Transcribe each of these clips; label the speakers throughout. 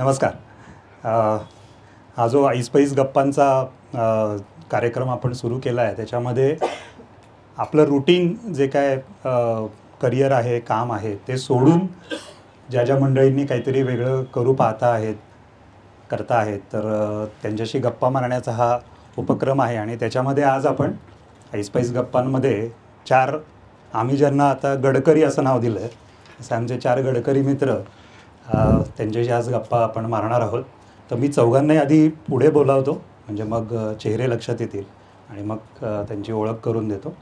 Speaker 1: नमस्कार. हा जो ऐसपैस गप्पांचा कार्यक्रम आपण सुरू केला आहे त्याच्यामध्ये आपलं रुटीन जे काय करिअर आहे, काम आहे ते सोडून ज्या ज्या मंडळींनी काहीतरी वेगळं करू करता आहेत तर त्यांच्याशी गप्पा मारण्याचा हा उपक्रम आहे. आणि त्याच्यामध्ये आज आपण ऐसपैस गप्पांमध्ये आम्ही ज्यांना आता गडकरी असं नाव दिलं आहे असे आमचे 4 गडकरी मित्र त्यांच्याशी आज गप्पा आपण मारणार आहोत. तर मी चौघांनाही आधी पुढे बोलावतो म्हणजे मग चेहरे लक्षात येतील आणि मग त्यांची ओळख करून देतो.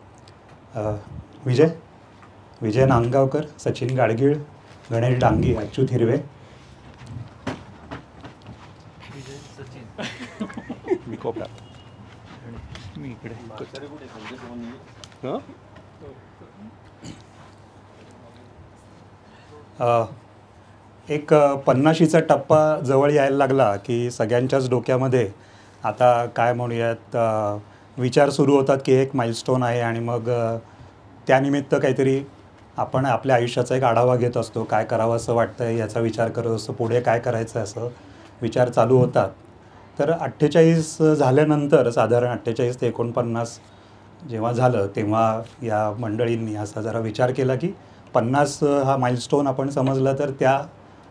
Speaker 1: विजय नांदगावकर, सचिन गाडगीळ, गणेश डांगी, अच्युत हिरवे. एक 50शीचा टप्पा जवळ यायला लागला की सगळ्यांच्याच डोक्यामध्ये आता काय म्हणूयात विचार सुरू होतात की एक माइलस्टोन आहे आणि मग त्यानिमित्त काहीतरी आपण आपल्या आयुष्याचा एक आढावा घेत असतो. काय करावं असं वाटतं आहे याचा विचार करत असतो, पुढे काय करायचं असं विचार चालू होतात. तर 48 झाल्यानंतर साधारण 48 ते 49 जेव्हा झालं तेव्हा या मंडळींनी असा जरा विचार केला की 50 हा माइलस्टोन आपण समजला तर त्या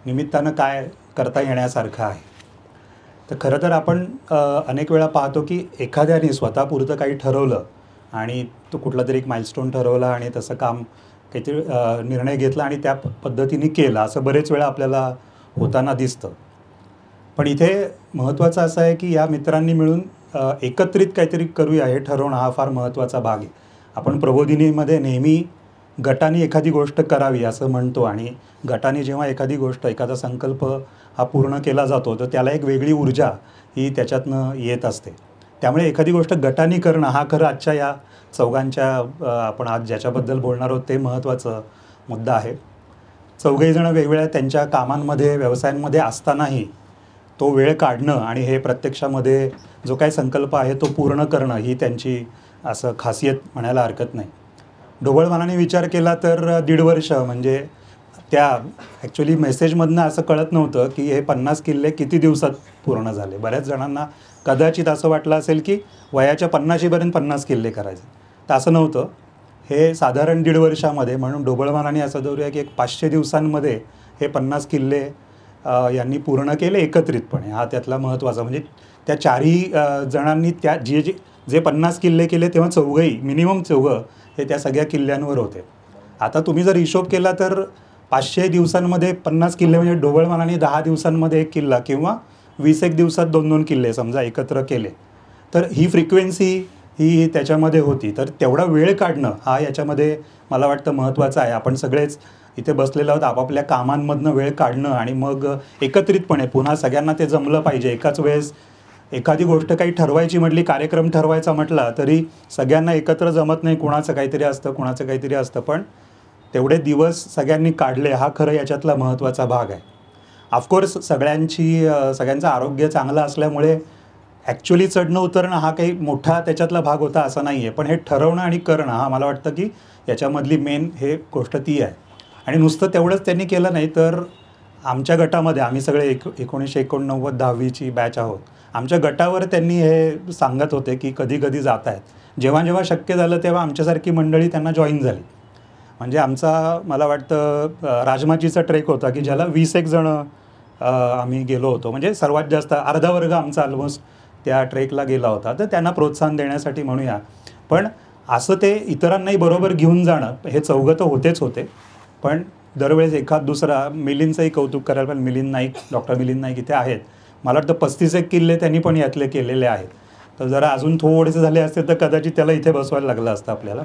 Speaker 1: निमित्तानं काय करता येण्यासारखं आहे. तर खरं तर आपण अनेक वेळा पाहतो की एखाद्याने स्वतःपुरतं काही ठरवलं आणि तो कुठला तरी एक माइलस्टोन ठरवला आणि तसं काम काहीतरी निर्णय घेतला आणि त्या पद्धतीने केला असं बरेच वेळा आपल्याला होताना दिसतं. पण इथे महत्त्वाचं असं आहे की या मित्रांनी मिळून एकत्रित काहीतरी करूया हे ठरवणं हा फार महत्त्वाचा भाग आहे. आपण प्रबोधिनीमध्ये नेहमी गटाने एखादी गोष्ट करावी असं म्हणतो आणि गटाने जेव्हा एखादा संकल्प हा पूर्ण केला जातो तर त्याला एक वेगळी ऊर्जा ही त्याच्यातनं येत असते. त्यामुळे एखादी गोष्ट गटाने करणं हा खरं आजच्या या चौघांच्या आपण आज ज्याच्याबद्दल बोलणार आहोत ते महत्त्वाचं मुद्दा आहे. चौघेजणं वेगवेगळ्या त्यांच्या कामांमध्ये व्यवसायांमध्ये असतानाही तो वेळ काढणं आणि हे प्रत्यक्षामध्ये जो काही संकल्प आहे तो पूर्ण करणं ही त्यांची असं खासियत म्हणायला हरकत नाही. ढोबळमानाने विचार केला तर 1.5 वर्ष म्हणजे त्या ॲक्च्युली मेसेजमधनं असं कळत नव्हतं की हे 50 किल्ले किती दिवसात पूर्ण झाले. बऱ्याच जणांना कदाचित असं वाटलं असेल की वयाच्या 50शीपर्यंत 50 किल्ले करायचे, तर असं नव्हतं. हे साधारण 1.5 वर्षामध्ये म्हणून ढोबळमानाने असं धरूया की एक 500 दिवसांमध्ये हे 50 किल्ले यांनी पूर्ण केले एकत्रितपणे. हा त्यातला महत्त्वाचा म्हणजे त्या 4ही जणांनी त्या जे 50 किल्ले केले तेव्हा चौघंही मिनिमम चौघं हे त्या सगळ्या किल्ल्यांवर होते. आता तुम्ही जर हिशोब केला तर 500 दिवसांमध्ये 50 किल्ले म्हणजे ढोबळमानाने 10 दिवसांमध्ये 1 किल्ला किंवा 20 दिवसात 2-2 किल्ले समजा एकत्र केले तर ही फ्रिक्वेन्सी ही त्याच्यामध्ये होती. तर तेवढा वेळ काढणं हा याच्यामध्ये मला वाटतं महत्त्वाचं आहे. आपण सगळेच इथे बसलेलो आहोत, आपापल्या कामांमधनं वेळ काढणं आणि मग एकत्रितपणे पुन्हा सगळ्यांना ते जमलं पाहिजे. एकाच वेळेस एखादी गोष्ट काही ठरवायची म्हटली, कार्यक्रम ठरवायचा म्हटला तरी सगळ्यांना एकत्र जमत नाही. कुणाचं काहीतरी असतं पण तेवढे दिवस सगळ्यांनी काढले हा खरं याच्यातला महत्त्वाचा भाग आहे. ऑफकोर्स सगळ्यांचं आरोग्य चांगलं असल्यामुळे ॲक्च्युली चढणं उतरणं हा काही मोठा त्याच्यातला भाग होता असं नाही आहे. पण हे ठरवणं आणि करणं हा मला वाटतं की याच्यामधली मेन हे गोष्ट ती आहे. आणि नुसतं तेवढंच त्यांनी केलं नाही तर आमच्या गटामध्ये आम्ही सगळे 1989 10वीची बॅच आहोत. आमच्या गटावर त्यांनी हे सांगत होते की कधी कधी जात आहेत. जेव्हा शक्य झालं तेव्हा आमच्यासारखी मंडळी त्यांना जॉईन झाली. म्हणजे आमचा मला वाटतं राजमाचीचा ट्रेक होता की ज्याला 20 जणं आम्ही गेलो होतो. म्हणजे सर्वात जास्त अर्धा वर्ग आमचा ऑलमोस्ट त्या ट्रेकला गेला होता. तर त्यांना प्रोत्साहन देण्यासाठी म्हणूया. पण असं ते इतरांनाही बरोबर घेऊन जाणं हे चौघं तर होते पण दरवेळेस एखाद दुसरा मिलिंदचंही कौतुक करायला पण मिलिंद नाईक, डॉक्टर मिलिंद नाईक इथे आहेत. मला वाटतं 35 किल्ले त्यांनी पण यातले केलेले आहेत. तर जरा अजून थोडेसे झाले असते तर कदाचित त्याला इथे बसवायला लागलं असतं आपल्याला.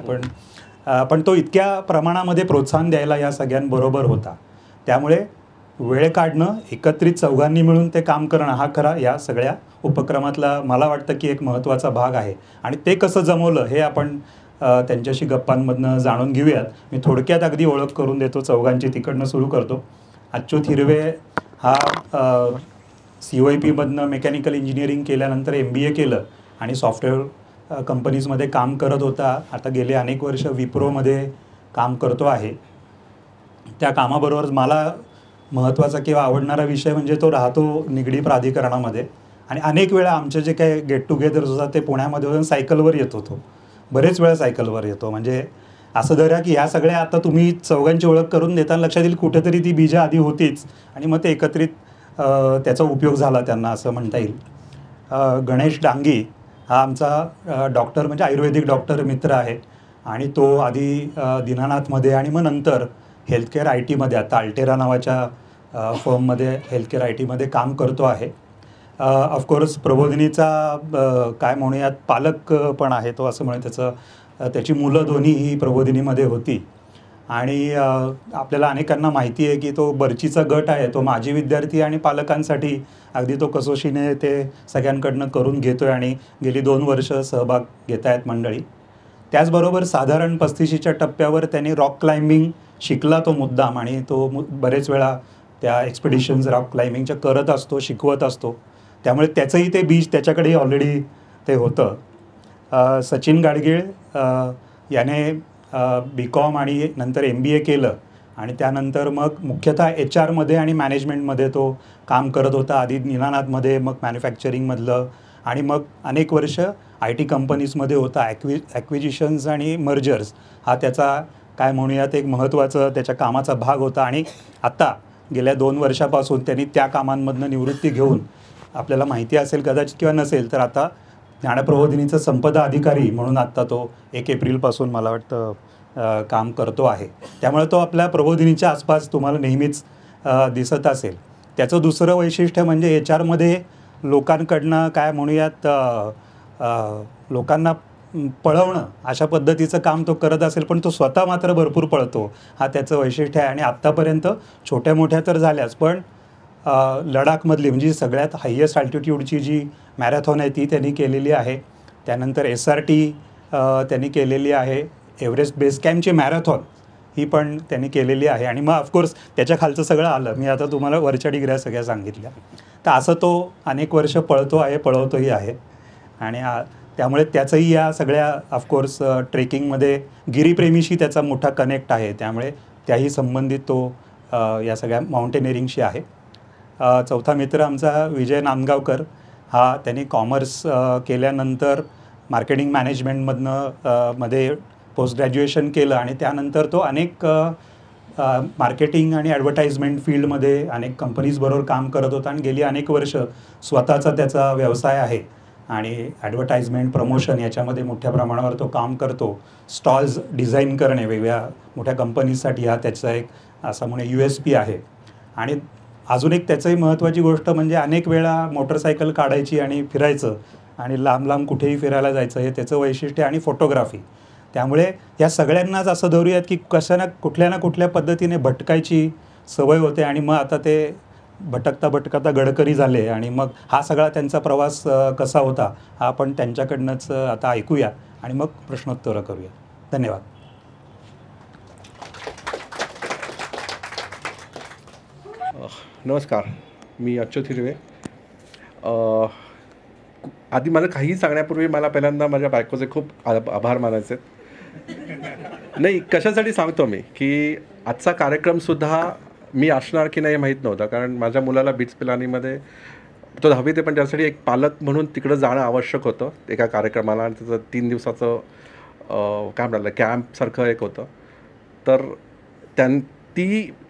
Speaker 1: पण तो इतक्या प्रमाणामध्ये प्रोत्साहन द्यायला या सगळ्यांबरोबर होता. त्यामुळे वेळ काढणं, एकत्रित चौघांनी मिळून ते काम करणं हा खरा या सगळ्या उपक्रमातला मला वाटतं की एक महत्त्वाचा भाग आहे. आणि ते कसं जमवलं हे आपण त्यांच्याशी गप्पांमधनं जाणून घेऊयात. मी थोडक्यात अगदी ओळख करून देतो चौघांची, तिकडनं सुरू करतो. अच्युत हिरवे हा COIPमधनं मेकॅनिकल इंजिनिअरिंग केल्यानंतर MBA केलं आणि सॉफ्टवेअर कंपनीजमध्ये काम करत होता. आता गेले अनेक वर्ष विप्रोमध्ये काम करतो आहे. त्या कामाबरोबर मला महत्त्वाचा किंवा आवडणारा विषय म्हणजे तो राहतो निगडी प्राधिकरणामध्ये. आणि अनेक वेळा आमचे जे काही गेट टुगेदर्स होतात ते पुण्यामध्ये होऊन सायकलवर येत होतो. बरेच वेळा सायकलवर येतो. म्हणजे असं धरा की ह्या सगळ्या आता तुम्ही चौघांची ओळख करून देताना लक्षात येईल कुठेतरी ती बीजं आधी होतीच आणि मग ते एकत्रित त्याचा उपयोग झाला त्यांना असं म्हणता येईल. गणेश डांगी हा आमचा डॉक्टर म्हणजे आयुर्वेदिक डॉक्टर मित्र आहे आणि तो आधी दीनानाथमध्ये आणि मग नंतर हेल्थकेअर आय टीमध्ये आता अल्टेरा नावाच्या फर्ममध्ये हेल्थकेअर आय टीमध्ये काम करतो आहे. ऑफकोर्स प्रबोधिनीचा काय म्हणूयात पालक पण आहे तो असं म्हणून त्याची मुलं दोन्ही ही प्रबोधिनीमध्ये होती. आणि आपल्याला अनेकांना माहिती आहे की तो बर्चीचा गट आहे तो माजी विद्यार्थी आणि पालकांसाठी अगदी तो कसोशीने ते सगळ्यांकडनं करून घेतो आहे आणि गेली 2 वर्ष सहभाग घेत आहेत मंडळी. त्याचबरोबर साधारण 35च्या टप्प्यावर त्यांनी रॉक क्लाइम्बिंग शिकला तो मुद्दाम आणि तो बरेच वेळा त्या एक्सपिडिशन्स रॉक क्लाइम्बिंगच्या करत असतो, शिकवत असतो. त्यामुळे त्याचंही ते बीज त्याच्याकडेही ऑलरेडी ते होतं. सचिन गाडगीळ याने BCom आणि नंतर MBA केलं आणि त्यानंतर मग मुख्यतः HR आणि मॅनेजमेंटमध्ये तो काम करत होता. आधी दीनानाथमध्ये, मग मॅन्युफॅक्चरिंगमधलं आणि मग अनेक वर्ष IT कंपनीजमध्ये होता. ॲक्विजिशन्स आणि मर्जर्स हा त्याचा काय म्हणूयात एक महत्त्वाचा त्याच्या कामाचा भाग होता. आणि आत्ता गेल्या 2 वर्षापासून त्यांनी त्या कामांमधनं निवृत्ती घेऊन आपल्याला माहिती असेल कदाचित किंवा नसेल तर आता ज्ञानप्रबोधिनीचा संपदा अधिकारी म्हणून आत्ता तो 1 एप्रिलपासून मला वाटतं काम करतो आहे. त्यामुळे तो आपल्या प्रबोधिनीच्या आसपास तुम्हाला नेहमीच दिसत असेल. त्याचं दुसरं वैशिष्ट्य म्हणजे HRमध्ये लोकांकडनं काय म्हणूयात लोकांना पळवणं अशा पद्धतीचं काम तो करत असेल पण तो स्वतः मात्र भरपूर पळतो हा त्याचं वैशिष्ट्य आहे. आणि आत्तापर्यंत छोट्या मोठ्या तर झाल्याच पण लडाखमधली म्हणजे सगळ्यात हायेस्ट अल्टिट्यूडची जी मॅरेथॉन आहे ती त्यांनी केलेली आहे. त्यानंतर SRT त्यांनी केलेली आहे. एव्हरेस्ट बेस कॅम्पची मॅरेथॉन ही पण त्यांनी केलेली आहे. आणि मग ऑफकोर्स त्याच्या खालचं सगळं आलं मी आता तुम्हाला वरच्या डिग्र्या सगळ्या सांगितल्या. तर असं तो अनेक वर्ष पळतो आहे, पळवतोही आहे. आणि त्यामुळे त्याचंही या सगळ्या ऑफकोर्स ट्रेकिंगमध्ये गिरीप्रेमीशी त्याचा मोठा कनेक्ट आहे. त्यामुळे त्याही संबंधित तो या सगळ्या माउंटेनिअरिंगशी आहे. चौथा मित्र आमचा विजय नांदगावकर हा त्यांनी कॉमर्स केल्यानंतर मार्केटिंग मॅनेजमेंटमधनं मध्ये पोस्ट ग्रॅज्युएशन केलं आणि त्यानंतर तो अनेक मार्केटिंग आणि ॲडव्हर्टाइजमेंट फील्डमध्ये अनेक कंपनीजबरोबर काम करत होता आणि गेली अनेक वर्ष स्वतःचा त्याचा व्यवसाय आहे आणि ॲडव्हर्टाइजमेंट प्रमोशन याच्यामध्ये मोठ्या प्रमाणावर तो काम करतो. स्टॉल्स डिझाईन करणे वेगवेगळ्या मोठ्या कंपनीजसाठी हा त्याचा एक असा म्हणून USP आहे. आणि अजून एक त्याचंही महत्त्वाची गोष्ट म्हणजे अनेक वेळा मोटरसायकल काढायची आणि फिरायचं आणि लांब लांब कुठेही फिरायला जायचं हे त्याचं वैशिष्ट्य आणि फोटोग्राफी. त्यामुळे या सगळ्यांनाच असं धरूयात की कुठल्या ना कुठल्या पद्धतीने भटकायची सवय होते आणि मग आता ते भटकता भटकता गडकरी झाले. आणि मग हा सगळा त्यांचा प्रवास कसा होता हा आपण त्यांच्याकडनंच आता ऐकूया आणि मग प्रश्नोत्तरं करूया. धन्यवाद.
Speaker 2: नमस्कार, मी अच्युत हिरवे. आधी मला काही सांगण्यापूर्वी मला पहिल्यांदा माझ्या बायकोचे खूप आभार मानायचे. नाही, कशासाठी सांगतो मी की आजचा कार्यक्रमसुद्धा मी असणार की नाही माहीत नव्हता, कारण माझ्या मुलाला बीट्स पिलानीमध्ये तो 10वी ते पण त्यासाठी एक पालक म्हणून तिकडं जाणं आवश्यक होतं एका कार्यक्रमाला. आणि त्याचं 3 दिवसाचं काय म्हणालं कॅम्पसारखं एक होतं. तर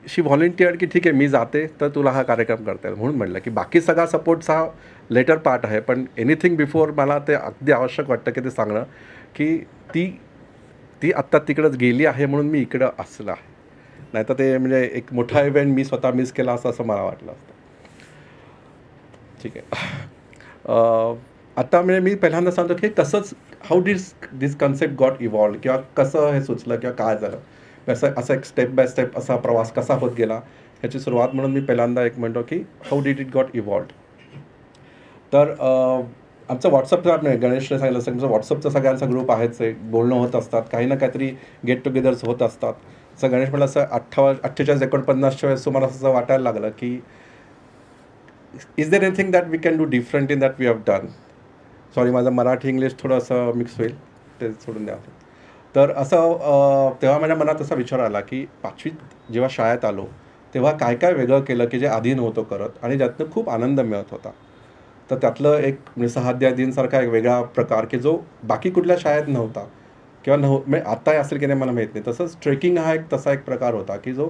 Speaker 2: शी व्हॉलेंटिअर्ड की ठीक आहे मी जाते तर तुला हा कार्यक्रम करता येईल म्हणून म्हटलं की बाकी सगळा सपोर्टचा लेटर पार्ट आहे पण एनिथिंग बिफोर मला ते अगदी आवश्यक वाटतं की ते सांगणं की ती आत्ता तिकडंच गेली आहे म्हणून मी इकडं असलं आहे. नाही तर ते म्हणजे एक मोठा इव्हेंट मी स्वतः मिस केला असं मला वाटलं असतं. ठीक आहे. आता म्हणजे मी पहिल्यांदा सांगतो की कसंच how this concept got evolve किंवा कसं हे सुचलं किंवा काय झालं असं एक स्टेप बाय स्टेप असा प्रवास कसा होत गेला ह्याची सुरुवात म्हणून मी पहिल्यांदा एक म्हणतो की how did it got evolve. तर आमचं व्हॉट्सअपचा गणेशने सांगितलं असं आमचं व्हॉट्सअपचा सगळ्यांचा ग्रुप आहेच आहे. बोलणं होत असतात, काही ना काहीतरी गेट टुगेदर्स होत असतात. असं गणेश म्हटलं असं 48-49च्या वेळेस तुम्हाला असं वाटायला लागलं की is there anything that we can do different in that we have done. Sorry माझं मराठी इंग्लिश थोडं असं मिक्स होईल ते सोडून द्या. तर असं तेव्हा माझ्या मनात असा विचार आला की 5वीत जेव्हा शाळेत आलो तेव्हा काय काय वेगळं केलं की जे आधी नव्हतं करत आणि ज्यातनं खूप आनंद मिळत होता. तर त्यातलं एक म्हणजे सहाध्यायींसारखा एक वेगळा प्रकार की जो बाकी कुठल्या शाळेत नव्हता किंवा म्हणजे आत्ताही असेल की नाही मला माहीत नाही. तसंच ट्रेकिंग हा एक तसा एक प्रकार होता की जो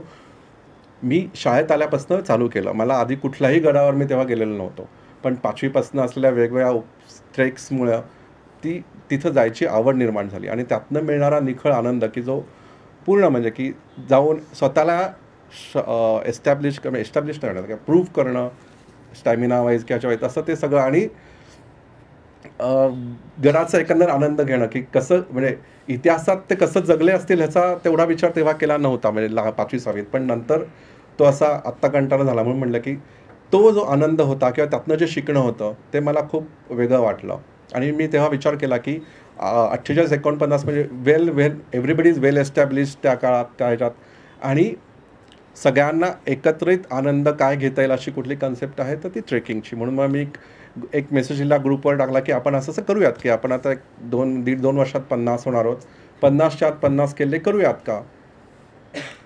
Speaker 2: मी शाळेत आल्यापासून चालू केलं. मला आधी कुठल्याही गडावर मी तेव्हा गेलेलो नव्हतो. पण 5वीपासून असलेल्या वेगवेगळ्या ट्रेक्समुळं तिथं जायची आवड निर्माण झाली आणि त्यातनं मिळणारा निखळ आनंद की जो पूर्ण म्हणजे की जाऊन स्वतःला एस्टॅब्लिश करणं किंवा प्रूव्ह करणं स्टॅमिना वाईज किंवा वाईज असं ते सगळं आणि गडाचा एकंदर आनंद घेणं की कसं म्हणजे इतिहासात ते कसं जगले असतील ह्याचा तेवढा विचार तेव्हा केला नव्हता म्हणजे 5वी-6वीत. पण नंतर तो असा आत्ता कंटाळा झाला म्हणून म्हटलं की तो जो आनंद होता किंवा त्यातनं जे शिकणं होतं ते मला खूप वेगळं वाटलं. आणि मी तेव्हा विचार केला की 48-49 म्हणजे वेल एव्हरीबडी इज वेल एस्टॅब्लिश त्या काळात त्या ह्याच्यात आणि सगळ्यांना एकत्रित आनंद काय घेता येईल अशी कुठली कन्सेप्ट आहे तर ती ट्रेकिंगची. म्हणून मग मी एक मेसेजला ग्रुपवर टाकला की आपण असं करूयात की आपण आता 1.5-2 वर्षात 50 होणार आहोत, 50च्या आत 50 किल्ले करूयात का.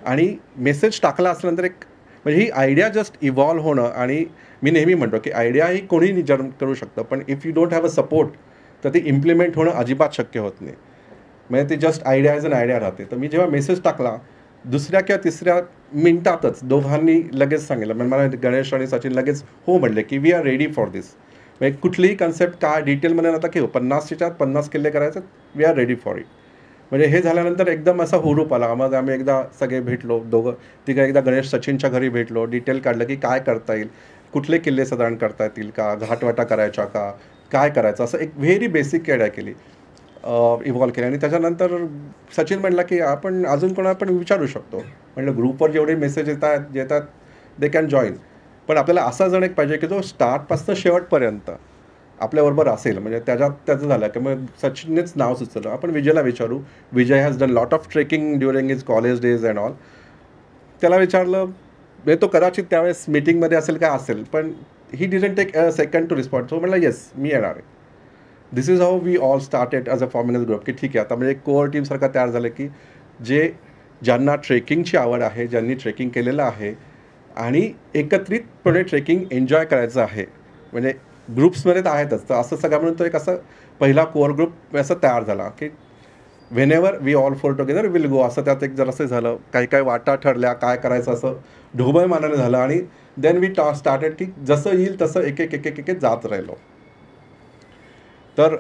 Speaker 2: आणि मेसेज टाकला असल्यानंतर एक म्हणजे ही आयडिया जस्ट इव्हॉल्व होणं आणि मी नेहमी म्हणतो की आयडिया ही कोणीही करू शकतं पण if you don't have a support तर ती इम्प्लिमेंट होणं अजिबात शक्य होत नाही. म्हणजे ती just idea as an idea राहते. तर मी जेव्हा मेसेज टाकला दुसऱ्या किंवा तिसऱ्या मिनिटातच दोघांनी लगेच सांगितलं म्हणजे मला गणेश आणि सचिन लगेच हो म्हणले की वी आर रेडी फॉर दिस. म्हणजे कुठलीही कन्सेप्ट काय डिटेलमध्ये नव्हता की 50च्या 50 किल्ले करायचे we are ready for it. म्हणजे हे झाल्यानंतर एकदम असा हुरूप आला. मग आम्ही एकदा सगळे भेटलो तिघं एकदा गणेश सचिनच्या घरी भेटलो, डिटेल काढलं की काय करता येईल, कुठले किल्ले साधारण करता येतील का, घाटवाटा करायच्या का, काय करायचं असं एक व्हेरी बेसिक आयडिया केली इव्हॉल्व केली. आणि त्याच्यानंतर सचिन म्हटलं की आपण अजून कोणाला पण विचारू शकतो. म्हटलं ग्रुपवर जेवढे मेसेज येतात दे कॅन जॉईन. पण आपल्याला असा जण एक पाहिजे की जो स्टार्टपासून शेवटपर्यंत आपल्याबरोबर असेल. म्हणजे त्याचं झालं की मग सचिननेच नाव सुचवलं आपण विजयला विचारू. Vijay has done lot of trekking during his college days and all. त्याला विचारलं म्हणजे तो कदाचित त्यावेळेस मीटिंगमध्ये असेल काय असेल पण he didn't take a second to respond. तो म्हटलं येस मी येणार आहे. This is how we all started as a formal group की ठीक आहे आता म्हणजे कोअर टीमसारखा तयार झालं की ज्यांना ट्रेकिंगची आवड आहे, ज्यांनी ट्रेकिंग केलेलं आहे आणि एकत्रितपणे ट्रेकिंग एन्जॉय करायचं आहे. म्हणजे ग्रुप्समध्ये तर आहेतच तर असं सगळं म्हणून तो एक असं पहिला कोअर ग्रुप असं तयार झाला की whenever we all four together will go. असं त्यात एक जरासं झालं. काही वाटा ठरल्या काय करायचं असं ढोबळमानाने झालं आणि देन वी स्टार्टेड की जसं येईल तसं एक एक जात राहिलो. तर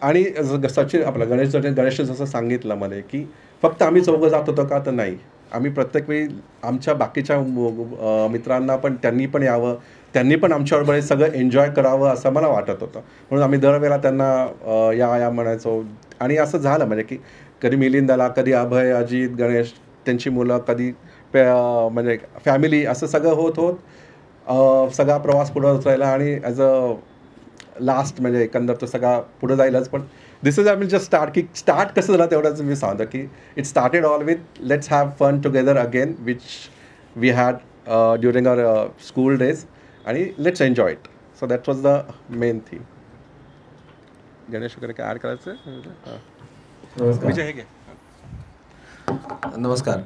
Speaker 2: आणि सचिन आपलं गणेश जसं सांगितलं मला की फक्त आम्ही चौघं जात होतो का तर नाही. आम्ही प्रत्येक वेळी आमच्या बाकीच्या मित्रांना पण त्यांनी पण यावं, त्यांनी पण आमच्याबरोबर हे सगळं एन्जॉय करावं असं मला वाटत होतं. म्हणून आम्ही दरवेळेला त्यांना या म्हणायचो. आणि असं झालं म्हणजे की कधी मिलिंदाला, कधी अभय, अजित, गणेश त्यांची मुलं, कधी म्हणजे फॅमिली असं सगळं होत सगळा प्रवास पुढं उचलायला आणि ॲज अ लास्ट म्हणजे एकंदर तो सगळा पुढं जाईलच. पण this is I mean just start कसं झालं तेवढंच मी सांगतो की it started all with let's have fun together again which we had during our school days आणि let's enjoy it. So that was the main theme. Ganesh वगैरे काय add करायचं. विजय हे घे.
Speaker 3: नमस्कार.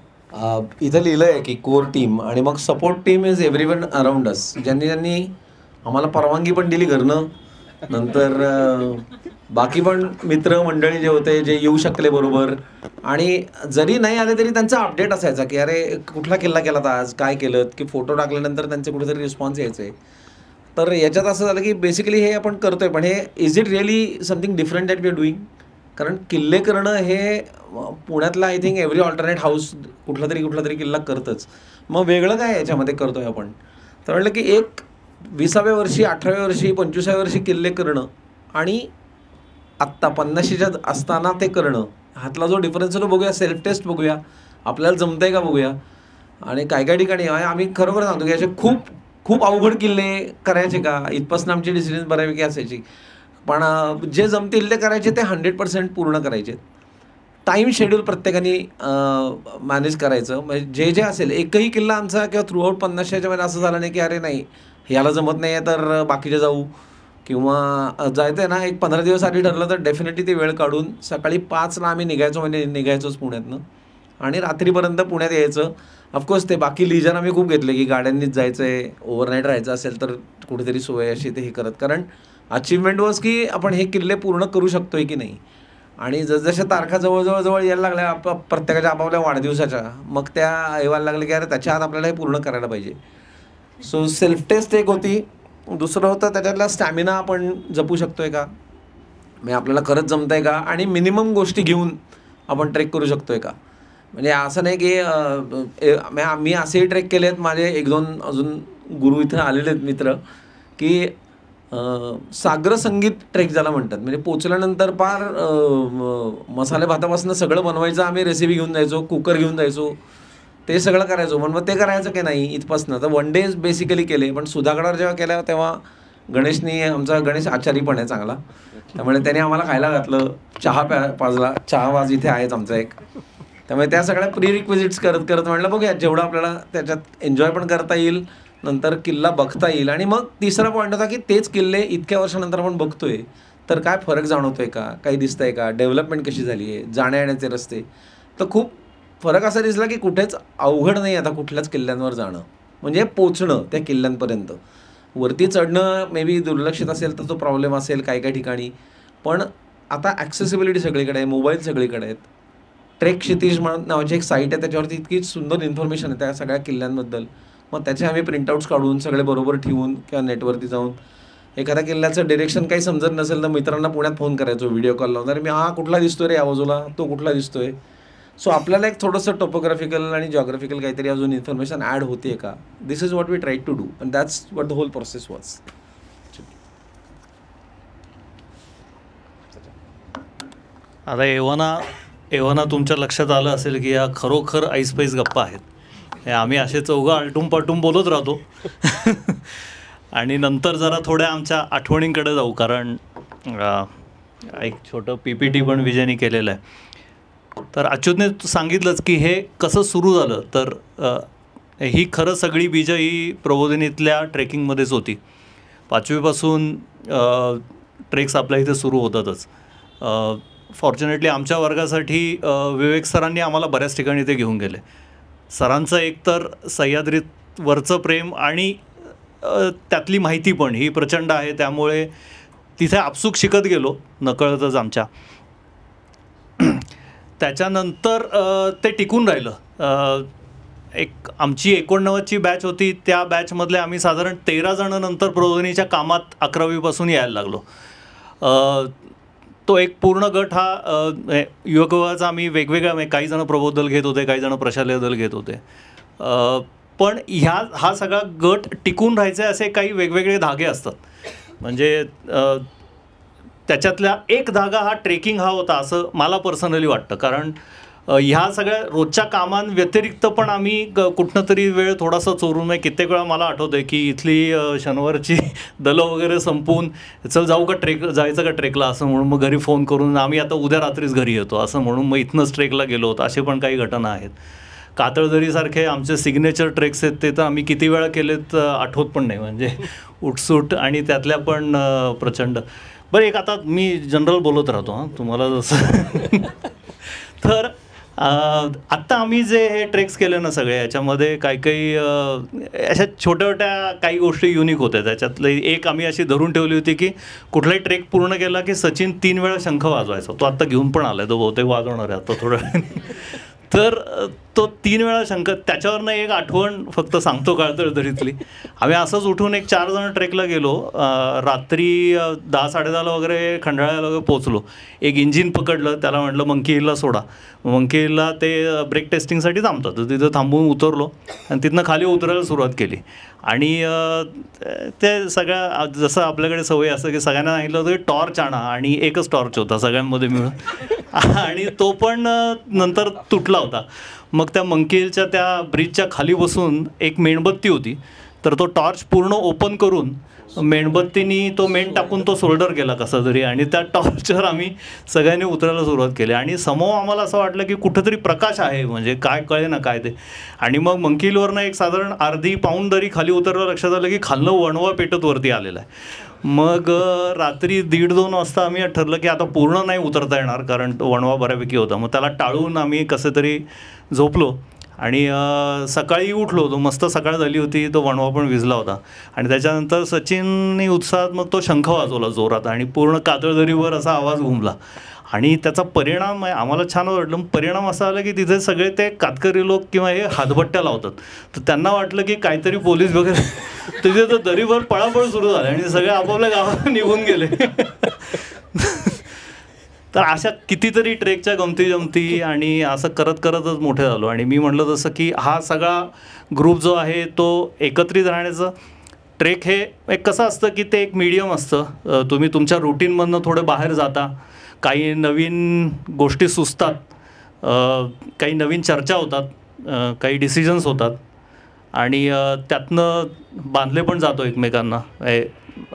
Speaker 3: इथं लिहिलं आहे की कोर टीम आणि मग support team is everyone around us. ज्यांनी आम्हाला परवानगी पण दिली घरनं. नंतर बाकी पण मित्र मंडळी जे होते जे येऊ शकले बरोबर आणि जरी नाही आले तरी त्यांचा अपडेट असायचा की अरे कुठला किल्ला केला आज, काय केलं की फोटो टाकल्यानंतर त्यांचे कुठेतरी रिस्पॉन्स यायचे. तर याच्यात असं झालं की बेसिकली हे आपण करतोय पण हे is it really something different that we are doing. कारण किल्ले करणं हे पुण्यातला I think every alternate house कुठला तरी किल्ला करतच. मग वेगळं काय याच्यामध्ये करतोय आपण. तर म्हटलं की एक 20व्या वर्षी, 18व्या वर्षी, 25व्या वर्षी किल्ले करणं आणि आत्ता 50शीच्या असताना ते करणं ह्यातला जो डिफरन्स आहे तो बघूया. सेल्फ टेस्ट बघूया, आपल्याला जमतंय का बघूया. आणि काय ठिकाणी आम्ही खरोखर सांगतो की असे खूप अवघड किल्ले करायचे का इथपासून आमची डिसिजन बऱ्यापैकी असायची. पण जे जमतील ते करायचे ते 100% पूर्ण करायचे. टाईम शेड्यूल प्रत्येकाने मॅनेज करायचं. म्हणजे जे असेल एकही किल्ला आमचा किंवा थ्रूआउट 50च्या मध्ये असं झालं नाही की अरे नाही ह्याला जमत नाही आहे तर बाकीचे जाऊ किंवा जायचं आहे ना. एक 15 दिवस आधी ठरलं तर डेफिनेटली ती वेळ काढून सकाळी 5ला आम्ही निघायचो म्हणजे निघायचोच पुण्यातनं. आणि रात्रीपर्यंत पुण्यात यायचं. ऑफकोर्स ते बाकी लिजन आम्ही खूप घेतले की गाड्यांनीच जायचं आहे, ओव्हरनाईट राहायचं असेल तर कुठेतरी सोय अशी ते हे करत, कारण अचिव्हमेंट वॉज की आपण हे किल्ले पूर्ण करू शकतो आहे की नाही. आणि जसजशा तारखा जवळ यायला लागल्या प्रत्येकाच्या आपापल्या वाढदिवसाच्या, मग त्या येवायला लागल्या की अरे त्याच्या आत आपल्याला हे पूर्ण करायला पाहिजे. सो सेल्फ टेस्ट एक होती. दुसरं होतं त्याच्यातला स्टॅमिना आपण जपू शकतो आहे का, म्हणजे आपल्याला खरंच जमतं आहे का, आणि मिनिमम गोष्टी घेऊन आपण ट्रेक करू शकतो आहे का. म्हणजे असं नाही की मी असेही ट्रेक केले आहेत, माझे 1-2 अजून गुरु इथं आलेले आहेत मित्र, की सागर संगीत ट्रेक ज्याला म्हणतात. म्हणजे पोचल्यानंतर पार मसाले भातापासून सगळं बनवायचं, आम्ही रेसिपी घेऊन जायचो, कुकर घेऊन जायचो, ते सगळं करायचो. पण मग ते करायचं की नाही इथपासनं तर 1 डेज बेसिकली केले. पण सुधागडावर जेव्हा केल्या तेव्हा गणेशनी, आमचा गणेश आचारी पण आहे चांगला, त्यामुळे त्याने आम्हाला खायला घातलं, चहा पाजला, चहावाज इथे आहेच आमचा एक. त्यामुळे त्या सगळ्या प्री रिक्विजिट्स करत म्हटलं बघूया जेवढं आपल्याला त्याच्यात एन्जॉय पण करता येईल, नंतर किल्ला बघता येईल. आणि मग तिसरा पॉईंट होता की तेच किल्ले इतक्या वर्षानंतर आपण बघतोय तर काय फरक जाणवतोय का, काही दिसतंय का, डेव्हलपमेंट कशी झाली आहे, जाण्या येण्याचे रस्ते. तर खूप फरक असा दिसला की कुठेच अवघड नाही आता कुठल्याच किल्ल्यांवर जाणं, म्हणजे पोचणं त्या किल्ल्यांपर्यंत. वरती चढणं मे बी दुर्लक्षित असेल तर तो प्रॉब्लेम असेल काही ठिकाणी, पण आता ॲक्सेसिबिलिटी सगळीकडे आहे, मोबाईल सगळीकडे आहेत. ट्रेक क्षितिज म्हणून नावाची एक साईट आहे, त्याच्यावरती इतकी सुंदर इन्फॉर्मेशन आहे त्या सगळ्या किल्ल्यांबद्दल. मग त्याचे आम्ही प्रिंटआउट्स काढून सगळे बरोबर ठेवून किंवा नेटवरती जाऊन एखाद्या किल्ल्याचं डिरेक्शन काही समजत नसेल तर मित्रांना पुण्यात फोन करायचो, व्हिडिओ कॉल लावून, अरे मी कुठला दिसतोय रे या बाजूला, तो कुठला दिसतोय. सो आपल्याला एक थोडंसं टोपोग्राफिकल आणि जॉग्राफिकल काहीतरी अजून इन्फॉर्मेशन ॲड होते का. This is what we try to do and that's what the whole process was.
Speaker 4: आता एव्हाना तुमच्या लक्षात आलं असेल की या खरोखर ऐसपैस गप्पा आहेत. हे आम्ही असे चौघं आलटून पालटून बोलत राहतो आणि नंतर जरा थोड्या आमच्या आठवणींकडे जाऊ, कारण एक छोटं PPT पण विजयनी केलेलं आहे. तर अच्युतने सांगितलंच की हे कसं सुरू झालं. तर ही खरं सगळी बीजं ही प्रबोधिनीतल्या ट्रेकिंगमध्येच होती. 5वीपासून ट्रेक्स आपल्या इथे सुरू होतातच. फॉर्च्युनेटली आमच्या वर्गासाठी विवेक सरांनी आम्हाला बऱ्याच ठिकाणी ते घेऊन गेले. सरांचं एकतर सह्याद्रीवरचं प्रेम आणि त्यातली माहिती पण ही प्रचंड आहे, त्यामुळे तिथे आपसूक शिकत गेलो नकळतच आमच्या. त्याच्यानंतर ते टिकून राहिलं. एक आमची 89ची बॅच होती, त्या बॅचमधले आम्ही साधारण 13 जणं नंतर प्रबोधिनीच्या कामात 11वीपासून यायला लागलो. तो एक पूर्ण गट हा युवक विभागाचा आम्ही वेगवेगळ्या, काही जण प्रबोधल घेत होते, काही जण प्रशालेय दल घेत होते. पण हा सगळा गट टिकून राहायचे असे काही वेगवेगळे धागे असतात. म्हणजे त्याच्यातला एक धागा हा ट्रेकिंग हा होता असं मला पर्सनली वाटतं. कारण ह्या सगळ्या रोजच्या कामांव्यतिरिक्त पण आम्ही कुठनं तरी वेळ थोडासा चोरून, म्हणजे कित्येक वेळा मला आठवतं आहे की इथली शनिवारची दलं वगैरे संपवून चल जाऊ का जायचं का ट्रेकला असं म्हणून मग घरी फोन करून आम्ही आता उद्या रात्रीच घरी येतो असं म्हणून मग इथनंच ट्रेकला गेलो होतो. असे पण काही घटना आहेत. कातळदरीसारखे आमचे सिग्नेचर ट्रेक्स आहेत ते तर आम्ही किती वेळा केलेत आठवत पण नाही. म्हणजे उठसूट आणि त्यातल्या पण प्रचंड. बरं, एक आता मी जनरल बोलत राहतो हां तुम्हाला जसं तर आत्ता आम्ही जे हे ट्रेक्स केले ना सगळे, याच्यामध्ये काही अशा छोट्या छोट्या काही गोष्टी युनिक होत्या. त्याच्यातलं एक आम्ही अशी धरून ठेवली होती की कुठलाही ट्रेक पूर्ण केला की सचिन 3 वेळा शंख वाजवायचा. तो आत्ता घेऊन पण आला आहे, तो बहुतेक वाजवणार आहे आता थोडं. तर तो 3 वेळा शंख, त्याच्यावरनं एक आठवण फक्त सांगतो काळतळदरीतली. आम्ही असंच उठून एक 4 जण ट्रेकला गेलो. रात्री 10-10:30 वगैरे खंडाळ्याला वगैरे पोचलो. एक इंजिन पकडलं, त्याला म्हटलं मंकी हिलला सोडा. मंकी हिलला ते ब्रेक टेस्टिंगसाठी थांबतात, तर तिथं थांबून उतरलो आणि तिथनं खाली उतरायला सुरुवात केली. आणि ते सगळ्या जसं आपल्याकडे सवय असं की सगळ्यांना सांगितलं होतं की टॉर्च आणा, आणि एकच टॉर्च होता सगळ्यांमध्ये मिळून, आणि तो पण नंतर तुटला होता. मग त्या मंकी हिलच्या त्या ब्रिजच्या खाली बसून एक मेणबत्ती होती, तर तो टॉर्च पूर्ण ओपन करून मेणबत्तीनी तो मेण टाकून तो सोल्डर केला कसा तरी, आणि त्या टॉर्चवर आम्ही सगळ्यांनी उतरायला सुरुवात केली. आणि समोर आम्हाला असं वाटलं की कुठंतरी प्रकाश आहे, म्हणजे काय कळे ना काय ते. आणि मग मंकी हिलवरनं एक साधारण अर्धी पाऊण दरी खाली उतरलं, लक्षात आलं की खालनं वणवा पेटत वरती आलेला आहे. मग रात्री 1:30-2 वाजता आम्ही ठरलं की आता पूर्ण नाही उतरता येणार, कारण तो वणवा बऱ्यापैकी होता. मग त्याला टाळून आम्ही कसे तरी झोपलो आणि सकाळी उठलो, तो मस्त सकाळ झाली होती, तो वणवा पण विजला होता आणि त्याच्यानंतर सचिनने उत्साहात मग तो शंख वाजवला जोरात आणि पूर्ण कातळदरीवर असा आवाज घुमला आणि त्याचा परिणाम आम्हाला छान वाटलं. परिणाम असा आला की तिथे सगळे ते कातकरी लोक किंवा हे हातभट्ट्या लावतात, तर त्यांना वाटलं की काहीतरी पोलीस वगैरे तिथे तर दरीवर पळापळ सुरू झाली आणि सगळे आपापल्या गावाला निघून गेले. तर अशा कितीतरी ट्रेकच्या गमती जमती आणि असं करत करतच मोठे झालो. आणि मी म्हटलं तसं की हा सगळा ग्रुप जो आहे तो एकत्रित राहण्याचं ट्रेक हे एक कसं असतं की ते एक मीडियम असतं. तुम्ही तुमच्या रुटीनमधनं थोडं बाहेर जाता, काही नवीन गोष्टी सुचतात, काही नवीन चर्चा होतात, काही डिसिजन्स होतात आणि त्यातनं बांधले पण जातो एकमेकांना. आय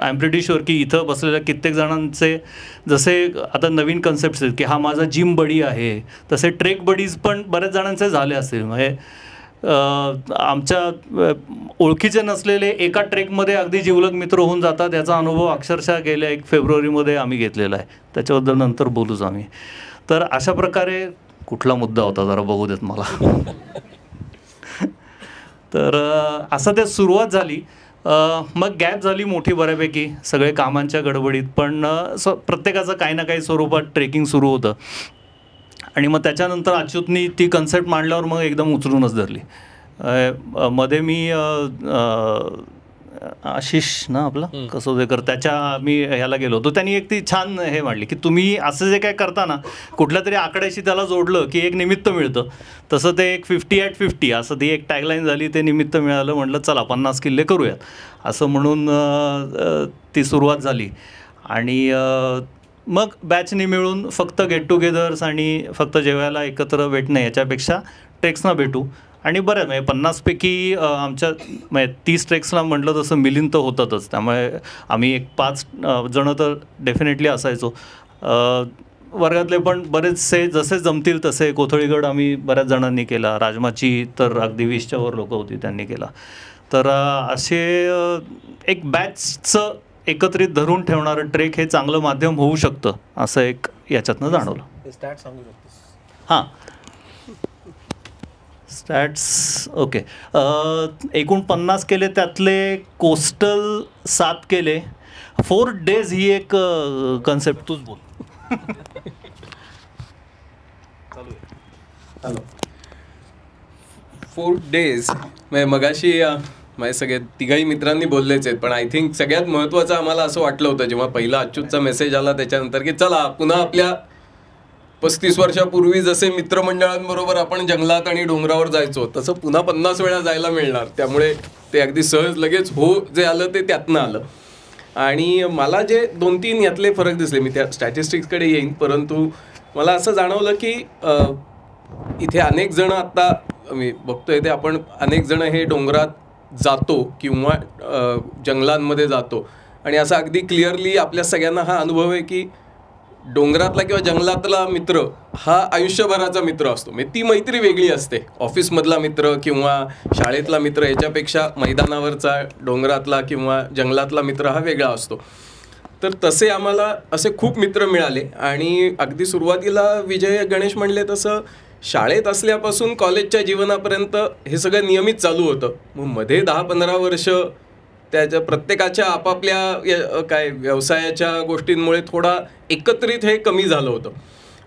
Speaker 4: एम प्रिटी शुअर की इथं बसलेल्या कित्येक जणांचे जसे आता नवीन कन्सेप्ट्स आहेत की हा माझा जिम बडी आहे, तसे ट्रेक बडीज पण बऱ्याच जणांचे झाले असतील. म्हणजे आमच्या ओळखीचे नसलेले एका ट्रेकमध्ये अगदी जिवलग मित्र होऊन जातात, याचा अनुभव अक्षरशः गेल्या 1 फेब्रुवारीमध्ये आम्ही घेतलेला आहे. त्याच्याबद्दल नंतर बोलूच आम्ही. तर अशा प्रकारे कुठला मुद्दा होता जरा बघू देत मला. तर असं ते सुरुवात झाली. मग गॅप झाली मोठी बऱ्यापैकी सगळे कामांच्या गडबडीत, पण प्रत्येकाचं काही ना काही स्वरूपात ट्रेकिंग सुरू होतं. आणि मग त्याच्यानंतर अच्युतनी ती कन्सेप्ट मांडल्यावर मग एकदम उचलूनच धरली. मध्ये मी आशिष ना आपला कसोदेकर त्याच्या मी ह्याला गेलो होतो, त्यांनी एक ती छान हे मांडली की तुम्ही असं जे काय करता ना कुठल्या तरी आकड्याशी त्याला जोडलं की एक निमित्त मिळतं, तसं ते एक 50 at 50 असं ती एक टॅगलाईन झाली. ते निमित्त मिळालं, म्हटलं चला 50 किल्ले करूयात असं म्हणून ती सुरुवात झाली. आणि मग बॅचनी मिळून फक्त गेट टुगेदर्स आणि फक्त जेवायला एकत्र भेटणं याच्यापेक्षा ट्रेक्सना भेटू. आणि बरं म्हणजे 50पैकी आमच्या म्हणजे 30 ट्रेक्सला म्हटलं तसं मिलिंद तर होतातच, त्यामुळे आम्ही एक 5 जणं तर डेफिनेटली असायचो. वर्गातले पण बरेचसे जसे जमतील तसे. कोथळीगड आम्ही बऱ्याच जणांनी केला, राजमाची तर अगदी 20च्या वर लोकं होती त्यांनी केला. तर असे एक बॅचचं एकत्रित धरून ठेवणारं ट्रेक हे चांगलं माध्यम होऊ शकतं असं एक याच्यातनं जाणवलं.
Speaker 3: स्टॅट सांगू शकतोस?
Speaker 4: हां, स्टॅट्स ओके. एकूण 50 केले, त्यातले कोस्टल 7 केले. 4 days ही एक कन्सेप्ट तूच बोल.
Speaker 5: हॅलो. 4 days म्हणजे मगाशी माझे सगळे तिघाही मित्रांनी बोललेच आहेत, पण आय थिंक सगळ्यात महत्त्वाचं आम्हाला असं वाटलं होतं जेव्हा पहिला अच्युतचा मेसेज आला त्याच्यानंतर की चला पुन्हा आपल्या 35 वर्षापूर्वी जसे मित्रमंडळांबरोबर आपण जंगलात आणि डोंगरावर जायचो तसं पुन्हा 50 वेळा जायला मिळणार. त्यामुळे ते अगदी सहज लगेच हो जे आलं ते त्यातनं आलं. आणि मला जे 2-3 यातले फरक दिसले, मी त्या स्टॅटिस्टिक्सकडे येईन, परंतु मला असं जाणवलं की इथे अनेक जण आत्ता मी बघतोय ते आपण अनेक जण हे डोंगरात जातो किंवा जंगलांमध्ये जातो आणि असं अगदी क्लिअरली आपल्या सगळ्यांना हा अनुभव आहे की डोंगरातला किंवा जंगलातला मित्र हा आयुष्यभराचा मित्र असतो. म्हणजे ती मैत्री वेगळी असते. ऑफिसमधला मित्र किंवा शाळेतला मित्र याच्यापेक्षा मैदानावरचा डोंगरातला किंवा जंगलातला मित्र हा वेगळा असतो. तर तसे आम्हाला असे खूप मित्र मिळाले. आणि अगदी सुरुवातीला विजय गणेश म्हणले तसं शाळेत असल्यापासून कॉलेजच्या जीवनापर्यंत हे सगळं नियमित चालू होतं. मग मध्ये 10-15 वर्ष त्याच्या प्रत्येकाच्या आपापल्या काय व्यवसायाच्या गोष्टींमुळे थोडा एकत्रित हे कमी झालं होतं.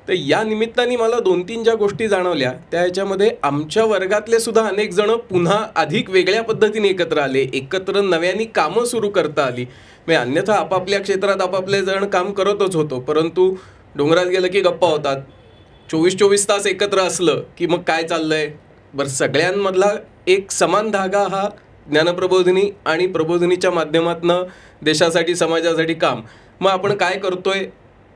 Speaker 5: तर या निमित्ताने मला 2-3 ज्या गोष्टी जाणवल्या त्या ह्याच्यामध्ये आमच्या वर्गातले सुद्धा अनेक जण पुन्हा अधिक वेगळ्या पद्धतीने एकत्र आले, एकत्र नव्याने कामं सुरू करता आली. म्हणजे अन्यथा आपापल्या क्षेत्रात आपापले जण काम करतच होतो, परंतु डोंगरात गेलं की गप्पा होतात. 24-24 तास एकत्र असलं की मग काय चाललंय बरं. सगळ्यांमधला एक समान धागा हा ज्ञानप्रबोधिनी आणि प्रबोधिनीच्या माध्यमातून देशासाठी समाजासाठी काम. मग आपण काय करतोय,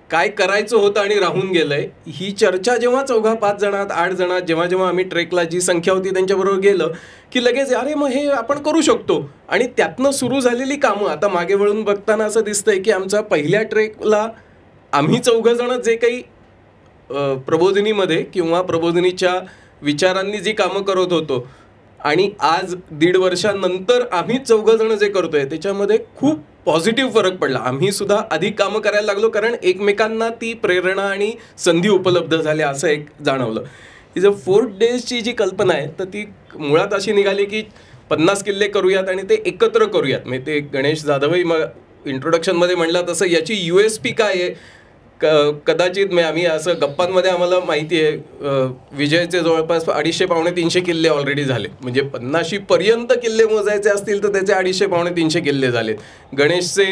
Speaker 5: काय करायचं होतं आणि राहून गेलंय, ही चर्चा जेव्हा 4-5 जणात 8 जणात जेव्हा जेव्हा आम्ही ट्रेकला जी संख्या होती त्यांच्याबरोबर गेलं की लगेच अरे मग हे आपण करू शकतो. आणि त्यातनं सुरू झालेली कामं आता मागे वळून बघताना असं दिसतंय की आमचा पहिल्या ट्रेकला आम्ही 4 जण जे काही प्रबोधिनीमध्ये किंवा प्रबोधिनीच्या विचारांनी जी कामं करत होतो आणि आज 1.5 वर्षानंतर आम्ही 4 जण जे करतोय त्याच्यामध्ये खूप पॉझिटिव्ह फरक पडला. आम्ही सुद्धा अधिक कामं करायला लागलो कारण एकमेकांना ती प्रेरणा आणि संधी उपलब्ध झाल्या असं एक जाणवलं. ही जर 4 डेजची जी कल्पना आहे तर ती मुळात अशी निघाली की 50 किल्ले करूयात आणि ते एकत्र करूयात. म्हणजे ते गणेश जाधवही मग इंट्रोडक्शनमध्ये म्हणलं तसं याची USP काय आहे, कदाचित आम्ही असं गप्पांमध्ये आम्हाला माहिती आहे विजयचे जवळपास 250-300 किल्ले ऑलरेडी झाले. म्हणजे 50 पर्यंत किल्ले मोजायचे असतील तर त्याचे 250-300 किल्ले झालेत. गणेशचे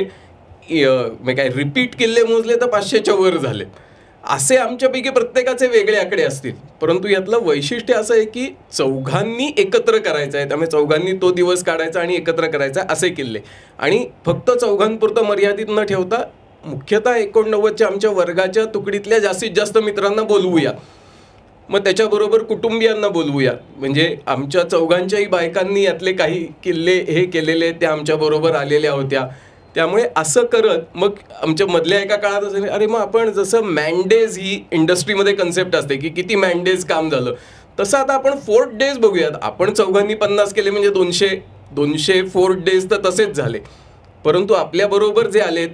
Speaker 5: काय रिपीट किल्ले मोजले तर 500च्या वर झाले. असे आमच्यापैकी प्रत्येकाचे वेगळे आकडे असतील, परंतु यातलं वैशिष्ट्य असं आहे की चौघांनी एकत्र करायचं आहे. त्यामुळे चौघांनी तो दिवस काढायचा आणि एकत्र करायचा असे किल्ले. आणि फक्त चौघांपुरतं मर्यादित न ठेवता मुख्यतः 89च्या आमच्या वर्गाच्या तुकडीतल्या जास्तीत जास्त मित्रांना बोलवूया, मग त्याच्याबरोबर कुटुंबियांना बोलवूया. म्हणजे आमच्या चौघांच्याही बायकांनी यातले काही किल्ले हे केलेले त्या आमच्याबरोबर आलेल्या होत्या. त्यामुळे असं करत मग आमच्या मधल्या एका काळात असं अरे मग आपण जसं मॅनडेज ही इंडस्ट्रीमध्ये कन्सेप्ट असते की किती मॅनडेज काम झालं, तसं आता आपण 4 डेज बघूयात. आपण चौघांनी 50 केले म्हणजे 200 4 डेज तर तसेच झाले. परंतु आपल्याबरोबर जे आलेत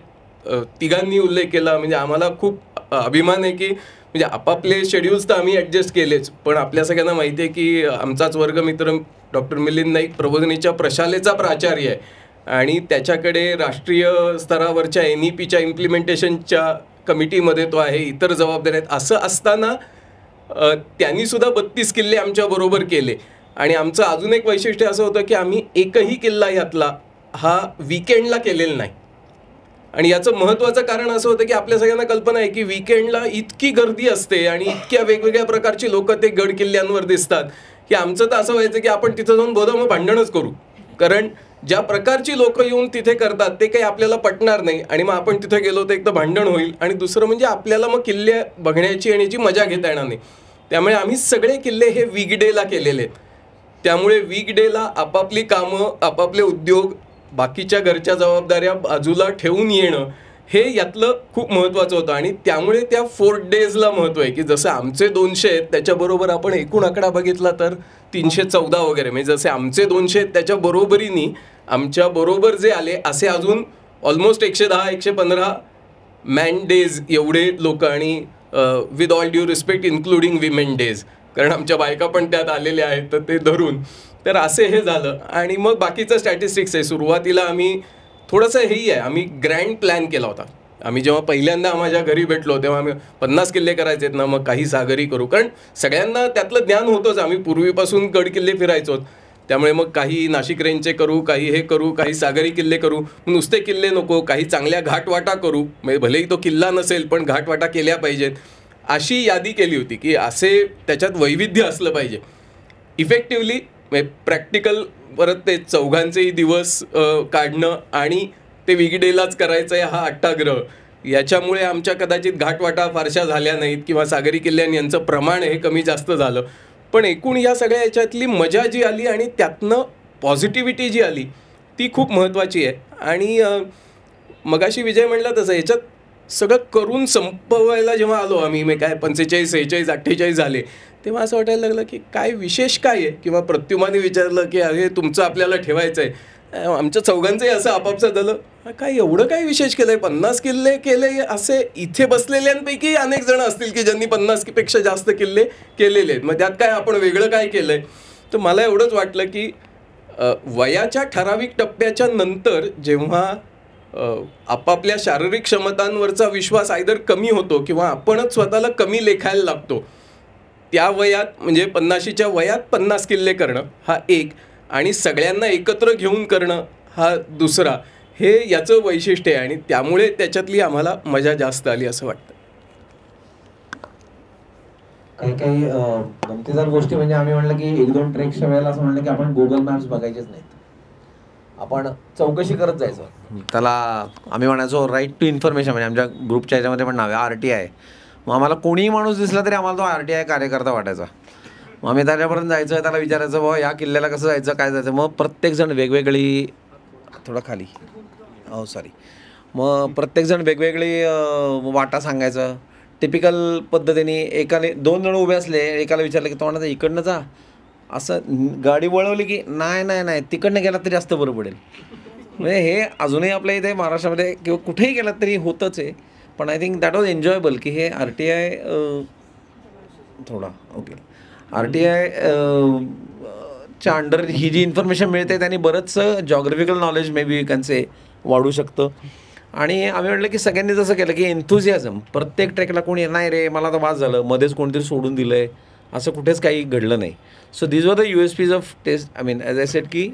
Speaker 5: तिघांनी उल्लेख केला म्हणजे आम्हाला खूप अभिमान आहे की म्हणजे आपापले शेड्यूल्स तर आम्ही ॲडजस्ट केलेच, पण आपल्या सगळ्यांना माहिती आहे की आमचाच वर्गमित्र डॉक्टर मिलिंद नाईक प्रबोधिनीच्या प्रशालेचा प्राचार्य आहे आणि त्याच्याकडे राष्ट्रीय स्तरावरच्या NEPच्या इम्प्लिमेंटेशनच्या कमिटीमध्ये तो आहे, इतर जबाबदाऱ्या आहेत. असं असताना त्यांनीसुद्धा 32 किल्ले आमच्याबरोबर केले. आणि आमचं अजून एक वैशिष्ट्य असं होतं की आम्ही एकही किल्ला यातला हा विकेंडला केलेला नाही. आणि याचं महत्त्वाचं कारण असं होतं की आपल्या सगळ्यांना कल्पना आहे की विकेंडला इतकी गर्दी असते आणि इतक्या वेगवेगळ्या प्रकारची लोक ते गड किल्ल्यांवर दिसतात की आमचं तर असं व्हायचं की आपण तिथं जाऊन मग भांडणच करू, कारण ज्या प्रकारची लोक येऊन तिथे करतात ते काही आपल्याला पटणार नाही. आणि मग आपण तिथे गेलो तर एक तर भांडण होईल आणि दुसरं म्हणजे आपल्याला मग किल्ले बघण्याची आणि याची मजा घेता येणार नाही. त्यामुळे आम्ही सगळे किल्ले हे वीकडेला केलेले आहेत. त्यामुळे वीकडेला आपापली कामं, आपापले उद्योग, बाकीच्या घरच्या जबाबदाऱ्या बाजूला ठेवून येणं हे यातलं खूप महत्त्वाचं होतं. आणि त्यामुळे त्या 4 डेजला महत्त्व आहे की जसं आमचे 200 आहेत त्याच्याबरोबर आपण एकूण आकडा बघितला तर 314 वगैरे, म्हणजे जसे आमचे 200 आहेत त्याच्या बरोबरीने आमच्या बरोबर जे आले असे अजून ऑलमोस्ट 110-115 मॅन डेज एवढे लोक. आणि with all due respect including women days, कारण आमच्या बायका पण त्यात आलेल्या आहेत तर ते धरून, तर असे हे झालं. आणि मग बाकीचं स्टॅटिस्टिक्स आहे. सुरुवातीला आम्ही थोडंसं हेही आहे, आम्ही ग्रँड प्लॅन केला होता. आम्ही जेव्हा पहिल्यांदा माझ्या घरी भेटलो तेव्हा आम्ही 50 किल्ले करायचे ना, मग काही सागरी करू, कारण सगळ्यांना त्यातलं ज्ञान होतंच. आम्ही पूर्वीपासून गड किल्ले फिरायचो, त्यामुळे मग काही नाशिक रेंजचे करू, काही हे करू, काही सागरी किल्ले करू, नुसते किल्ले नको, काही चांगल्या घाटवाटा करू, म्हणजे भलेही तो किल्ला नसेल पण घाटवाटा केल्या पाहिजेत, अशी यादी केली होती की असे त्याच्यात वैविध्य असलं पाहिजे. इफेक्टिव्हली म्हणजे प्रॅक्टिकल परत ते चौघांचेही दिवस काढणं आणि ते वीकडेलाच करायचं आहे हा अट्टाग्रह, याच्यामुळे आमच्या कदाचित घाटवाटा फारशा झाल्या नाहीत किंवा सागरी किल्ल्यां यांचं प्रमाण हे कमी जास्त झालं. पण एकूण या सगळ्या याच्यातली मजा जी आली आणि त्यातनं पॉझिटिव्हिटी जी आली ती खूप महत्त्वाची आहे. आणि मगाशी विजय म्हणला तसं याच्यात सगळं करून संपवायला जेव्हा आलो आम्ही, मग काय 45, 46, 48 झाले, तेव्हा असं वाटायला लागलं की काय विशेष काय आहे. किंवा प्रत्युमाने विचारलं की अरे तुमचं आपल्याला ठेवायचं आहे. आमच्या चौघांचंही असं आपापसात झालं, काय एवढं काय विशेष केलं आहे, 50 किल्ले केले. असे इथे बसलेल्यांपैकी अनेक जण असतील की ज्यांनी 50पेक्षा जास्त किल्ले केलेले आहेत, मग त्यात काय आपण वेगळं काय केलं आहे. तर मला एवढंच वाटलं की वयाच्या ठराविक टप्प्याच्या नंतर जेव्हा आपापल्या शारीरिक क्षमतांवरचा विश्वास आयदर कमी होतो किंवा आपणच स्वतःला कमी लेखायला लागतो, त्या वयात म्हणजे 50च्या वयात 50 किल्ले करणं हा एक, आणि सगळ्यांना एकत्र घेऊन करणं हा दुसरा, हे याचं वैशिष्ट्य आहे. आणि त्यामुळे त्याच्यातली आम्हाला मजा जास्त आली असं वाटतं.
Speaker 3: काही गमतीदार गोष्टी म्हणजे आम्ही म्हणलं की 1-2 ट्रेक्सच्या वेळेला असं म्हणलं की आपण गुगल मॅप्स बघायचेच नाहीत, आपण चौकशी करत जायचं. त्याला आम्ही म्हणायचो राईट टू इन्फॉर्मेशन, म्हणजे आमच्या ग्रुपच्या ह्याच्यामध्ये पण नाव आहे RTI. मग आम्हाला कोणीही माणूस दिसला तरी आम्हाला तो RTI कार्यकर्ता वाटायचा. मग आम्ही त्याच्यापर्यंत जायचं, त्याला विचारायचं बाबा या किल्ल्याला कसं जायचं, काय जायचं. मग प्रत्येकजण वेगवेगळी, थोडं खाली, सॉरी, मग प्रत्येकजण वेगवेगळी वाटा सांगायचं. टिपिकल पद्धतीने एकाने 2 जण उभे असले, एकाला विचारलं की तो म्हणायचं इकडनं जा, असं गाडी वळवली की नाही तिकडनं गेलात तरी जास्त बरं पडेल. म्हणजे हे अजूनही आपल्या इथे महाराष्ट्रामध्ये किंवा कुठेही गेलात तरी होतंच आहे. पण I think that was enjoyable की हे RTI थोडा ओके. RTI च्या अंडर ही जी इन्फॉर्मेशन मिळते त्यांनी बरंचसं जॉग्राफिकल नॉलेज मे बी त्यांचे वाढू शकतं. आणि आम्ही म्हटलं की सगळ्यांनी जसं केलं की एन्थुझियाझम, प्रत्येक ट्रेकला कोणी नाही रे मला तर वाज झालं, मध्येच कोणतरी सोडून दिलं आहे, असं कुठेच काही घडलं नाही. So these were the USPs of test. I mean as I said की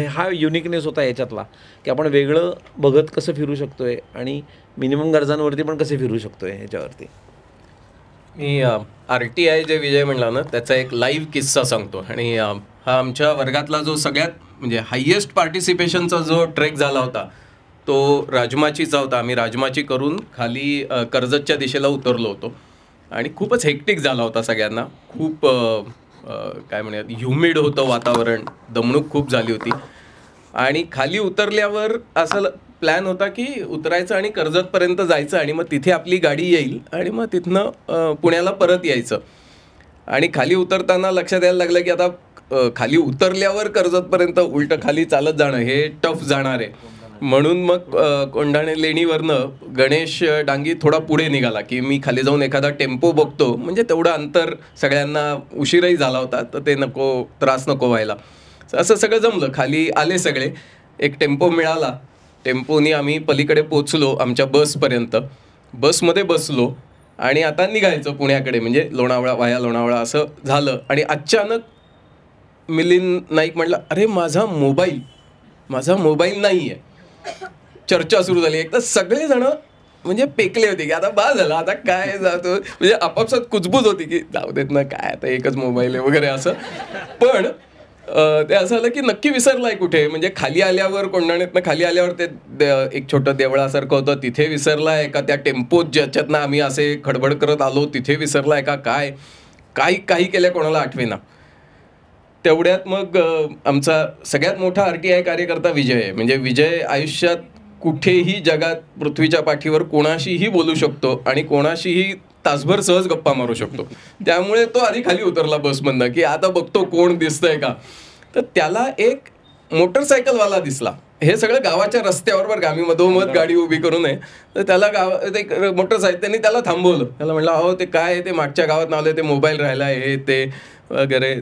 Speaker 3: हा युनिकनेस होता याच्यातला, की आपण वेगळं बघत कसं फिरू शकतो आहे आणि मिनिमम गरजांवरती पण कसे फिरू शकतो आहे ह्याच्यावरती.
Speaker 5: मी RTI जे विजय म्हणला ना त्याचा एक लाईव्ह किस्सा सांगतो. आणि हा आमच्या वर्गातला जो सगळ्यात म्हणजे हायेस्ट पार्टिसिपेशनचा जो ट्रेक झाला होता तो राजमाचीचा होता. आम्ही राजमाची करून खाली कर्जतच्या दिशेला उतरलो होतो आणि खूपच हेक्टिक झाला होता सगळ्यांना. खूप काय म्हणूयात ह्युमिड होतं वातावरण, दमणूक खूप झाली होती. आणि खाली उतरल्यावर असं प्लॅन होता की उतरायचं आणि कर्जतपर्यंत जायचं आणि मग तिथे आपली गाडी येईल आणि मग तिथनं पुण्याला परत यायचं. आणि खाली उतरताना लक्षात यायला लागलं की आता खाली उतरल्यावर कर्जतपर्यंत उलटं खाली चालत जाणं हे टफ जाणार आहे. म्हणून मग कोंढाणे लेणीवरनं गणेश डांगी थोडा पुढे निघाला की मी खाली जाऊन एखादा टेम्पो बघतो, म्हणजे तेवढं अंतर सगळ्यांना उशीरही झाला होता तर ते त्रास नको व्हायला. असं सगळं जमलं. खाली आले सगळे, एक टेम्पो मिळाला. टेम्पोनी आम्ही पलीकडे पोचलो आमच्या बसपर्यंत. बसमध्ये बसलो आणि आता निघायचं पुण्याकडे, म्हणजे लोणावळा वाया लोणावळा असं झालं. आणि अचानक मिलिंद नाईक म्हटला अरे माझा मोबाईल नाही आहे. चर्चा सुरू झाली. एक तर सगळेजण म्हणजे पेकले होते की आता बा झालं, आता काय जातो, म्हणजे आपापसात कुजबूज होती की जाऊ देत ना काय आता एकच मोबाईल आहे वगैरे असं. पण ते असं झालं की नक्की विसरलाय कुठे, म्हणजे खाली आल्यावर कोंढाण्यातनं खाली आल्यावर ते एक छोटं देवळासारखं होतं तिथे विसरलाय का, त्या टेम्पोत ज्याच्यातनं आम्ही असे खडबड करत आलो तिथे विसरलाय का, काही केल्या कोणाला आठवेना. तेवढ्यात मग आमचा सगळ्यात मोठा RTI कार्यकर्ता विजय आहे. म्हणजे विजय आयुष्यात कुठेही जगात पृथ्वीच्या पाठीवर कोणाशीही बोलू शकतो आणि कोणाशीही तासभर सहज गप्पा मारू शकतो. त्यामुळे तो आधी खाली उतरला बसमधनं की आता बघतो कोण दिसतंय का. तर त्याला एक मोटरसायकलवाला दिसला. हे सगळं गावाच्या रस्त्यावर बरं, आम्ही मधोमध गाडी उभी करू नये, तर त्याला एक मोटरसायकल त्यांनी त्याला थांबवलं. त्याला म्हटलं अहो ते काय ते मागच्या गावात नावले ते मोबाईल राहिला हे ते वगैरे.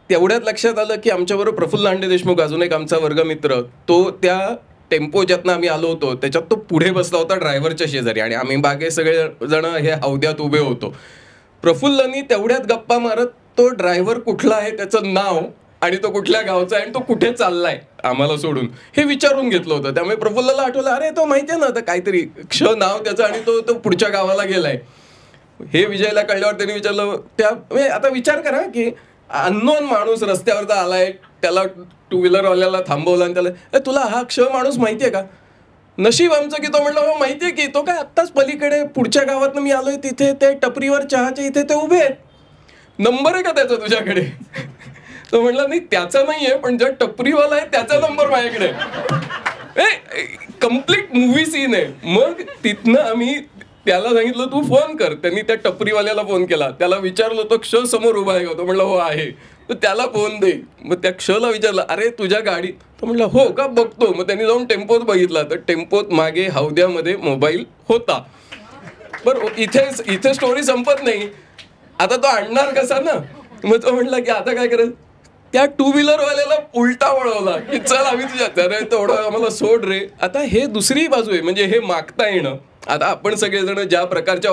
Speaker 5: तेवढ्यात लक्षात आलं की आमच्याबरोबर प्रफुल्ल लांडे देशमुख अजून एक आमचा वर्गमित्र, तो त्या टेम्पो ज्यातनं आम्ही आलो होतो त्याच्यात तो पुढे बसला होता ड्रायव्हरच्या शेजारी आणि आम्ही बाकी सगळे जण हे हौद्यात उभे होतो. प्रफुल्लनी तेवढ्यात गप्पा मारत तो ड्रायव्हर कुठला आहे त्याचं नाव आणि तो कुठल्या गावचा आहे आणि तो कुठे चाललाय आम्हाला सोडून हे विचारून घेतलं होतं. त्यामुळे प्रफुल्लला आठवलं अरे तो माहिती आहे ना आता काहीतरी नाव त्याचं आणि तो पुढच्या गावाला गेलाय. हे विजयला कळल्यावर त्यांनी विचारलं आता विचार करा की अननोन माणूस रस्त्यावरचा आलाय, त्याला टू व्हीलरवाल्याला थांबवला आणि त्याला तुला हा माणूस माहिती आहे का. नशीब आमचं की तो म्हटलं हो माहिती आहे की तो काय आत्ताच पलीकडे पुढच्या गावातनं मी आलोय तिथे ते टपरीवर चहाच्या इथे ते उभे आहेत, नंबर आहे का त्याचा तुझ्याकडे. तो म्हटला नाही त्याचा नाही आहे पण ज्या टपरीवाला आहे त्याचा नंबर माझ्याकडे. कम्प्लीट मूवी सीन आहे. मग तिथनं आम्ही त्याला सांगितलं तू फोन कर. त्यांनी त्या टपरीवाल्याला फोन केला, त्याला विचारलं तो समोर उभा आहे का, तो म्हटलं हो आहे. तर त्याला फोन दे. मग त्या ला विचारलं अरे तुझ्या गाडी, तो म्हटलं हो का बघतो. मग त्यांनी जाऊन टेम्पोत बघितला तर टेम्पोत मागे हौद्यामध्ये मोबाईल होता. बरं इथे स्टोरी संपत नाही. आता तो आणणार कसा ना. मग तो म्हटला की आता काय करायचं. त्या टू व्हीलरवाल्याला उलटा वळवला की चल आम्ही तुझ्या अरे तेवढं आम्हाला सोड रे. आता हे दुसरी बाजू आहे, म्हणजे हे मागता येणं. आता आपण सगळेजण ज्या प्रकारच्या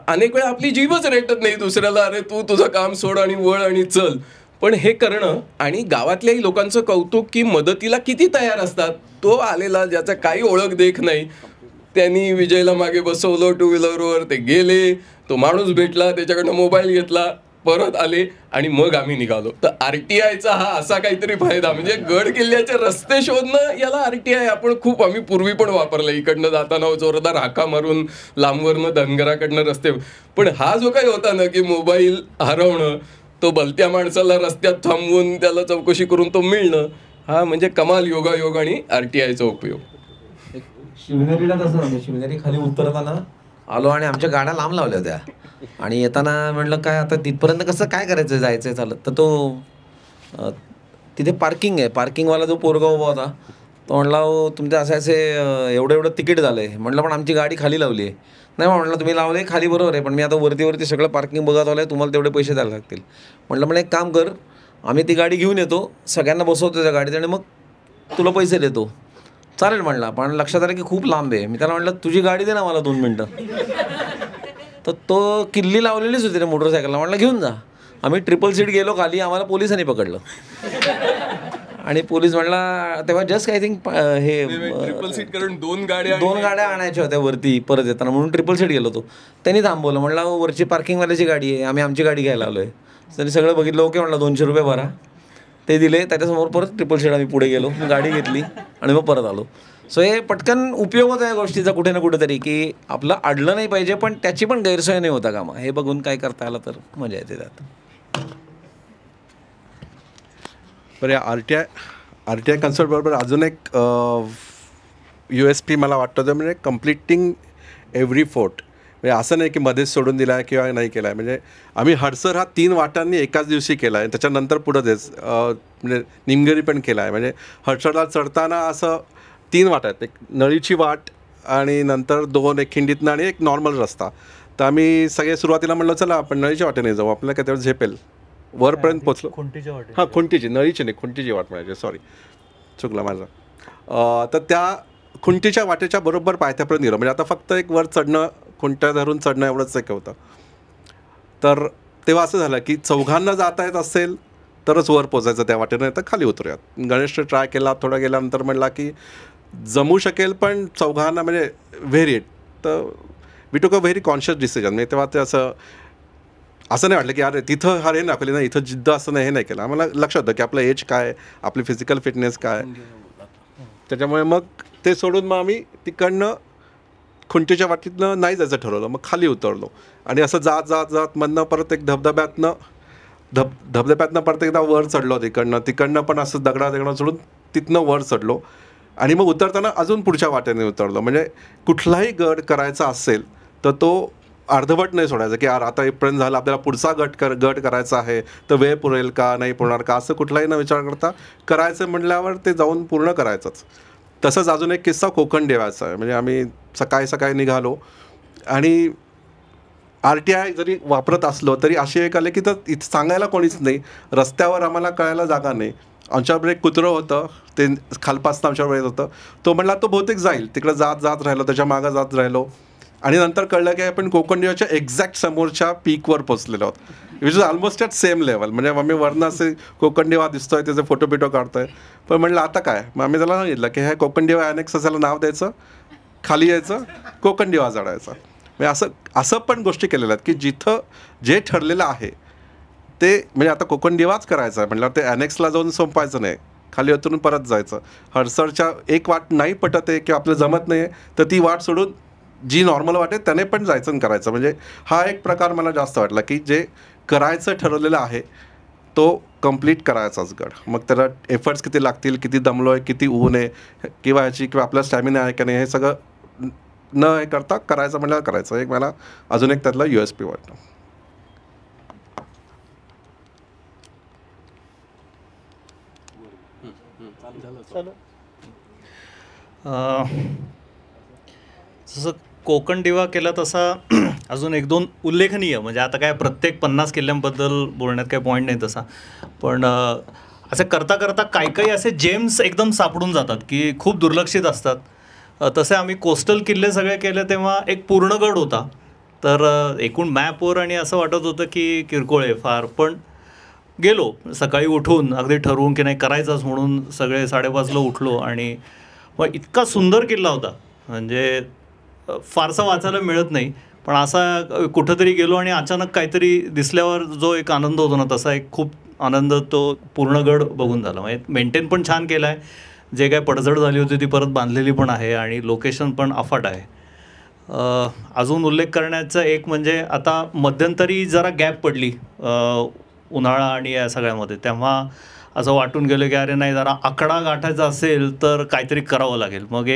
Speaker 5: अनेक वेळा आपली जीवच रेटत नाही दुसऱ्याला अरे तू तुझं काम सोड आणि वळ आणि चल. पण हे करणं आणि गावातल्याही लोकांचं कौतुक की मदतीला किती तयार असतात. तो आलेला ज्याचा काही ओळख देख नाही त्यांनी विजयला मागे बसवलं टू व्हीलरवर, ते गेले, तो माणूस भेटला, त्याच्याकडनं मोबाईल घेतला, परत आले आणि मग आम्ही निघालो. तर RTIचा हा असा काहीतरी फायदा, म्हणजे गड किल्ल्याचे रस्ते शोधणं याला RTI आपण आम्ही पूर्वी पण वापरलं. इकडनं जाताना जोरदार हाका मारून लांबवरनं धनगराकडनं रस्ते. पण हा जो काही होता ना की मोबाईल हरवणं, तो भलत्या माणसाला रस्त्यात थांबवून त्याला चौकशी करून तो मिळणं, हा म्हणजे कमाल योगायोग आणि RTIचा उपयोग.
Speaker 3: शिवनेरीला तसं म्हणजे शिवनेरी खाली उतरताना आलो आणि आमच्या गाड्या लांब लावल्या होत्या आणि येताना म्हटलं काय आता तिथपर्यंत कसं काय करायचं जायचं चालत. तर तो तिथे पार्किंग आहे, पार्किंगवाला जो पोरगा उभा होता तो म्हणला हो तुमचे असे एवढं तिकीट झालं आहे. म्हटलं पण आमची गाडी खाली लावली आहे. नाही म्हटलं तुम्ही लावले खाली बरोबर आहे, पण मी आता वरती सगळं पार्किंग बघत आलं आहे, तुम्हाला तेवढे पैसे द्यायला लागतील. म्हटलं एक काम कर, आम्ही ती गाडी घेऊन येतो, सगळ्यांना बसवतो त्या गाडीत आणि मग तुला पैसे देतो. चालेल म्हणला, पण लक्षात आलं की खूप लांब आहे. मी त्याला म्हटलं तुझी गाडी दे ना मला 2 मिनटं. तर तो किल्ली लावलेलीच होती रे मोटरसायकलला. म्हटलं घेऊन जा. आम्ही ट्रिपल सीट गेलो खाली, आम्हाला पोलिसांनी पकडलं. आणि पोलीस म्हणला तेव्हा जस्ट आय थिंक हे
Speaker 5: ट्रिपल सीट करून 2
Speaker 3: गाड्या आणायच्या होत्या वरती परत येताना, म्हणून ट्रिपल सीट गेलो होतो. त्यांनी थांबवलं. म्हणला वरची पार्किंगवाल्याची गाडी आहे, आम्ही आमची गाडी घ्यायला आलो आहे. त्यांनी सगळं बघितलं. ओके म्हणला 200 रुपये भरा. ते दिले. त्याच्यासमोर परत ट्रिपल सीट आम्ही पुढे गेलो, गाडी घेतली आणि मग परत आलो. सो हे पटकन उपयोग होता या गोष्टीचा कुठे ना कुठेतरी, की आपलं अडलं नाही पाहिजे पण त्याची पण गैरसोय नाही होता कामा. हे बघून काय करता आलं तर मजा येते त्यात.
Speaker 2: बरं, या आर टी आय कन्सर्ट बरोबर अजून एक USP मला वाटतं, म्हणजे कम्प्लिटिंग एव्हरी फोर्ट. म्हणजे असं नाही की मध्येच सोडून दिला आहे किंवा नाही केला आहे. म्हणजे आम्ही हडसर हा 3 वाटांनी एकाच दिवशी केला आहे. त्याच्यानंतर पुढं देस म्हणजे निमगिरी पण केला आहे. म्हणजे हडसरला चढताना असं 3 वाट आहेत. एक नळीची वाट आणि नंतर 2 एक खिंडीतनं आणि एक नॉर्मल रस्ता. तर आम्ही सगळे सुरुवातीला म्हणलं चला आपण नळीच्या वाटेने जाऊ, आपल्याला काय तेवढं झेपेल. वरपर्यंत पोचलो. हां, खुंटीची, नळीची नाही, खुंटीची वाट म्हणायची, सॉरी चुकला माझा. तर त्या खुंटीच्या वाटेच्या बरोबर पायथ्यापर्यंत गेलो. म्हणजे आता फक्त एक वर चढणं, खुंट्या धरून चढणं एवढंच एक होतं. तर तेव्हा असं झालं की चौघांना जाता येत असेल तरच वर पोचायचं त्या वाटेनं, तर खाली उतरूयात. गणेशने ट्राय केला, थोडा गेल्यानंतर म्हणला की जमू शकेल पण चौघांना म्हणजे व्हेरी. तर वी टूक अ व्हेरी कॉन्शियस डिसिजन. म्हणजे तेव्हा ते असं नाही वाटलं की अरे तिथं हे दाखवली ना, इथं जिद्द असं नाही, हे नाही केलं. आम्हाला लक्षात होतं की आपलं एज काय, आपली फिजिकल फिटनेस काय. त्याच्यामुळे मग ते सोडून मग आम्ही तिकडनं खुंटीच्या वाटीतनं नाही जायचं ठरवलं. मग खाली उतरलो आणि असं जात मधनं परत एक धबधब्यातनं परत एकदा वर चढलो. तिकडनं पण असं दगडा सोडून तिथनं वर चढलो आणि मग उतरताना अजून पुढच्या वाटेने उतरलो. म्हणजे कुठलाही गट करायचा असेल तर तो अर्धवट नाही सोडायचं की यार आता इथपर्यंत झालं, आपल्याला पुढचा गट करायचा आहे तर वेळ पुरेल का, नाही पुरणार का, असं कुठलाही न विचार करता करायचं म्हटल्यावर ते जाऊन पूर्ण करायचंच. तसंच अजून एक किस्सा कोकण देवाचा आहे. म्हणजे आम्ही सकाळी निघालो आणि RTI जरी वापरत असलो तरी अशी एक आले की तर इथं सांगायला कोणीच नाही, रस्त्यावर आम्हाला कळायला जागा नाही. आमच्याबरोबर एक कुत्रं होतं, ते खालपासनं आमच्याबरोबर येत होतं. तो म्हणला तो बहुतेक जाईल, तिकडं जात राहिलो, त्याच्या मागं जात राहिलो आणि नंतर कळलं की आपण कोकण देवाच्या एक्झॅक्ट समोरच्या पीकवर पोचलेलो आहोत, which is almost at same level. म्हणजे आम्ही वरनं असे कोकण देवा दिसतोय, त्याचे फोटो काढतोय. पण म्हटलं आता काय, मग आम्ही त्याला सांगितलं की हे कोकण देवा अनेक्स असायला नाव द्यायचं, खाली यायचं, कोकण देवा जाडायचा. म्हणजे असं पण गोष्टी केलेल्या आहेत की जिथं जे ठरलेलं आहे ते, म्हणजे आता कोकण देवाच करायचं आहे म्हटल्यावर ते अनेक्सला जाऊन संपायचं नाही, खाली उतरून परत जायचं. हडसरच्या एक वाट नाही पटत आहे किंवा आपलं जमत नाही आहे तर ती वाट सोडून जी नॉर्मल वाट आहे त्याने पण जायचं आणि करायचं. म्हणजे हा एक प्रकार मला जास्त वाटला की जे करायचं ठरवलेलं आहे तो कंप्लीट करायचाच गड. मग त्याला एफर्ट्स किती लागतील, किती दमलो आहे, किती ऊन आहे किंवा आपला स्टॅमिना आहे का नाही, हे सगळं न हे करता करायचं म्हटलं करायचं. एक मला अजून एक त्यातला USP वाटतं.
Speaker 4: जसं कोकण दिवा केला तसा अजून 1-2 उल्लेखनीय, म्हणजे आता काय प्रत्येक 50 किल्ल्यांबद्दल बोलण्यात काही पॉईंट नाही तसा, पण असं करता करता काही असे जेम्स एकदम सापडून जातात की खूप दुर्लक्षित असतात. तसे आम्ही कोस्टल किल्ले सगळे केले तेव्हा एक पूर्णगड होता, तर एकूण मॅपवर आणि असं वाटत होतं की किरकोळ आहे फार, पण गेलो सकाळी उठून अगदी ठरवून की नाही करायचंच म्हणून सगळे 5:30ला उठलो आणि मग इतका सुंदर किल्ला होता. म्हणजे फारसा वाचायला मिळत नाही, पण असा कुठंतरी गेलो आणि अचानक काहीतरी दिसल्यावर जो एक आनंद होतो ना, तसा एक खूप आनंद तो पूर्णगड बघून झाला. म्हणजे मेंटेन पण छान केला आहे, जे काय पडझड झाली होती ती परत बांधलेली पण आहे आणि लोकेशन पण अफाट आहे. अजून उल्लेख करण्याचं एक म्हणजे आता मध्यंतरी जरा गॅप पडली उन्हाळा आणि या सगळ्यामध्ये, तेव्हा असं वाटून गेलं की अरे नाही, जरा आकडा गाठायचा असेल तर काहीतरी करावं लागेल. मग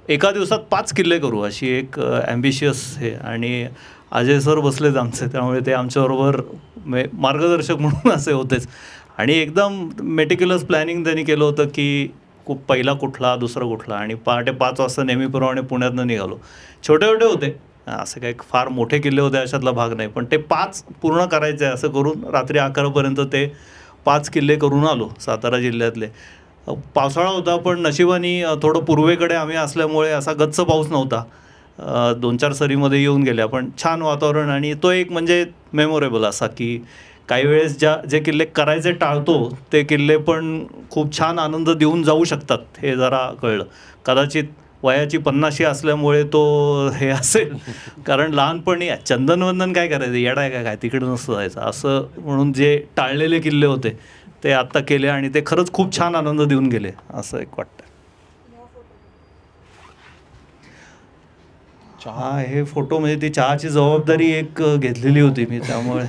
Speaker 4: एका दिवसात 5 किल्ले करू अशी एक ॲम्बिशियस हे, आणि अजय सर बसलेच आमचे, त्यामुळे ते आमच्याबरोबर मार्गदर्शक म्हणून असे होतेच. आणि एकदम मेटिक्युलस प्लॅनिंग त्यांनी केलं होतं की खूप पहिला कुठला दुसरा कुठला, आणि पहाटे 5 वाजता नेहमीप्रमाणे पुण्यातनं निघालो. छोटे छोटे होते, असं काही फार मोठे किल्ले होते अशातला भाग नाही, पण ते 5 पूर्ण करायचे असं करून रात्री 11पर्यंत ते 5 किल्ले करून आलो सातारा जिल्ह्यातले. पावसाळा होता, पण नशिबाने थोडं पूर्वेकडे आम्ही असल्यामुळे असा गच्च पाऊस नव्हता. 2-4 सरीमध्ये येऊन गेल्या, पण छान वातावरण. आणि तो एक म्हणजे मेमोरेबल असा की काही वेळेस जे किल्ले करायचे टाळतो ते किल्ले पण खूप छान आनंद देऊन जाऊ शकतात हे जरा कळलं. कदाचित वयाची 50शी असल्यामुळे तो हे असेल, कारण लहानपणी चंदनवंदन काय करायचं, येडा आहे काय तिकडे नसतं जायचं असं म्हणून जे टाळलेले किल्ले होते ते आत्ता केले, आणि ते खरंच खूप छान आनंद देऊन गेले असं एक वाटतं. चहा हे फोटो म्हणजे ती चहाची जबाबदारी एक घेतलेली होती मी, त्यामुळे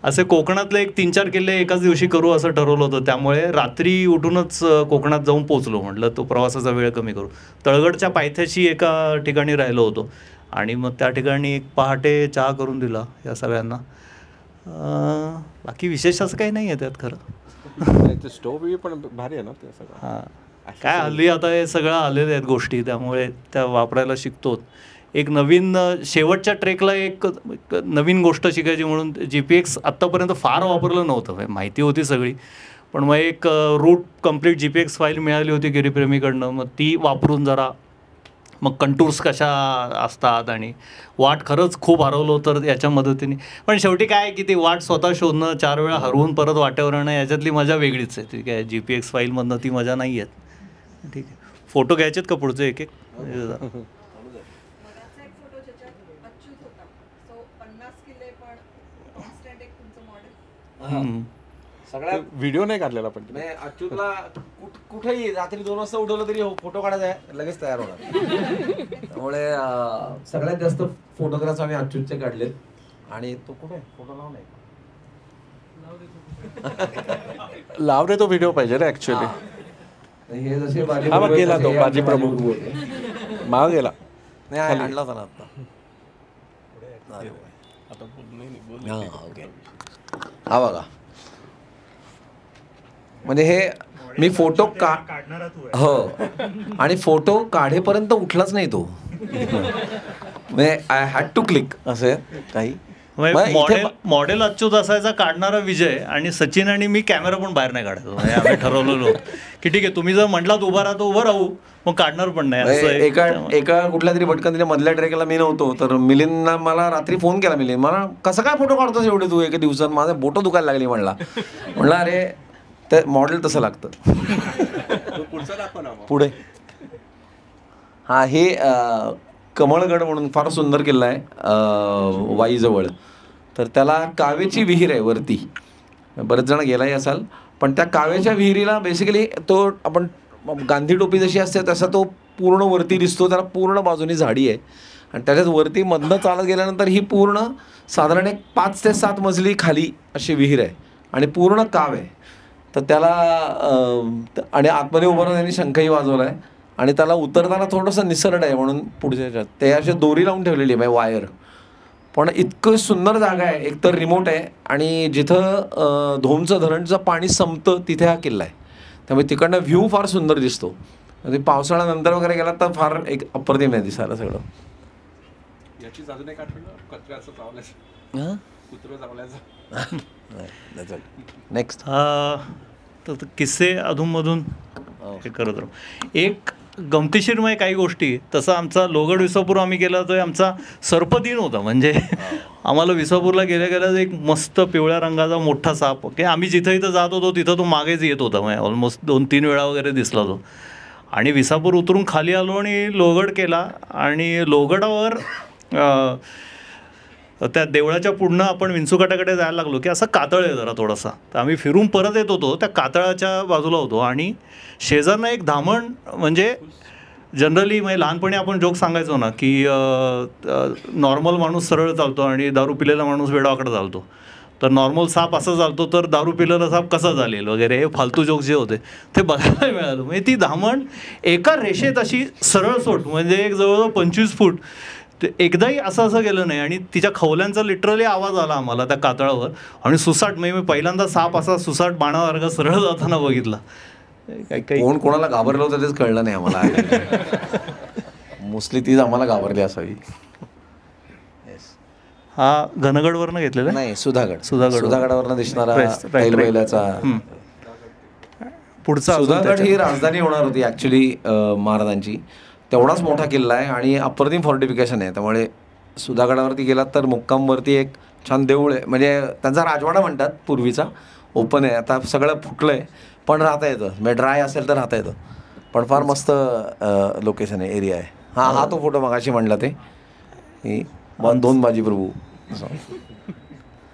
Speaker 4: असे कोकणातले एक 3-4 किल्ले एकाच दिवशी करू असं ठरवलं होतं, त्यामुळे रात्री उठूनच कोकणात जाऊन पोचलो. म्हटलं तो प्रवासाचा वेळ कमी करू. तळगडच्या पायथ्याशी एका ठिकाणी राहिलो होतो, आणि मग त्या ठिकाणी एक पहाटे चहा करून दिला या सगळ्यांना. बाकी विशेष असं काही नाही आहे त्यात खरं.
Speaker 2: स्टोव्ह पण भारी आहे ना ते सगळं.
Speaker 4: हां, काय हल्ली आता हे सगळं आलेले आहेत गोष्टी, त्यामुळे त्या वापरायला शिकतो. एक नवीन शेवटच्या ट्रेकला एक नवीन गोष्ट शिकायची म्हणून GPX आत्तापर्यंत फार वापरलं नव्हतं, माहिती होती सगळी, पण मग एक रूट कंप्लीट GPX फाईल मिळाली होती गिरीप्रेमीकडनं. मग ती वापरून जरा मग कंटूर्स कशा असतात आणि वाट खरंच खूप हरवलो तर याच्या मदतीने. पण शेवटी काय की ती वाट स्वतः शोधणं, 4 वेळा हरवून परत वाटेवर येणं, याच्यातली मजा वेगळीच आहे. ठीक आहे, GPX फाईलमधनं ती मजा नाही आहेत. ठीक आहे, फोटो घ्यायचेत का पुढचे एक एक?
Speaker 2: सगळ्या व्हिडिओ नाही काढलेला, पण
Speaker 3: अच्युतला कुठेही रात्री 2 वाजता उठवलं तरी फोटो काढायचा आहे, लगेच तयार होणार. त्यामुळे सगळ्यात जास्त फोटोग्राफ्स आम्ही अच्युतचे काढलेत. आणि तो कुठे फोटो लावून
Speaker 2: लाव रे, तो व्हिडिओ पाहिजे रे ऍक्च्युअली.
Speaker 3: हे जसे
Speaker 2: गेला तो बाजी प्रभू माग गेला
Speaker 3: नाही, आणला होता ना आता. ओके, हा बघा, म्हणजे हे मी फोटो हो, आणि फोटो काढेपर्यंत उठलाच नाही तो. म्हणजे आय हॅड टू क्लिक असे काही.
Speaker 4: मॉडेल अच्युत असायचा, काढणारा विजय, आणि सचिन आणि मी कॅमेरा पण बाहेर नाही काढायचो. म्हणजे आम्ही ठरवलेलो की ठीक आहे, तुम्ही जर म्हटलात उभा राहा तर उभं राहू, मग काढणार पण नाही.
Speaker 3: एका कुठल्या तरी भटकन मधल्या ट्रेकला मी नव्हतो, तर मिलिंदना मला रात्री फोन केला. मिलिंद मला कसं काय फोटो काढतोस एवढे तू एका दिवसात, माझं बोटं दुखायला लागली. म्हणला अरे ते मॉडेल तसं लागतं. पुढे हा, हे कमळगड म्हणून फार सुंदर किल्ला आहे वाईजवळ. तर त्याला कावेची विहीर आहे वरती, बरेच जण गेलाही असाल. पण त्या कावेच्या विहिरीला बेसिकली तो आपण गांधी टोपी जशी असते तसा तो पूर्ण वरती दिसतो. त्याला पूर्ण बाजूनी झाडी आहे, आणि त्याच्यात वरती मधनं चालत गेल्यानंतर ही पूर्ण साधारण एक 5 ते 7 मजली खाली अशी विहीर आहे, आणि पूर्ण काव आहे. तर त्याला आणि आतमध्ये उभं राहून त्यांनी शंखही वाजवला आहे, आणि त्याला उतरताना थोडंसं निसरड आहे म्हणून पुढच्या ह्याच्यात ते अशी दोरी लावून ठेवलेली आहे, वायर. पण इतकं सुंदर जागा आहे, एकतर रिमोट आहे, आणि जिथं धोमचं धरणचं पाणी संपतं तिथे हा किल्ला आहे. त्यामुळे तिकडनं व्ह्यू फार सुंदर दिसतो. म्हणजे पावसाळ्यानंतर वगैरे गेला तर फार एक अप्रतिम आहे दिसायला सगळं.
Speaker 2: याची अजून एक आठवण, कचऱ्याचं
Speaker 3: नेक्स्ट
Speaker 4: तर किस्से अधूनमधून हे करत राहू. एक गमतीशीरमय काही गोष्टी, तसं आमचा लोहगड विसापूर आम्ही गेला तर आमचा सर्पदिन होता. म्हणजे आम्हाला विसापूरला गेल्या गेल्या एक मस्त पिवळ्या रंगाचा मोठा साप, की आम्ही जिथं इथं जात होतो तिथं तो मागेच येत होता. म्हणजे ऑलमोस्ट 2-3 वेळा वगैरे दिसला तो. आणि विसापूर उतरून खाली आलो आणि लोहगड केला, आणि लोहगडावर त्या देवळाच्या पुढनं आपण विंचुकाटाकडे जायला लागलो की असं कातळ आहे जरा थोडासा. तर आम्ही फिरून परत येत होतो, त्या कातळाच्या बाजूला होतो, आणि शेजारनं एक धामण. म्हणजे जनरली म्हणजे लहानपणी आपण जोक सांगायचो ना की नॉर्मल माणूस सरळ चालतो आणि दारू पिलेला माणूस वेडावाकडे चालतो. तर नॉर्मल साप असं चालतो तर दारू पिलेला साप कसा चालेल वगैरे, हे फालतू जोक जे होते ते बघायला मिळालं. म्हणजे ती धामण एका रेषेत अशी सरळ सोट, म्हणजे एक जवळजवळ 25 फूट ते एकदाही असं गेलं नाही. आणि तिच्या खवल्यांचा लिटरली आवाज आला आम्हाला त्या कातळावर. आणि सुसाट म्हणजे मी पहिल्यांदा साप असा सुसाट बाणावर्ग सरळ जाताना बघितला. काही
Speaker 3: कोण कोणाला घाबरलं होतं तेच कळलं नाही आम्हाला. मोस्टली तीच आम्हाला घाबरली असावी.
Speaker 4: हा घनगडवरनं घेतलेला
Speaker 3: नाही, सुधागड
Speaker 4: सुधागड.
Speaker 3: सुधागडावरनं दिसणारा
Speaker 4: Right.
Speaker 3: बैलाचा.
Speaker 4: पुढचा
Speaker 3: सुधागड ही राजधानी होणार होती ऍक्च्युली महाराजांची. तेवढाच मोठा किल्ला आहे आणि अप्रतिम फोर्टिफिकेशन आहे. त्यामुळे सुधागडावरती गेलात तर मुक्कामवरती एक छान देऊळ आहे. म्हणजे त्यांचा राजवाडा म्हणतात पूर्वीचा. ओपन आहे, आता सगळं फुटलं आहे पण राहता येतं. म्हणजे ड्राय असेल तर राहता येतं. पण फार मस्त लोकेशन आहे, एरिया आहे. हा तो फोटो मगाशी म्हणला ते 2 बाजी प्रभू.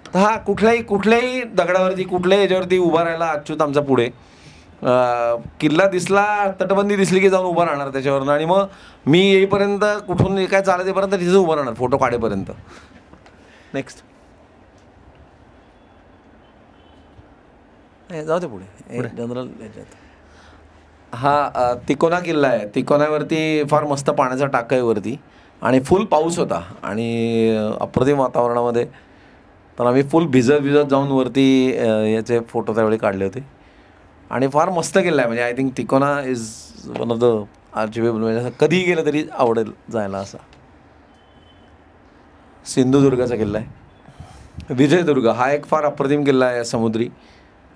Speaker 3: तर हा कुठल्याही दगडावरती कुठल्याही याच्यावरती उभा राहायला अच्युत आमचा पुढे. किल्ला दिसला, तटबंदी दिसली की जाऊन उभं राहणार त्याच्यावरनं. आणि मग मी येईपर्यंत कुठून काय चालत येईपर्यंत तिथं उभं राहणार फोटो काढेपर्यंत. नेक्स्ट जाऊ दे पुढे जनरल याच्यात. हा तिकोना किल्ला आहे. तिकोनावरती फार मस्त पाण्याचा टाका आहे वरती आणि फुल पाऊस होता आणि अप्रतिम वातावरणामध्ये. तर आम्ही फुल भिजत जाऊन वरती याचे फोटो त्यावेळी काढले होते आणि फार मस्त किल्ला आहे. म्हणजे I think Tikona is one of the achievable. म्हणजे कधीही गेलं तरी आवडेल जायला असा. सिंधुदुर्गाचा किल्ला आहे. विजयदुर्ग हा एक फार अप्रतिम किल्ला आहे समुद्री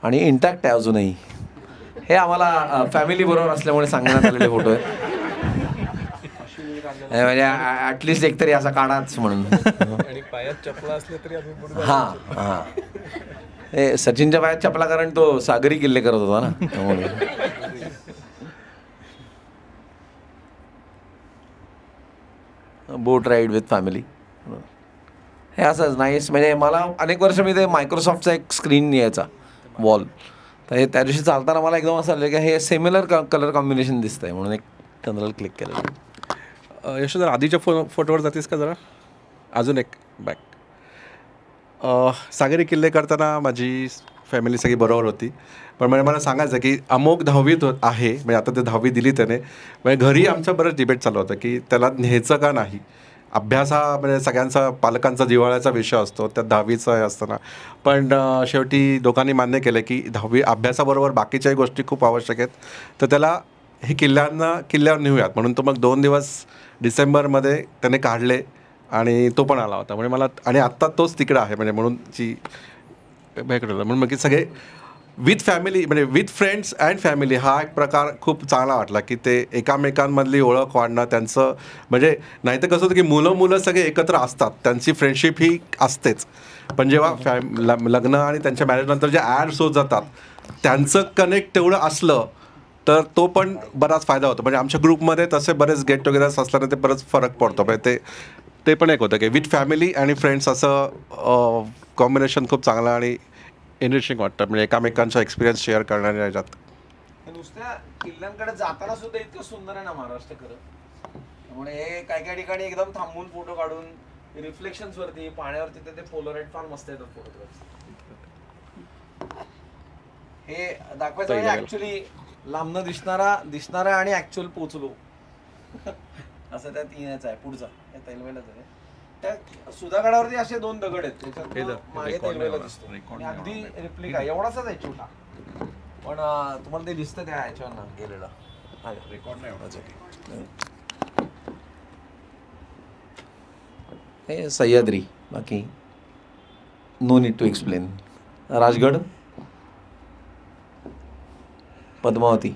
Speaker 3: आणि इंटॅक्ट आहे अजूनही. हे आम्हाला फॅमिली बरोबर असल्यामुळे सांगण्यात आलेले फोटो आहेत. म्हणजे ॲटलिस्ट एकतरी असा काढाच म्हणून.
Speaker 5: आणि पायात चपला असल्या तरी आम्ही
Speaker 3: हां हे सचिनच्या पायात चपला, कारण तो सागरी किल्ले करत होता ना त्यामुळे. बोट राईड विथ फॅमिली हे असंच नाईस. म्हणजे मला अनेक वर्ष मी ते मायक्रोसॉफ्टचा एक स्क्रीन यायचा वॉल. तर हे त्या दिवशी चालताना मला एकदम असं आलं की हे सिमिलर कलर कॉम्बिनेशन दिसतं आहे म्हणून एक जनरल क्लिक केलं.
Speaker 2: यशोधर आधीच्या फोटोवर जातेस का जरा? अजून एक बॅक. सागरी किल्ले करताना माझी फॅमिली सगळी बरोबर होती. पण म्हणजे मला सांगायचं की अमोक 10वीत आहे, म्हणजे आता ते 10वी दिली त्याने. म्हणजे घरी आमचं बरंच डिबेट चालू होतं की त्याला न्यायचं का नाही. अभ्यास हा म्हणजे सगळ्यांचा पालकांचा जिव्हाळ्याचा विषय असतो, त्यात 10वीचा हे असताना. पण शेवटी दोघांनी मान्य केलं की 10वी अभ्यासाबरोबर बाकीच्याही गोष्टी खूप आवश्यक आहेत. तर त्याला हे किल्ल्यावर नेऊयात म्हणून तो मग 2 दिवस डिसेंबरमध्ये त्याने काढले आणि तो पण आला होता. म्हणजे मला आणि आत्ता तोच तिकडं आहे. म्हणजे म्हणून जी म्हणून मग सगळे विथ फॅमिली म्हणजे विथ फ्रेंड्स अँड फॅमिली हा एक प्रकार खूप चांगला वाटला की ते एकामेकांमधली ओळख वाढणं त्यांचं. म्हणजे नाही तर कसं होतं की मुलं सगळे एकत्र असतात, त्यांची फ्रेंडशिप ही असतेच. पण जेव्हा लग्न आणि त्यांच्या मॅरेजनंतर जे ॲड्स होत जातात त्यांचं कनेक्ट तेवढं असलं तर तो पण बराच फायदा होतो. म्हणजे आमच्या ग्रुपमध्ये तसे बरेच गेट टुगेदर्स असल्याने ते बरंच फरक पडतो. म्हणजे ते पण एक होतं की विथ फॅमिली आणि फ्रेंड्स असं कॉम्बिनेशन खूप चांगलं आणि एनरिचिंग वाटतं. म्हणजे एकामेकांचा एक्सपिरियन्स शेअर करणाऱ्या ह्याच्यात.
Speaker 3: नुसत्या किल्ल्यांकडे जाताना सुद्धा इतकं सुंदर आहे ना महाराष्ट्र खरं. त्यामुळे हे काही काही एकदम थांबून फोटो काढून रिफ्लेक्शन्स वरती पाण्यावरती ते पोलराईड फार मस्त येतात फोटोग्राफ्स. हे दाखवायचं म्हणजे ऍक्च्युली लांबनं दिसणारा आणि ऍक्च्युअल पोचलो असं त्यात येण्याचं आहे. पुढचा तैलवेलाच आहे. त्या सुधागडावरती असे 2 दगड आहेत, त्याच्यात मागे तैलवेला दिसतो आणि अगदी रिप्लिका एवढाच आहे छोटा. पण तुम्हाला ते दिसतं त्या ह्याच्यावर गेलेला रेकॉर्ड नाही एवढाच. हे सह्याद्री, बाकी no need to explain. Rajgad, Padmavati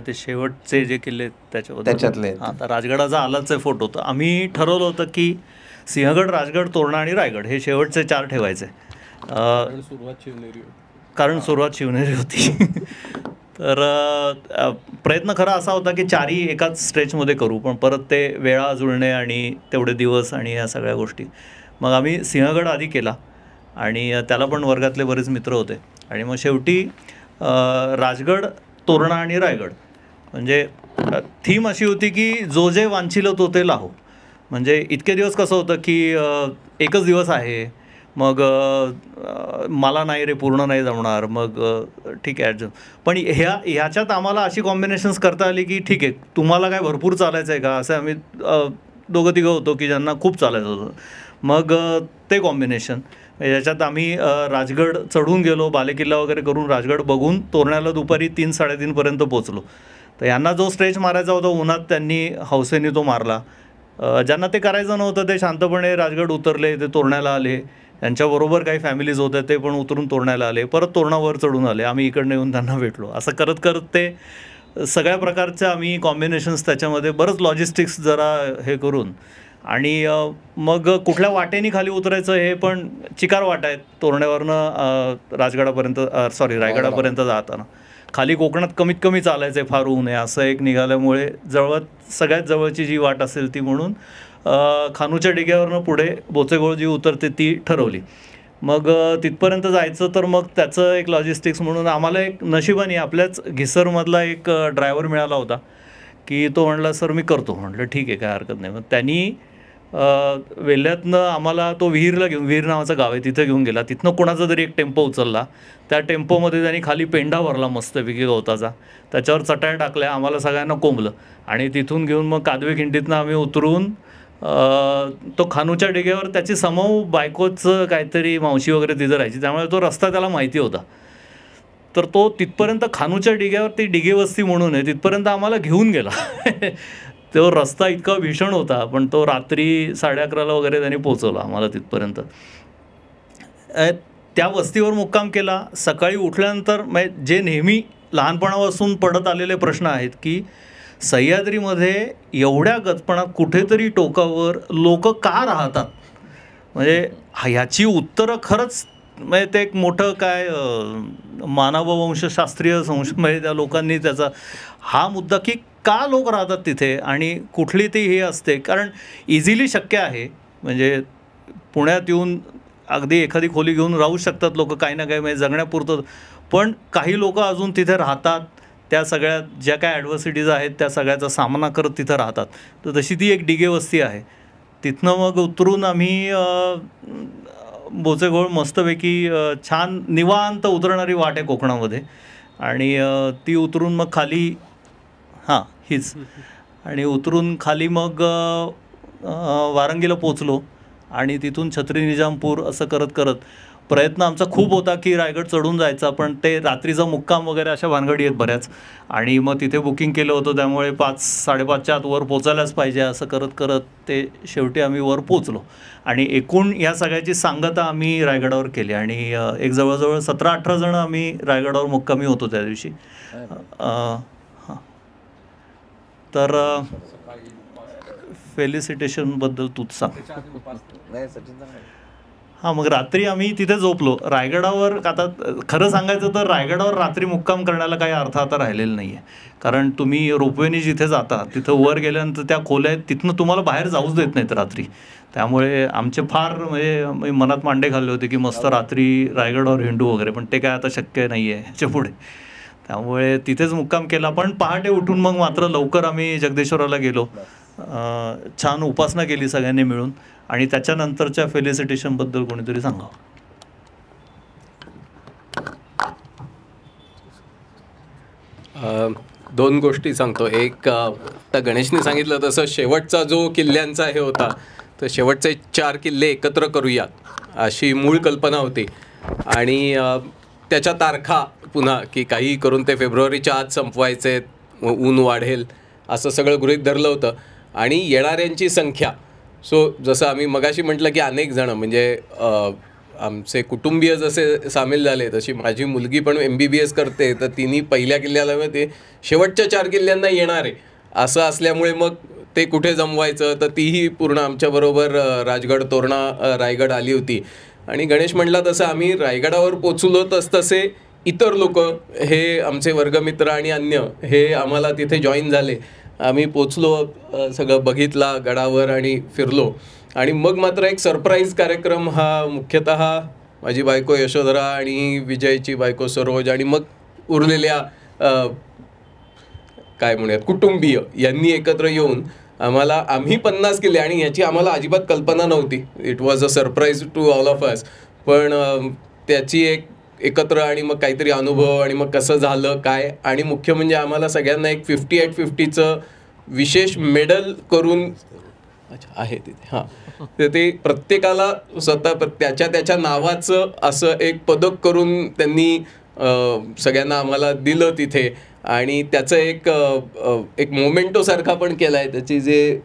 Speaker 4: ते शेवटचे जे किल्ले
Speaker 3: त्याच्यातले.
Speaker 4: आता राजगडाचा आलाच आहे फोटो. तर आम्ही ठरवलं होतं की सिंहगड, राजगड, तोरणा आणि रायगड हे शेवटचे 4 ठेवायचे. कारण सुरुवात शिवनेरी होती. तर प्रयत्न खरा असा होता की 4ही एकाच स्ट्रेचमध्ये करू, पण परत ते वेळा जुळणे आणि तेवढे दिवस आणि या सगळ्या गोष्टी. मग आम्ही सिंहगड आधी केला आणि त्याला पण वर्गातले बरेच मित्र होते. आणि मग शेवटी राजगड, तोरणा आणि रायगड. म्हणजे थीम अशी होती की जो जे वांछिलं तो ते लाहो. म्हणजे इतके दिवस कसं होतं की एकच दिवस आहे, मग मला नाही रे पूर्ण नाही जमणार, मग ठीक आहे पण ह्याच्यात आम्हाला अशी कॉम्बिनेशन्स करता आली की ठीक आहे तुम्हाला काय भरपूर चालायचं आहे का, असं आम्ही दोघं तिघं होतो की ज्यांना खूप चालायचं होतं. मग ते कॉम्बिनेशन याच्यात आम्ही राजगड चढून गेलो, बालेकिल्ला वगैरे करून राजगड बघून तोरण्याला दुपारी 3-3:30पर्यंत पोचलो. तर यांना जो स्ट्रेच मारायचा होता उन्हात त्यांनी हौसेने तो मारला. ज्यांना ते करायचं नव्हतं ते शांतपणे राजगड उतरले, ते तोरण्याला आले. त्यांच्याबरोबर काही फॅमिलीज होत्या ते पण उतरून तोरण्याला आले, परत तोरणावर चढून आले, आम्ही इकडनं येऊन त्यांना भेटलो. असं करत करत ते सगळ्या प्रकारच्या आम्ही कॉम्बिनेशन्स त्याच्यामध्ये बरंच लॉजिस्टिक्स जरा हे करून आणि मग कुठल्या वाटेने खाली उतरायचं हे पण चिकार वाटा आहेत तोरण्यावरनं राजगडापर्यंत रायगडापर्यंत जाताना. खाली कोकणात कमीत कमी चालायचं आहे, फार ऊन आहे असं एक निघाल्यामुळे सगळ्यात जवळची जी वाट असेल ती म्हणून खानूच्या डिग्यावरनं पुढे बोचेगोळ जी उतरते ती ठरवली. मग तिथपर्यंत जायचं तर मग त्याचं एक लॉजिस्टिक्स म्हणून आम्हाला एक नशिबाने आपल्याच घिसरमधला एक ड्रायव्हर मिळाला होता की तो म्हणला सर मी करतो. म्हटलं ठीक आहे काय हरकत नाही. मग त्यांनी वेल्ह्यातनं आम्हाला तो विहीर नावाचं गाव आहे तिथं घेऊन गेला. तिथनं कोणाचा तरी एक टेम्पो उचलला, त्या टेम्पोमध्ये त्यांनी खाली पेंडा भरला मस्तपैकी गवताचा, त्याच्यावर चटाया टाकल्या, आम्हाला सगळ्यांना कोंबलं आणि तिथून घेऊन मग कादवे खिंडीतनं आम्ही उतरून तो खानूच्या डिग्यावर त्याची समूह बायकोचं काहीतरी मावशी वगैरे तिथं राहायची त्यामुळे तो रस्ता त्याला माहिती होता. तर तो तिथपर्यंत खानूच्या डिग्यावर ती डिगे वस्ती म्हणून आहे तिथपर्यंत आम्हाला घेऊन गेला. तो रस्ता इतका भीषण होता पण तो रात्री 11:30 वगैरे त्यांनी पोचवला आम्हाला तिथपर्यंत. त्या वस्तीवर मुक्काम केला. सकाळी उठल्यानंतर जे नेहमी लहानपणापासून पडत आलेले प्रश्न आहेत की सह्याद्रीमध्ये एवढ्या गचपणात कुठेतरी टोकावर लोक का राहतात, म्हणजे ह्याची उत्तरं खरंच म्हणजे ते एक मोठं काय मानववंशशास्त्रीय म्हणजे त्या लोकांनी त्याचा हा मुद्दा की का लोक राहतात तिथे आणि कुठली ती हे असते. कारण इझिली शक्य आहे, म्हणजे पुण्यात येऊन अगदी एखादी खोली घेऊन राहू शकतात लोक काही ना काही म्हणजे जगण्यापुरतं, पण काही लोक अजून तिथे राहतात. त्या सगळ्या ज्या काय ॲडव्हर्सिटीज आहेत त्या सगळ्याचा सामना करत तिथं राहतात. तर तशी ती एक डिगे वस्ती आहे. तिथनं मग उतरून आम्ही बोचेगोळ मस्तपैकी छान निवांत उतरणारी वाट आहे कोकणामध्ये आणि ती उतरून मग खाली हीच आणि उतरून खाली मग वारंगीला पोचलो आणि तिथून छत्री निजामपूर असं करत करत प्रयत्न आमचा खूप होता की रायगड चढून जायचा, पण ते रात्रीचा मुक्काम वगैरे अशा भानगडी आहेत बऱ्याच आणि मग तिथे बुकिंग केलं होतं त्यामुळे 5-5:30च्या आत वर पोचायलाच पाहिजे असं करत करत ते शेवटी आम्ही वर पोचलो. आणि एकूण या सगळ्याची सांगता आम्ही रायगडावर केली आणि एक जवळजवळ 17-18 जण आम्ही रायगडावर मुक्कामी होतो त्या दिवशी. तर फेलिसिटेशनबद्दल तूच सांग. मग रात्री आम्ही तिथे झोपलो रायगडावर. आता खरं सांगायचं तर रायगडावर रात्री मुक्काम करण्याला काही अर्थ आता राहिलेला नाही आहे, कारण तुम्ही रोपवेने जिथे जाता तिथं वर गेल्यानंतर त्या खोल्या आहेत तिथनं तुम्हाला बाहेर जाऊच देत नाहीत रात्री. त्यामुळे आमचे फार म्हणजे मनात मांडे घालले होते की मस्त रात्री रायगडावर हिंडू वगैरे, पण ते काय आता शक्य नाही आहे ह्याच्या पुढे. त्यामुळे तिथेच मुक्काम केला. पण पहाटे उठून मग मात्र लवकर आम्ही जगदेश्वराला गेलो, छान उपासना केली सगळ्यांनी मिळून आणि त्याच्यानंतरच्या फेलिसिटेशनबद्दल कोणीतरी सांगावं.
Speaker 5: दोन गोष्टी सांगतो. एक आता गणेशने सांगितलं तसं शेवटचा जो किल्ल्यांचा हे होता तर शेवटचे 4 किल्ले एकत्र करूयात अशी मूळ कल्पना होती आणि त्याच्या तारखा पुन्हा की काही करून ते फेब्रुवारीच्या आत संपवायचे, ऊन वाढेल असं सगळं गृहीत धरलं होतं आणि येणाऱ्यांची संख्या. सो जसं आम्ही मगाशी म्हटलं की अनेक जणं म्हणजे आमचे कुटुंबीय जसे सामील झाले तशी माझी मुलगी पण MBBS करते तर तिने पहिल्या किल्ल्याला ते शेवटच्या 4 किल्ल्यांना येणार आहे असं असल्यामुळे मग ते कुठे जमवायचं तर तीही पूर्ण आमच्याबरोबर राजगड तोरणा रायगड आली होती. आणि गणेश म्हटला तसं आम्ही रायगडावर पोचलो तसे इतर लोक हे आमचे वर्गमित्र आणि अन्य हे आम्हाला तिथे जॉईन झाले. आम्ही पोचलो, सगळं बघितला गडावर आणि फिरलो आणि मग मात्र एक सरप्राईज कार्यक्रम हा मुख्यतः माझी बायको यशोधरा आणि विजयची बायको सरोज आणि मग उरलेल्या काय म्हणूयात कुटुंबीय यांनी एकत्र येऊन आम्ही 50 किल्ले आणि ह्याची आम्हाला अजिबात कल्पना नव्हती. It was a surprise to all of us. पण त्याची एक एकत्र आणि मग काहीतरी अनुभव आणि मग कसं झालं काय आणि मुख्य म्हणजे आम्हाला सगळ्यांना एक 50 at 50चं विशेष मेडल करून अच्छा आहे तिथे, हां. तर ते प्रत्येकाला स्वतः त्याच्या नावाचं असं एक पदक करून त्यांनी सगळ्यांना आम्हाला दिलं तिथे. आणि त्याचं एक मोमेंटोसारखा पण केला आहे, त्याची जे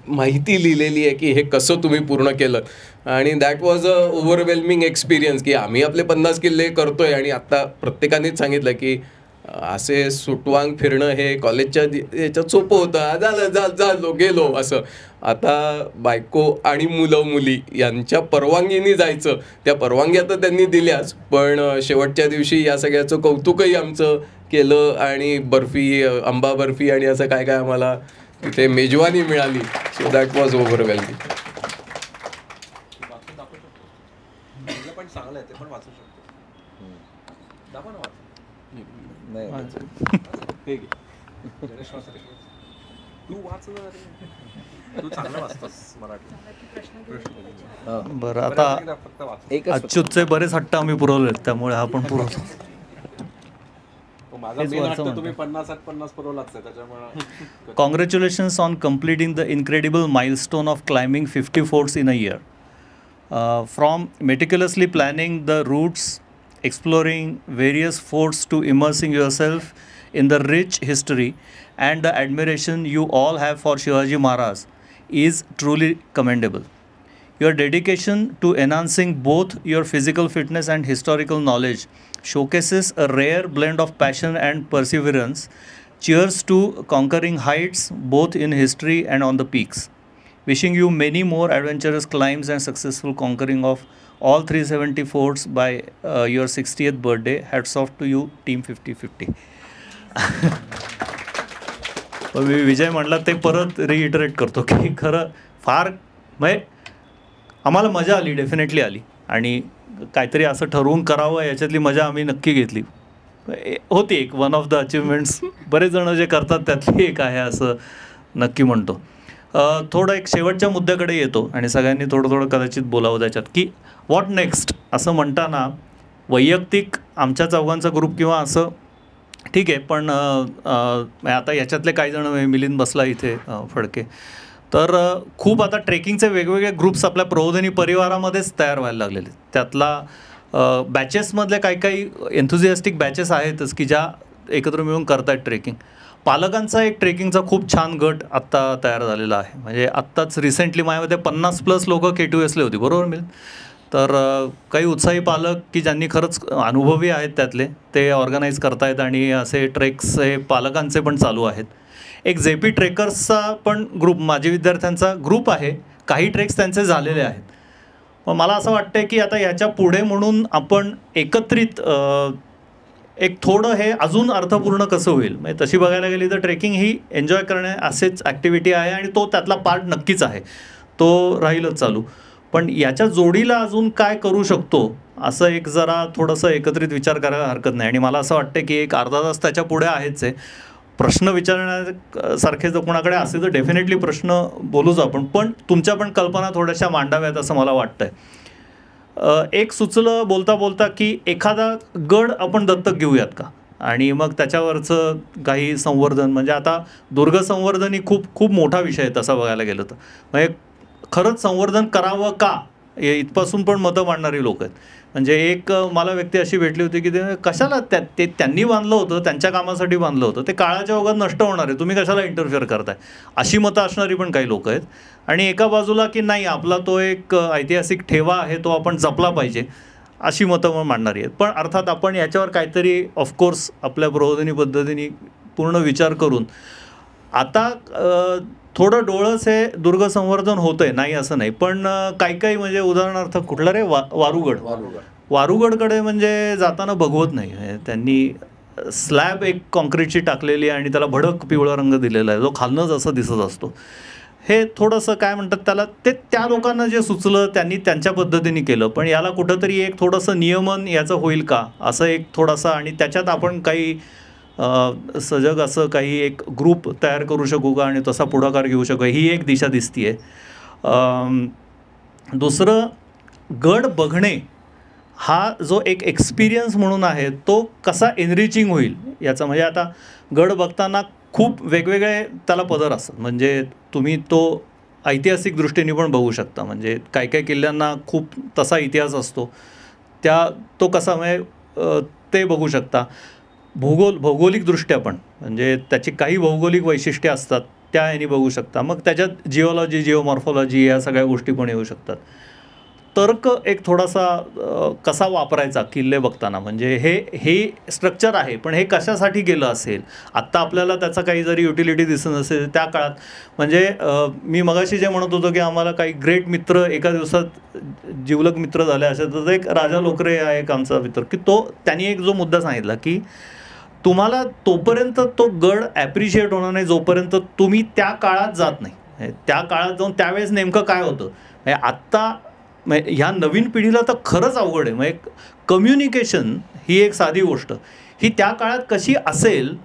Speaker 5: माहिती लिहिलेली आहे की हे कसं तुम्ही पूर्ण केलं. आणि that was a overwhelming experience की आम्ही आपले 50 किल्ले करतोय आणि आत्ता प्रत्येकानेच सांगितलं की असे सुटवांग फिरणं हे कॉलेजच्या याच्यात सोपं होतं, झालो गेलो असं. आता बायको आणि मुलं मुली यांच्या परवानगीने जायचं, त्या परवानग्या तर त्यांनी दिल्याच, पण शेवटच्या दिवशी या सगळ्याचं कौतुकही आमचं केलं आणि बर्फी, आंबा बर्फी आणि असं काय काय आम्हाला तिथे मेजवानी मिळाली. So that was overwhelming.
Speaker 4: बरं, आता अच्युतचे बरेच हट्ट आम्ही पुरवलेत, त्यामुळे हा पण पुरवतो. Congratulations on completing the incredible milestone of climbing 50 forts in a year. From meticulously planning the routes, exploring various forts to immersing yourself in the rich history and the admiration you all have for Shivaji Maharaj is truly commendable. Your dedication to enhancing both your physical fitness and historical knowledge showcases a rare blend of passion and perseverance. Cheers to conquering heights both in history and on the peaks. Wishing you many more adventurous climbs and successful conquering of all 370 forts by your 60th birthday. Hats off to you, Team 50-50. मी विजय म्हणला ते परत रिइटरेट करतो की खरं फार म्हणजे आम्हाला मजा आली, डेफिनेटली आली. आणि काहीतरी असं ठरवून करावं याच्यातली मजा आम्ही नक्की घेतली. होती एक वन ऑफ द अचिव्हमेंट्स. बरेच जण जे करतात त्यातली एक आहे असं नक्की म्हणतो. थोडं एक शेवटच्या मुद्द्याकडे येतो आणि सगळ्यांनी थोडं थोडं कदाचित बोलावं त्याच्यात की व्हॉट नेक्स्ट असं म्हणताना वैयक्तिक आमच्या चौघांचा ग्रुप किंवा असं ठीक आहे, पण आता याच्यातले काही जण मिलिंद बसला इथे फडके, तर खूप आता ट्रेकिंगचे वेगवेगळे ग्रुप्स आपल्या प्रबोधिनी परिवारामध्येच तयार व्हायला लागलेले. त्यातला बॅचेसमधले काही एन्थुझियास्टिक बॅचेस आहेतच की ज्या एकत्र मिळून करतायत ट्रेकिंग. पालकांचा एक ट्रेकिंगचा खूप छान गट आत्ता तयार झालेला आहे. म्हणजे आत्ताच रिसेंटली माझ्यामध्ये 50+ लोकं KTUSले होती, बरोबर मिळेल. तर काही उत्साही पालक की ज्यांनी खरंच अनुभवी आहेत त्यातले, ते ऑर्गनाईज करतायत आणि असे ट्रेक्स हे पालकांचे पण चालू आहेत. एक JP ट्रेकर्सचा पण ग्रुप, माजी विद्यार्थ्यांचा ग्रुप आहे. काही ट्रेक्स त्यांचे झालेले आहेत. मग मला असं वाटतं की आता याच्या पुढे म्हणून आपण एकत्रित एक थोडं हे अजून अर्थपूर्ण कसं होईल. म्हणजे तशी बघायला गेली तर ट्रेकिंग ही एन्जॉय करणे असेच ॲक्टिव्हिटी आहे आणि तो त्यातला पार्ट नक्कीच आहे, तो राहीलच चालू. पण याच्या जोडीला अजून काय करू शकतो असं एक जरा थोडंसं एकत्रित विचार करायला हरकत नाही. आणि मला असं वाटतं की एक अर्धा तास त्याच्या पुढे आहेच आहे. प्रश्न विचारण्यासारखे जर कोणाकडे असेल तर डेफिनेटली प्रश्न बोलूच आपण, पण तुमच्या पण कल्पना थोड्याशा मांडाव्यात असं मला वाटतंय. एक सुचलं बोलता बोलता की एखादा गड आपण दत्तक घेऊयात का, आणि मग त्याच्यावरचं काही संवर्धन. म्हणजे आता दुर्ग संवर्धन ही खूप खूप मोठा विषय आहे तसा बघायला गेलं तर. म्हणजे खरंच संवर्धन करावं का इथपासून पण मतं मांडणारी लोक आहेत. म्हणजे एक मला व्यक्ती अशी भेटली होती की ते कशाला ते त्यांनी बांधलं होतं, त्यांच्या कामासाठी बांधलं होतं, ते काळाच्या ओघात नष्ट होणार आहे, तुम्ही कशाला इंटरफिअर करताय, अशी मतं असणारी पण काही लोक आहेत. आणि एका बाजूला की नाही आपला तो एक ऐतिहासिक ठेवा आहे तो आपण जपला पाहिजे, अशी मतं मांडणारी आहेत. पण अर्थात आपण याच्यावर काहीतरी ऑफकोर्स आपल्या प्रबोधिनी पद्धतीने पूर्ण विचार करून आता थोडं डोळस हे दुर्ग संवर्धन होतं आहे, नाही असं नाही, पण काही म्हणजे उदाहरणार्थ कुठला रे वारुगडकडे म्हणजे जाताना बघवत नाही. त्यांनी स्लॅब एक कॉन्क्रीटची टाकलेली आणि त्याला भडक पिवळा रंग दिलेला आहे, जो खालनंच असं दिसत असतो. हे थोडंसं काय म्हणतात त्याला, ते त्या लोकांना जे सुचलं त्यांनी त्यांच्या पद्धतीने केलं. पण याला कुठंतरी एक थोडंसं नियमन याचं होईल का असं एक थोडासा, आणि त्याच्यात आपण काही सजग असं काही एक ग्रुप तयार करू शकू का आणि तसा पुढाकार घेऊ शकू, ही एक दिशा दिसतीये. दुसरं, गड बघणे हा जो एक एक्सपिरियन्स म्हणून आहे तो कसा एनरिचिंग होईल याचा. म्हणजे आता गड बघताना खूप वेगवेगळे त्याला पदर असतात. म्हणजे तुम्ही तो ऐतिहासिक दृष्टीने पण बघू शकता. म्हणजे काही काही किल्ल्यांना खूप तसा इतिहास असतो, तो कसा म्हणजे ते बघू शकता. भौगोलिकदृष्ट्या पण म्हणजे त्याची काही भौगोलिक वैशिष्ट्ये असतात, त्या याने बघू शकता. मग त्याच्यात जिओलॉजी, जिओमॉर्फॉलॉजी या सगळ्या गोष्टी पण येऊ शकतात. तर्क एक थोडासा कसा वापरायचा किल्ले बघताना, म्हणजे हे स्ट्रक्चर आहे, पण हे कशासाठी गेलं असेल. आत्ता आपल्याला त्याचा काही जरी युटिलिटी दिसत नसेल, त्या काळात म्हणजे मी मगाशी जे म्हणत होतो की आम्हाला काही ग्रेट मित्र एका दिवसात जिवलग मित्र झाले असे, तर एक राजा लोकरे आहे एक आमचा मित्र, की त्यांनी एक जो मुद्दा सांगितला की तुम्हाला तोपर्यंत तो गड ॲप्रिशिएट होणार नाही जोपर्यंत तुम्ही त्या काळात जात नाही. त्या काळात जाऊन त्यावेळेस नेमकं काय होतं, आत्ता ह्या नवीन पिढीला तर खरंच अवघड आहे. म्हणजे कम्युनिकेशन ही एक साधी गोष्ट, ही त्या काळात कशी असेल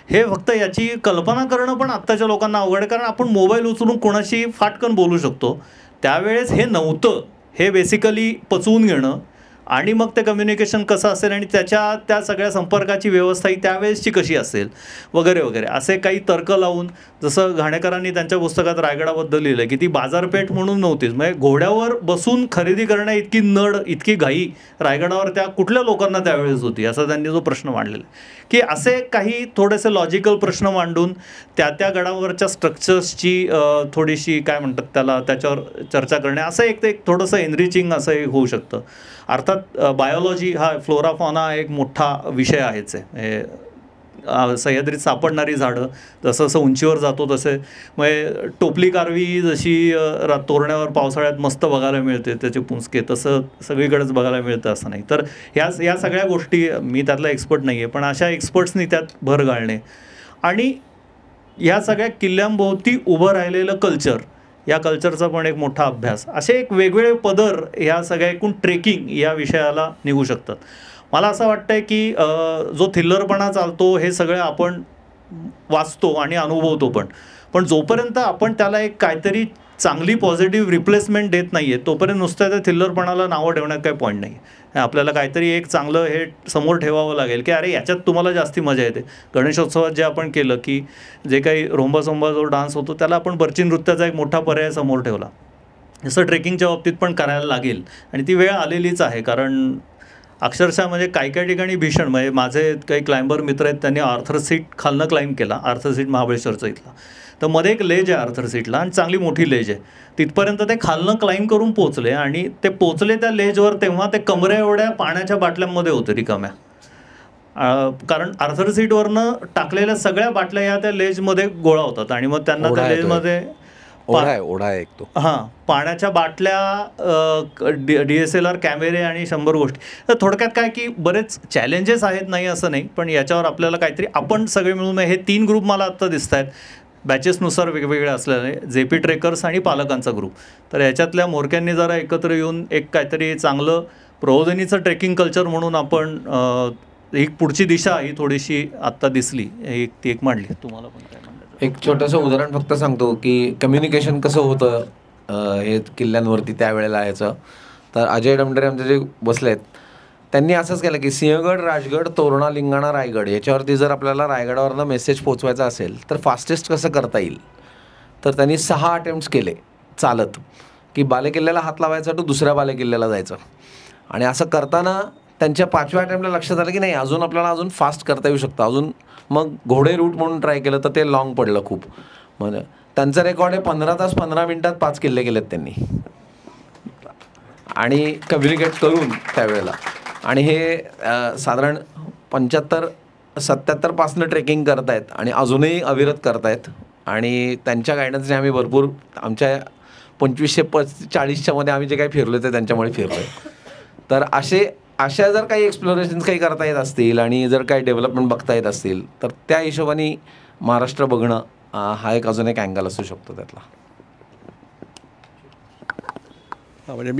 Speaker 4: हे फक्त याची कल्पना करणं पण आत्ताच्या लोकांना अवघड आहे. कारण आपण मोबाईल उचलून कोणाशी फाटकन बोलू शकतो, त्यावेळेस हे नव्हतं. हे बेसिकली पचवून घेणं आणि मग ते कम्युनिकेशन कसं असेल आणि त्या सगळ्या संपर्काची व्यवस्था ही त्यावेळेसची कशी असेल वगैरे वगैरे असे काही तर्क लावून, जसं घाणेकरांनी त्यांच्या पुस्तकात रायगडाबद्दल लिहिलं की ती बाजारपेठ म्हणून नव्हतीच. म्हणजे घोड्यावर बसून खरेदी करण्या इतकी नड, इतकी घाई रायगडावर त्या कुठल्या लोकांना त्यावेळेस होती, असा त्यांनी जो प्रश्न मांडलेला की असे काही थोडेसे लॉजिकल प्रश्न मांडून त्या गडावरच्या स्ट्रक्चर्सची थोडीशी काय म्हणतात त्याला, त्याच्यावर चर्चा करणे, असं एक थोडंसं एनरिचिंग असं होऊ शकतं. अर्थात बायोलॉजी हा फ्लोरा फॉना एक मोठा विषय आहेच आहे. सह्याद्रीत सापडणारी झाडं जसं जसं उंचीवर जातो तसे म्हणजे टोपली कारवी जशी तोरण्यावर पावसाळ्यात मस्त बघायला मिळते त्याचे पुंजके, तसं सगळीकडेच बघायला मिळतं असं नाही. तर या सगळ्या गोष्टी, मी त्यातला एक्सपर्ट नाही आहे, पण अशा एक्सपर्ट्सनी त्यात भर घालणे आणि ह्या सगळ्या किल्ल्यांभोवती उभं राहिलेलं कल्चर, या कल्चरचा पण एक मोठा अभ्यास, असे एक वेगवेगळे पदर ह्या सगळ्या एकूण ट्रेकिंग या विषयाला निघू शकतात. मला असं वाटतंय की जो थिल्लरपणा चालतो हे सगळं आपण वाचतो आणि अनुभवतो, पण जोपर्यंत आपण त्याला एक काहीतरी चांगली पॉझिटिव्ह रिप्लेसमेंट देत नाही आहे तोपर्यंत नुसतं त्या थिल्लरपणाला नावं ठेवण्यात काही पॉईंट नाही. आपल्याला काहीतरी एक चांगलं हे समोर ठेवावं लागेल की अरे याच्यात तुम्हाला जास्ती मजा येते. गणेशोत्सवात जे आपण केलं की जे काही रोंबासोंबा जो डान्स होतो त्याला आपण बर्ची नृत्याचा एक मोठा पर्याय समोर ठेवला. जसं ट्रेकिंगच्या बाबतीत पण करायला लागेल आणि ती वेळ आलेलीच आहे. कारण अक्षरशः म्हणजे काही ठिकाणी भीषण, म्हणजे माझे काही क्लाइंबर मित्र आहेत त्यांनी आर्थर सीट खालनं क्लाइंब केला, आर्थर सीट महाबळेश्वरचा इथला. तर मध्ये एक लेज आहे आर्थर सीटला आणि चांगली मोठी लेज आहे, तिथपर्यंत ते खालनं क्लाइंब करून पोचले आणि ते पोचले त्या लेजवर तेव्हा ते कमरे एवढ्या पाण्याच्या बाटल्यांमध्ये होते रिकाम्या. कारण आर्थर सीटवरनं टाकलेल्या सगळ्या बाटल्या या त्या लेजमध्ये गोळा होतात आणि मग त्यांना त्या लेजमध्ये
Speaker 2: ओढा एक तो
Speaker 4: पाण्याच्या बाटल्या, DSLR कॅमेरे आणि 100 गोष्टी. तर थोडक्यात काय की बरेच चॅलेंजेस आहेत, नाही असं नाही, पण याच्यावर आपल्याला काहीतरी आपण सगळे मिळून, हे 3 ग्रुप मला आत्ता दिसत आहेत बॅचेसनुसार वेगवेगळे असल्याने, JP ट्रेकर्स आणि पालकांचा ग्रुप. तर याच्यातल्या मोरक्यांनी जरा एकत्र येऊन एक काहीतरी चांगलं प्रबोधिनीचं ट्रेकिंग कल्चर म्हणून आपण एक पुढची दिशा ही थोडीशी आत्ता दिसली, ती एक मांडली. तुम्हाला पण काय म्हणलं?
Speaker 3: एक छोटंसं उदाहरण फक्त सांगतो की कम्युनिकेशन कसं होतं हे किल्ल्यांवरती त्यावेळेला याचं. तर अजय डमडरे आमचे जे बसले आहेत त्यांनी असंच केलं की सिंहगड, राजगड, तोरणा, लिंगाणा, रायगड याच्यावरती जर आपल्याला रायगडावरनं मेसेज पोचवायचा असेल तर फास्टेस्ट कसं करता येईल, तर त्यांनी 6 अटेम्प्ट्स केले चालत, की बालेकिल्ल्याला हात लावायचा तो दुसऱ्या बालेकिल्ल्याला जायचं. आणि असं करताना त्यांच्या 5व्या अटेम्प्टला लक्षात आलं की नाही अजून आपल्याला अजून फास्ट करता येऊ शकतं अजून. मग घोडे रूट म्हणून ट्राय केलं तर ते लॉंग पडलं खूप. म्हणजे त्यांचं रेकॉर्ड आहे 15 तास 15 मिनिटात 5 किल्ले केलेत त्यांनी आणि कम्युनिकेट करून त्यावेळेला. आणि हे साधारण 75-77 पासनं ट्रेकिंग करत आहेत आणि अजूनही अविरत करतायत. आणि त्यांच्या गायडन्सने आम्ही भरपूर आमच्या 2540च्या मध्ये आम्ही जे काही फिरलो ते त्यांच्यामुळे फिरलो आहे. तर अशा जर काही एक्सप्लोरेशन्स काही करता येत असतील आणि जर काही डेव्हलपमेंट बघता येत असतील तर त्या हिशोबाने महाराष्ट्र बघणं हा एक अजून एक अँगल असू शकतो त्यातला.
Speaker 2: म्हणजे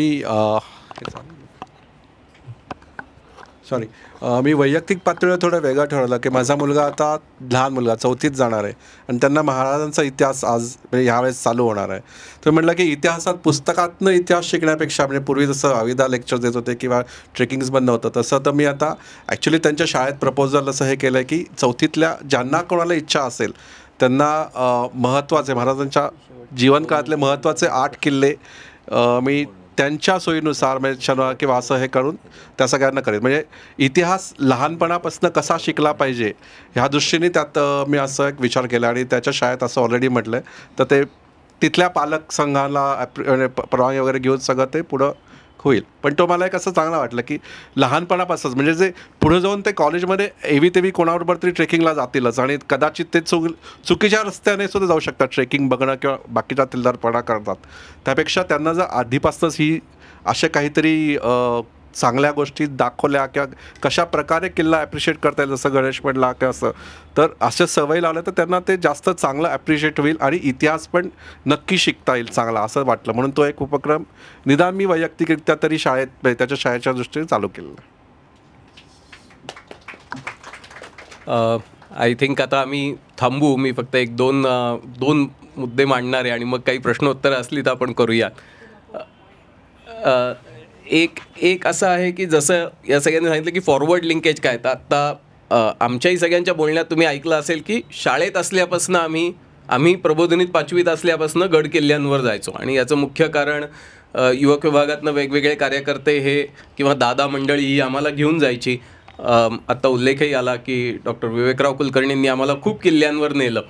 Speaker 2: मी वैयक्तिक पातळीवर थोडं वेगळं ठरवलं की माझा मुलगा आता लहान मुलगा 4थीत जाणार आहे आणि त्यांना महाराजांचा इतिहास आज म्हणजे ह्यावेळेस चालू होणार आहे. तर म्हटलं की इतिहासात पुस्तकातनं इतिहास शिकण्यापेक्षा म्हणजे पूर्वी जसं अविदा लेक्चर देत होते किंवा ट्रेकिंग्स बंद होतं तसं तर मी आता ॲक्च्युली त्यांच्या शाळेत प्रपोजल असं हे केलं आहे की 4थीतल्या ज्यांना कोणाला इच्छा असेल त्यांना महत्त्वाचे महाराजांच्या जीवनकाळातले महत्त्वाचे 8 किल्ले मी त्यांच्या सोयीनुसार म्हणजे शनिवार किंवा असं हे करून त्या सगळ्यांना करेन. म्हणजे इतिहास लहानपणापासून कसा शिकला पाहिजे ह्या दृष्टीने त्यात मी असं एक विचार केला आणि त्याच्या शाळेत असं ऑलरेडी म्हटलं आहे. तर ते तिथल्या पालक संघाला परवानगी वगैरे घेऊन सगळं ते पुढं होईल. पण तो मला एक असं चांगलं वाटलं की लहानपणापासूनच म्हणजे जे पुढे जाऊन ते कॉलेजमध्ये एवी तेवी कोणाबरोबर तरी ट्रेकिंगला जातीलच आणि कदाचित ते चुकीच्या रस्त्याने सुद्धा जाऊ शकतात ट्रेकिंग बघणं किंवा बाकीच्या तिलदारपणा करतात. त्यापेक्षा त्यांना जर आधीपासूनच ही अशा काहीतरी चांगल्या गोष्टी दाखवल्या किंवा कशा प्रकारे किल्ला ॲप्रिशिएट करता येईल जसं गणेश म्हटला किंवा असं तर अशा सवयी लावल्या तर त्यांना ते जास्त चांगलं ॲप्रिशिएट होईल आणि इतिहास पण नक्की शिकता येईल चांगला असं वाटलं. म्हणून तो एक उपक्रम निदान मी वैयक्तिकरित्या तरी शाळेत त्याच्या शाळेच्या दृष्टीने चालू केलेला.
Speaker 5: आय थिंक आता आम्ही थांबू. मी फक्त एक दोन मुद्दे मांडणार आहे आणि मग काही प्रश्नोत्तरं असली तर आपण करूया. एक असं आहे की जसं या सगळ्यांनी सांगितलं की फॉरवर्ड लिंकेज काय, तर आत्ता आमच्याही सगळ्यांच्या बोलण्यात तुम्ही ऐकलं असेल की शाळेत असल्यापासून आम्ही प्रबोधिनीत 5वीत असल्यापासून गड किल्ल्यांवर जायचो आणि याचं मुख्य कारण युवक विभागातनं वेगवेगळे कार्यकर्ते हे किंवा दादा मंडळी ही आम्हाला घेऊन जायची. आत्ता उल्लेखही आला की डॉक्टर विवेकराव कुलकर्णींनी आम्हाला खूप किल्ल्यांवर नेलं.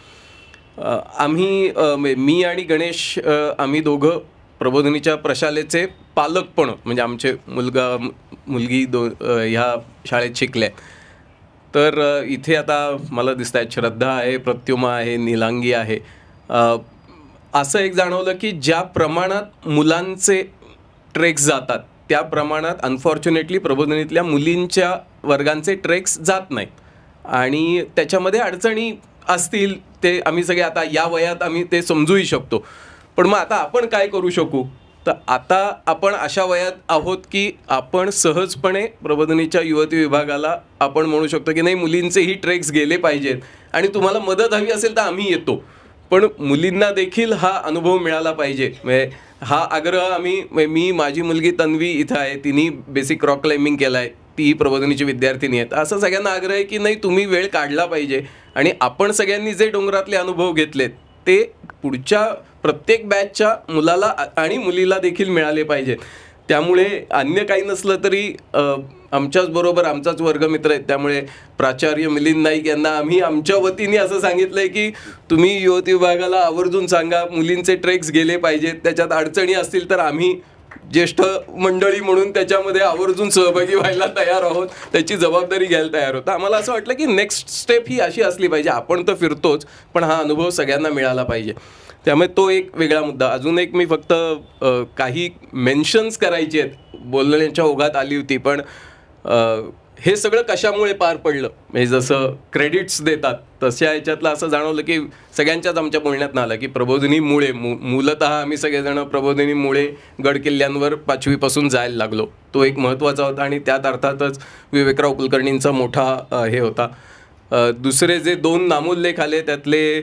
Speaker 5: मी आणि गणेश आम्ही दोघं प्रबोधिनीच्या प्रशालेचे पालक पण म्हणजे आमचे मुलगी ह्या शाळेत शिकल्या. तर इथे आता मला दिसत आहेत श्रद्धा आहे, प्रत्युमा आहे, नीलांगी आहे. असं एक जाणवलं की ज्या प्रमाणात मुलांचे ट्रेक्स जातात त्या प्रमाणात अनफॉर्च्युनेटली प्रबोधिनीतल्या मुलींच्या वर्गांचे ट्रेक्स जात नाहीत आणि त्याच्यामध्ये अडचणी असतील ते आम्ही सगळे आता या वयात आम्ही ते समजूही शकतो. पण मग आता आपण काय करू शकू, तर आता आपण अशा वयात आहोत की आपण सहजपणे प्रबोधिनीच्या युवती विभागाला आपण म्हणू शकतो की नाही मुलींचेही ट्रेक्स गेले पाहिजेत आणि तुम्हाला मदत हवी असेल तर आम्ही येतो. पण मुलींना देखील हा अनुभव मिळाला पाहिजे. म्हणजे हा आग्रह मी माझी मुलगी तन्वी इथं आहे, तिने बेसिक रॉक क्लाइम्बिंग केलं आहे, तीही प्रबोधिनीची विद्यार्थिनी आहेत. असं सगळ्यांना आग्रह आहे की नाही तुम्ही वेळ काढला पाहिजे आणि आपण सगळ्यांनी जे डोंगरातले अनुभव घेतलेत ते पुढच्या प्रत्येक बॅचच्या मुलाला आणि मुलीला देखील मिळाले पाहिजेत. त्यामुळे अन्य काही नसलं तरी आमच्याचबरोबर आमचाच वर्गमित्र आहेत त्यामुळे प्राचार्य मिलिंद नाईक यांना आम्ही आमच्या वतीने असं सांगितलं आहे की तुम्ही युवती विभागाला आवर्जून सांगा मुलींचे ट्रेक्स गेले पाहिजेत, त्याच्यात अडचणी असतील तर आम्ही ज्येष्ठ मंडळी म्हणून त्याच्यामध्ये आवर्जून सहभागी व्हायला तयार आहोत, त्याची जबाबदारी घ्यायला तयार आहोत. आम्हाला असं वाटलं की नेक्स्ट स्टेप ही अशी असली पाहिजे. आपण तर फिरतोच पण हा अनुभव सगळ्यांना मिळाला पाहिजे. त्यामुळे तो एक वेगळा मुद्दा. अजून एक मी फक्त काही मेन्शन्स करायचे आहेत, बोलण्याच्या ओघात आली होती पण हे सगळं कशामुळे पार पडलं म्हणजे जसं क्रेडिट्स देतात तशा ह्याच्यातलं असं जाणवलं की सगळ्यांच्याच आमच्या बोलण्यात आलं की प्रबोधिनीमुळे मूलतः आम्ही सगळेजण प्रबोधिनीमुळे गडकिल्ल्यांवर 5वीपासून जायला लागलो. तो एक महत्त्वाचा होता आणि त्यात अर्थातच विवेकराव कुलकर्णींचा मोठा हे होता. दुसरे जे 2 नामोल्लेख आले त्यातले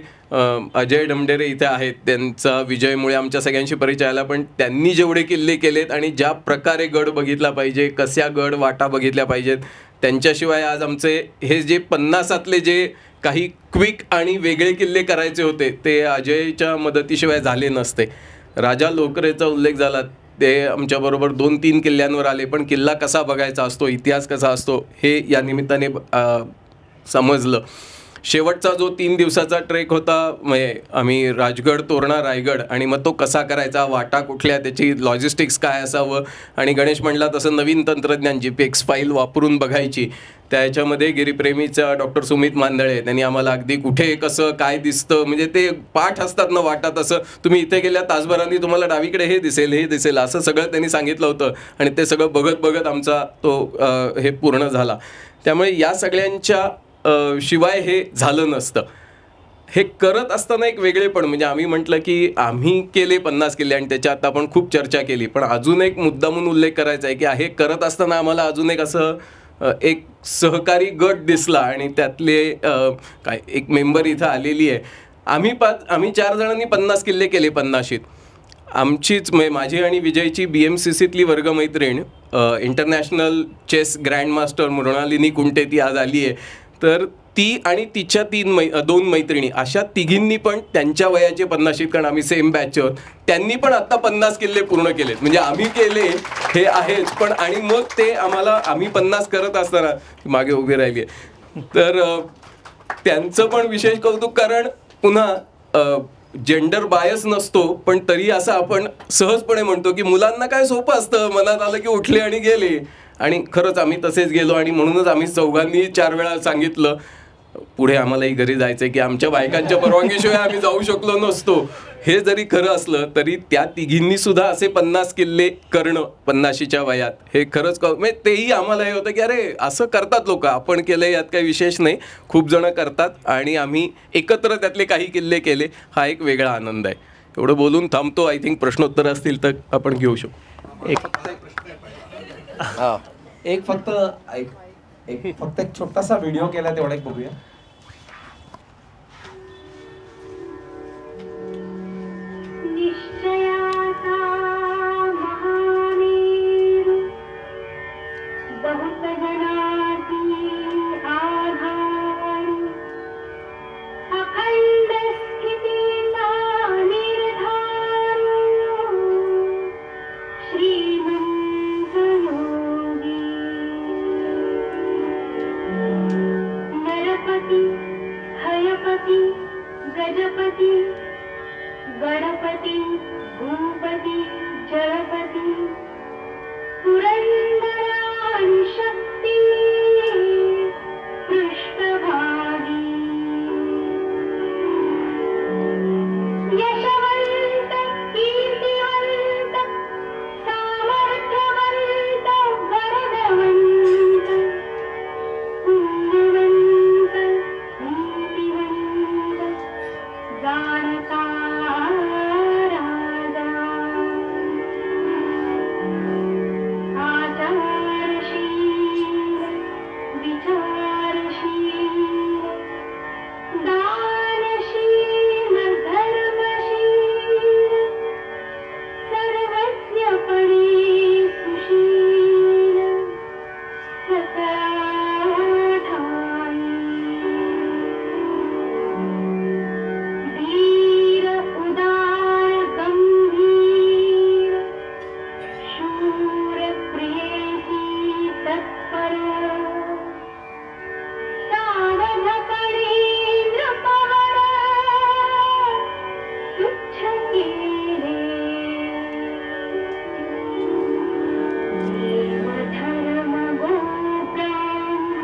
Speaker 5: अजय डमडेरे इथे आहेत, त्यांचा विजयमुळे आमच्या सगळ्यांशी परिचय आला. पण त्यांनी जेवढे किल्ले केलेत आणि ज्या प्रकारे गड बघितला पाहिजे, कशा गड वाटा बघितल्या पाहिजेत, त्यांच्याशिवाय आज आमचे हे जे 50तले जे काही क्विक आणि वेगळे किल्ले करायचे होते ते अजयच्या मदतीशिवाय झाले नसते. राजा लोकरेचा उल्लेख झाला, ते आमच्याबरोबर 2-3 किल्ल्यांवर आले पण किल्ला कसा बघायचा असतो, इतिहास कसा असतो हे या निमित्ताने समजलं. शेवटचा जो 3 दिवसाचा ट्रेक होता म्हणजे आम्ही राजगड, तोरणा, रायगड आणि मग तो कसा करायचा, वाटा कुठल्या, त्याची लॉजिस्टिक्स काय असावं आणि गणेश म्हणला तसं नवीन तंत्रज्ञान GPX फाईल वापरून बघायची. त्याच्यामध्ये गिरीप्रेमीचा डॉक्टर सुमित मांदळे त्यांनी आम्हाला अगदी कुठे कसं काय दिसतं म्हणजे ते पाठ असतात ना वाटा तसं तुम्ही इथे गेल्या तासभरांनी तुम्हाला डावीकडे हे दिसेल असं सगळं त्यांनी सांगितलं होतं आणि ते सगळं बघत आमचा तो हे पूर्ण झाला. त्यामुळे या सगळ्यांच्या शिवाय हे झालं नसतं. हे करत असताना एक वेगळेपण म्हणजे आम्ही म्हटलं की आम्ही केले 50 किल्ले आणि त्याच्यात आपण खूप चर्चा केली पण अजून एक मुद्दा म्हणून उल्लेख करायचा आहे की हे करत असताना आम्हाला अजून एक असं एक सहकारी गट दिसला आणि त्यातले एक मेंबर इथं आलेली आहे. आम्ही 4 जणांनी 50 किल्ले केले 50शीत. आमचीच माझी आणि विजयची BMCCतली वर्गमैत्रीण international chess grandmaster Mrinalini Kunte ती आज आली आहे. तर ती आणि तिच्या 2 मैत्रिणी अशा तिघींनी पण त्यांच्या वयाचे 50शीत, कारण आम्ही सेम बॅच आहोत, त्यांनी पण आत्ता 50 किल्ले पूर्ण केलेत. म्हणजे आम्ही केले हे आहेच, पण आणि मग ते आम्ही 50 करत असताना मागे उभी राहिली आहे, तर त्यांचं पण विशेष कौतुक. कारण पुन्हा जेंडर बायस नसतो, पण तरी असं आपण सहजपणे म्हणतो की मुलांना काय सोपं असतं, मनात आलं की उठले आणि गेले. आणि खरंच आम्ही तसेच गेलो, आणि म्हणूनच आम्ही चौघांनी 4 वेळा सांगितलं पुढे आम्हालाही घरी जायचंय, की आमच्या बायकांच्या परवानगीशिवाय आम्ही जाऊ शकलो नसतो. हे जरी खरं असलं तरी त्या तिघींनी सुद्धा असे 50 किल्ले करणं 50शीच्या वयात, हे खरंच म्हणजे तेही आम्हाला हे होतं की अरे असं करतात लोक, आपण केलं यात काही विशेष नाही, खूप जण करतात, आणि आम्ही एकत्र त्यातले काही किल्ले केले, हा एक वेगळा आनंद आहे. एवढं बोलून थांबतो. आय थिंक प्रश्नोत्तर असतील तर आपण घेऊ शकू.
Speaker 3: फक्त एक छोटासा व्हिडिओ केला, तेवढा एक बघूया.
Speaker 6: गजपती गणपती भूपती जलपती पुरंदराणी शक्ती पृष्ठभागी यशवंत कीर्तिवंत सामर्थ्यवंत वरदवंत पुण्यवंत नीतिवंत जाणता राजा आचारशील विचारशील दानशील धर्मशील सर्वस्यपणे सुशील सकळाठाई धीर उदार गंभीर शूर प्रेयसी तत्पर सावधपणे नृपवर तुच्छ केले देवधर्म गोब्राह्मण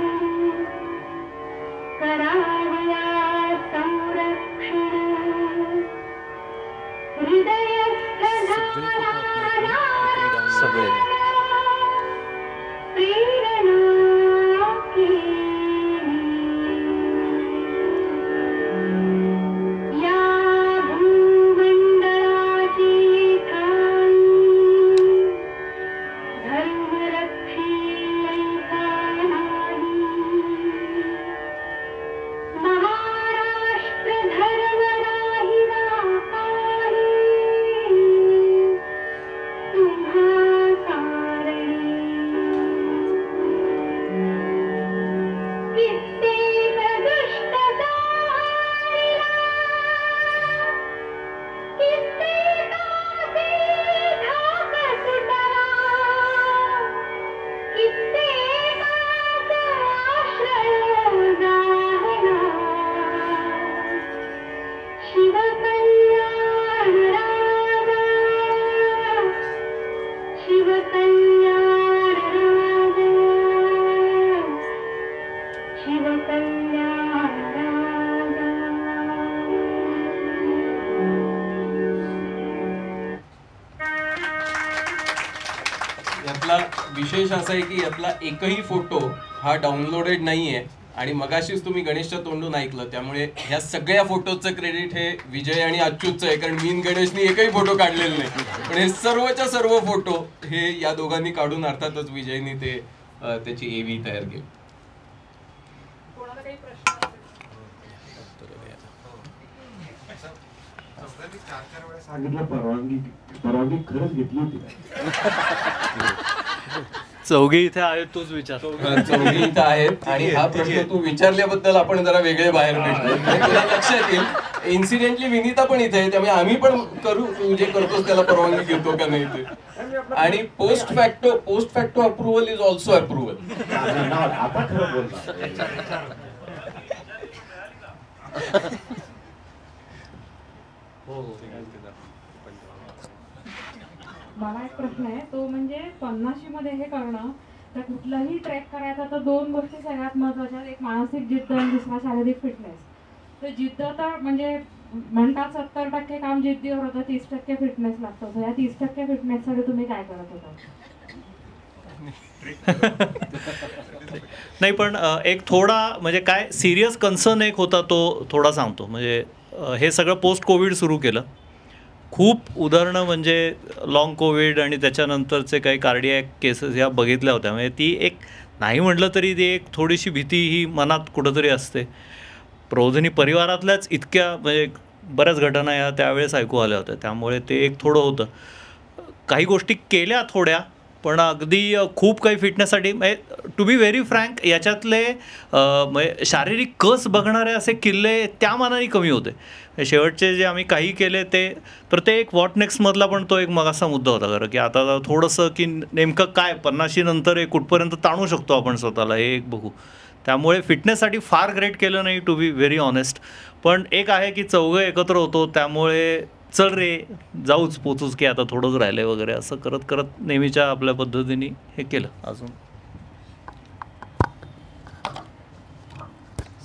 Speaker 6: करावया संरक्षण हृदयस्थ
Speaker 5: सगळे
Speaker 6: प्रेरणा या भूमंडळाची ठाई धर्मरक्षी ऐसा नाही महाराष्ट्र धर्म राहिला काही तुम्हा कारणी कित्येक दुष्ट जाहिला कित्येकाचे धाक सुटला कित्येकाचा आश्रय जाहला शिवकल्याण राजा शिवकल्याण राजा शिवकल्याण राजा
Speaker 5: यातला विशेष असा आहे की यातला एकही फोटो हा डाउनलोडेड नाही आहे, आणि मगाशीच तुम्ही गणेशच्या तोंडून ऐकलं, त्यामुळे ह्या सगळ्या फोटोचं क्रेडिट हे विजय आणि अच्युतचं आहे, कारण मी आणि गणेशनी एकही फोटो काढलेला नाही. पण हे सर्वच्या सर्व फोटो हे या दोघांनी काढून, अर्थातच विजयनी ते त्याची एव्ही तयार केली.
Speaker 7: सांगितलं परवानगी खरंच घेतली होती.
Speaker 4: चौघी इथे आहेत, तूच विचार.
Speaker 5: चौघी इथं आहेत आणि हा प्रश्न तू विचारल्याबद्दल आपण जरा वेगळे बाहेर भेटलो. तुला लक्षात येईल इन्सिडेंटली विनीता पण इथे आहे, त्यामुळे आम्ही पण करू, तू जे करतोस त्याला परवानगी घेतो का नाही ते. आणि post facto approval is also approval.
Speaker 7: मला एक प्रश्न आहे, तो म्हणजे 50 मध्ये हे करणं, तर कुठलाही ट्रॅक करायचा तर 2 गोष्टी सगळ्यात महत्त्वाच्या आहेत. एक मानसिक जिद्द आणि दुसरा शारीरिक फिटनेस. तर जिद्द तर म्हणजे म्हणतात 70% काम जिद्दीवर होतं, 30% फिटनेस लागतो. तर या 30% फिटनेससाठी तुम्ही काय करत होता?
Speaker 4: नाही पण एक थोडा म्हणजे काय सिरियस कन्सर्न एक होता, तो थोडा सांगतो. म्हणजे हे सगळं पोस्ट कोविड सुरू केलं. खूप उदाहरणं म्हणजे लाँग कोविड आणि त्याच्यानंतरचे काही कार्डियॅक केसेस ह्या बघितल्या होत्या. म्हणजे ती एक नाही म्हटलं तरी ती एक थोडीशी भीती ही मनात कुठंतरी असते. प्रबोधिनी परिवारातल्याच इतक्या म्हणजे बऱ्याच घटना या त्यावेळेस ऐकू आल्या होत्या, त्यामुळे ते एक थोडं होतं. काही गोष्टी केल्या थोड्या, पण अगदी खूप काही फिटनेससाठी म्हणजे टू बी व्हेरी फ्रँक याच्यातले म्हणजे शारीरिक कस बघणारे असे किल्ले त्या मानाने कमी होते. शेवटचे जे आम्ही काही केले ते तर ते एक व्हॉट नेक्स्टमधला पण तो एक मगाचा मुद्दा होता खरं, की आता थोडंसं की नेमकं काय 50 नंतर एक कुठपर्यंत ताणू शकतो आपण स्वतःला हे एक बघू. त्यामुळे फिटनेससाठी फार ग्रेट केलं नाही टू बी व्हेरी ऑनेस्ट. पण एक आहे की चौघं एकत्र होतो, त्यामुळे चल रे जाऊच पोचूच की आता थोडंच राहिलं वगैरे असं करत करत नेहमीच्या आपल्या पद्धतीने हे केलं. अजून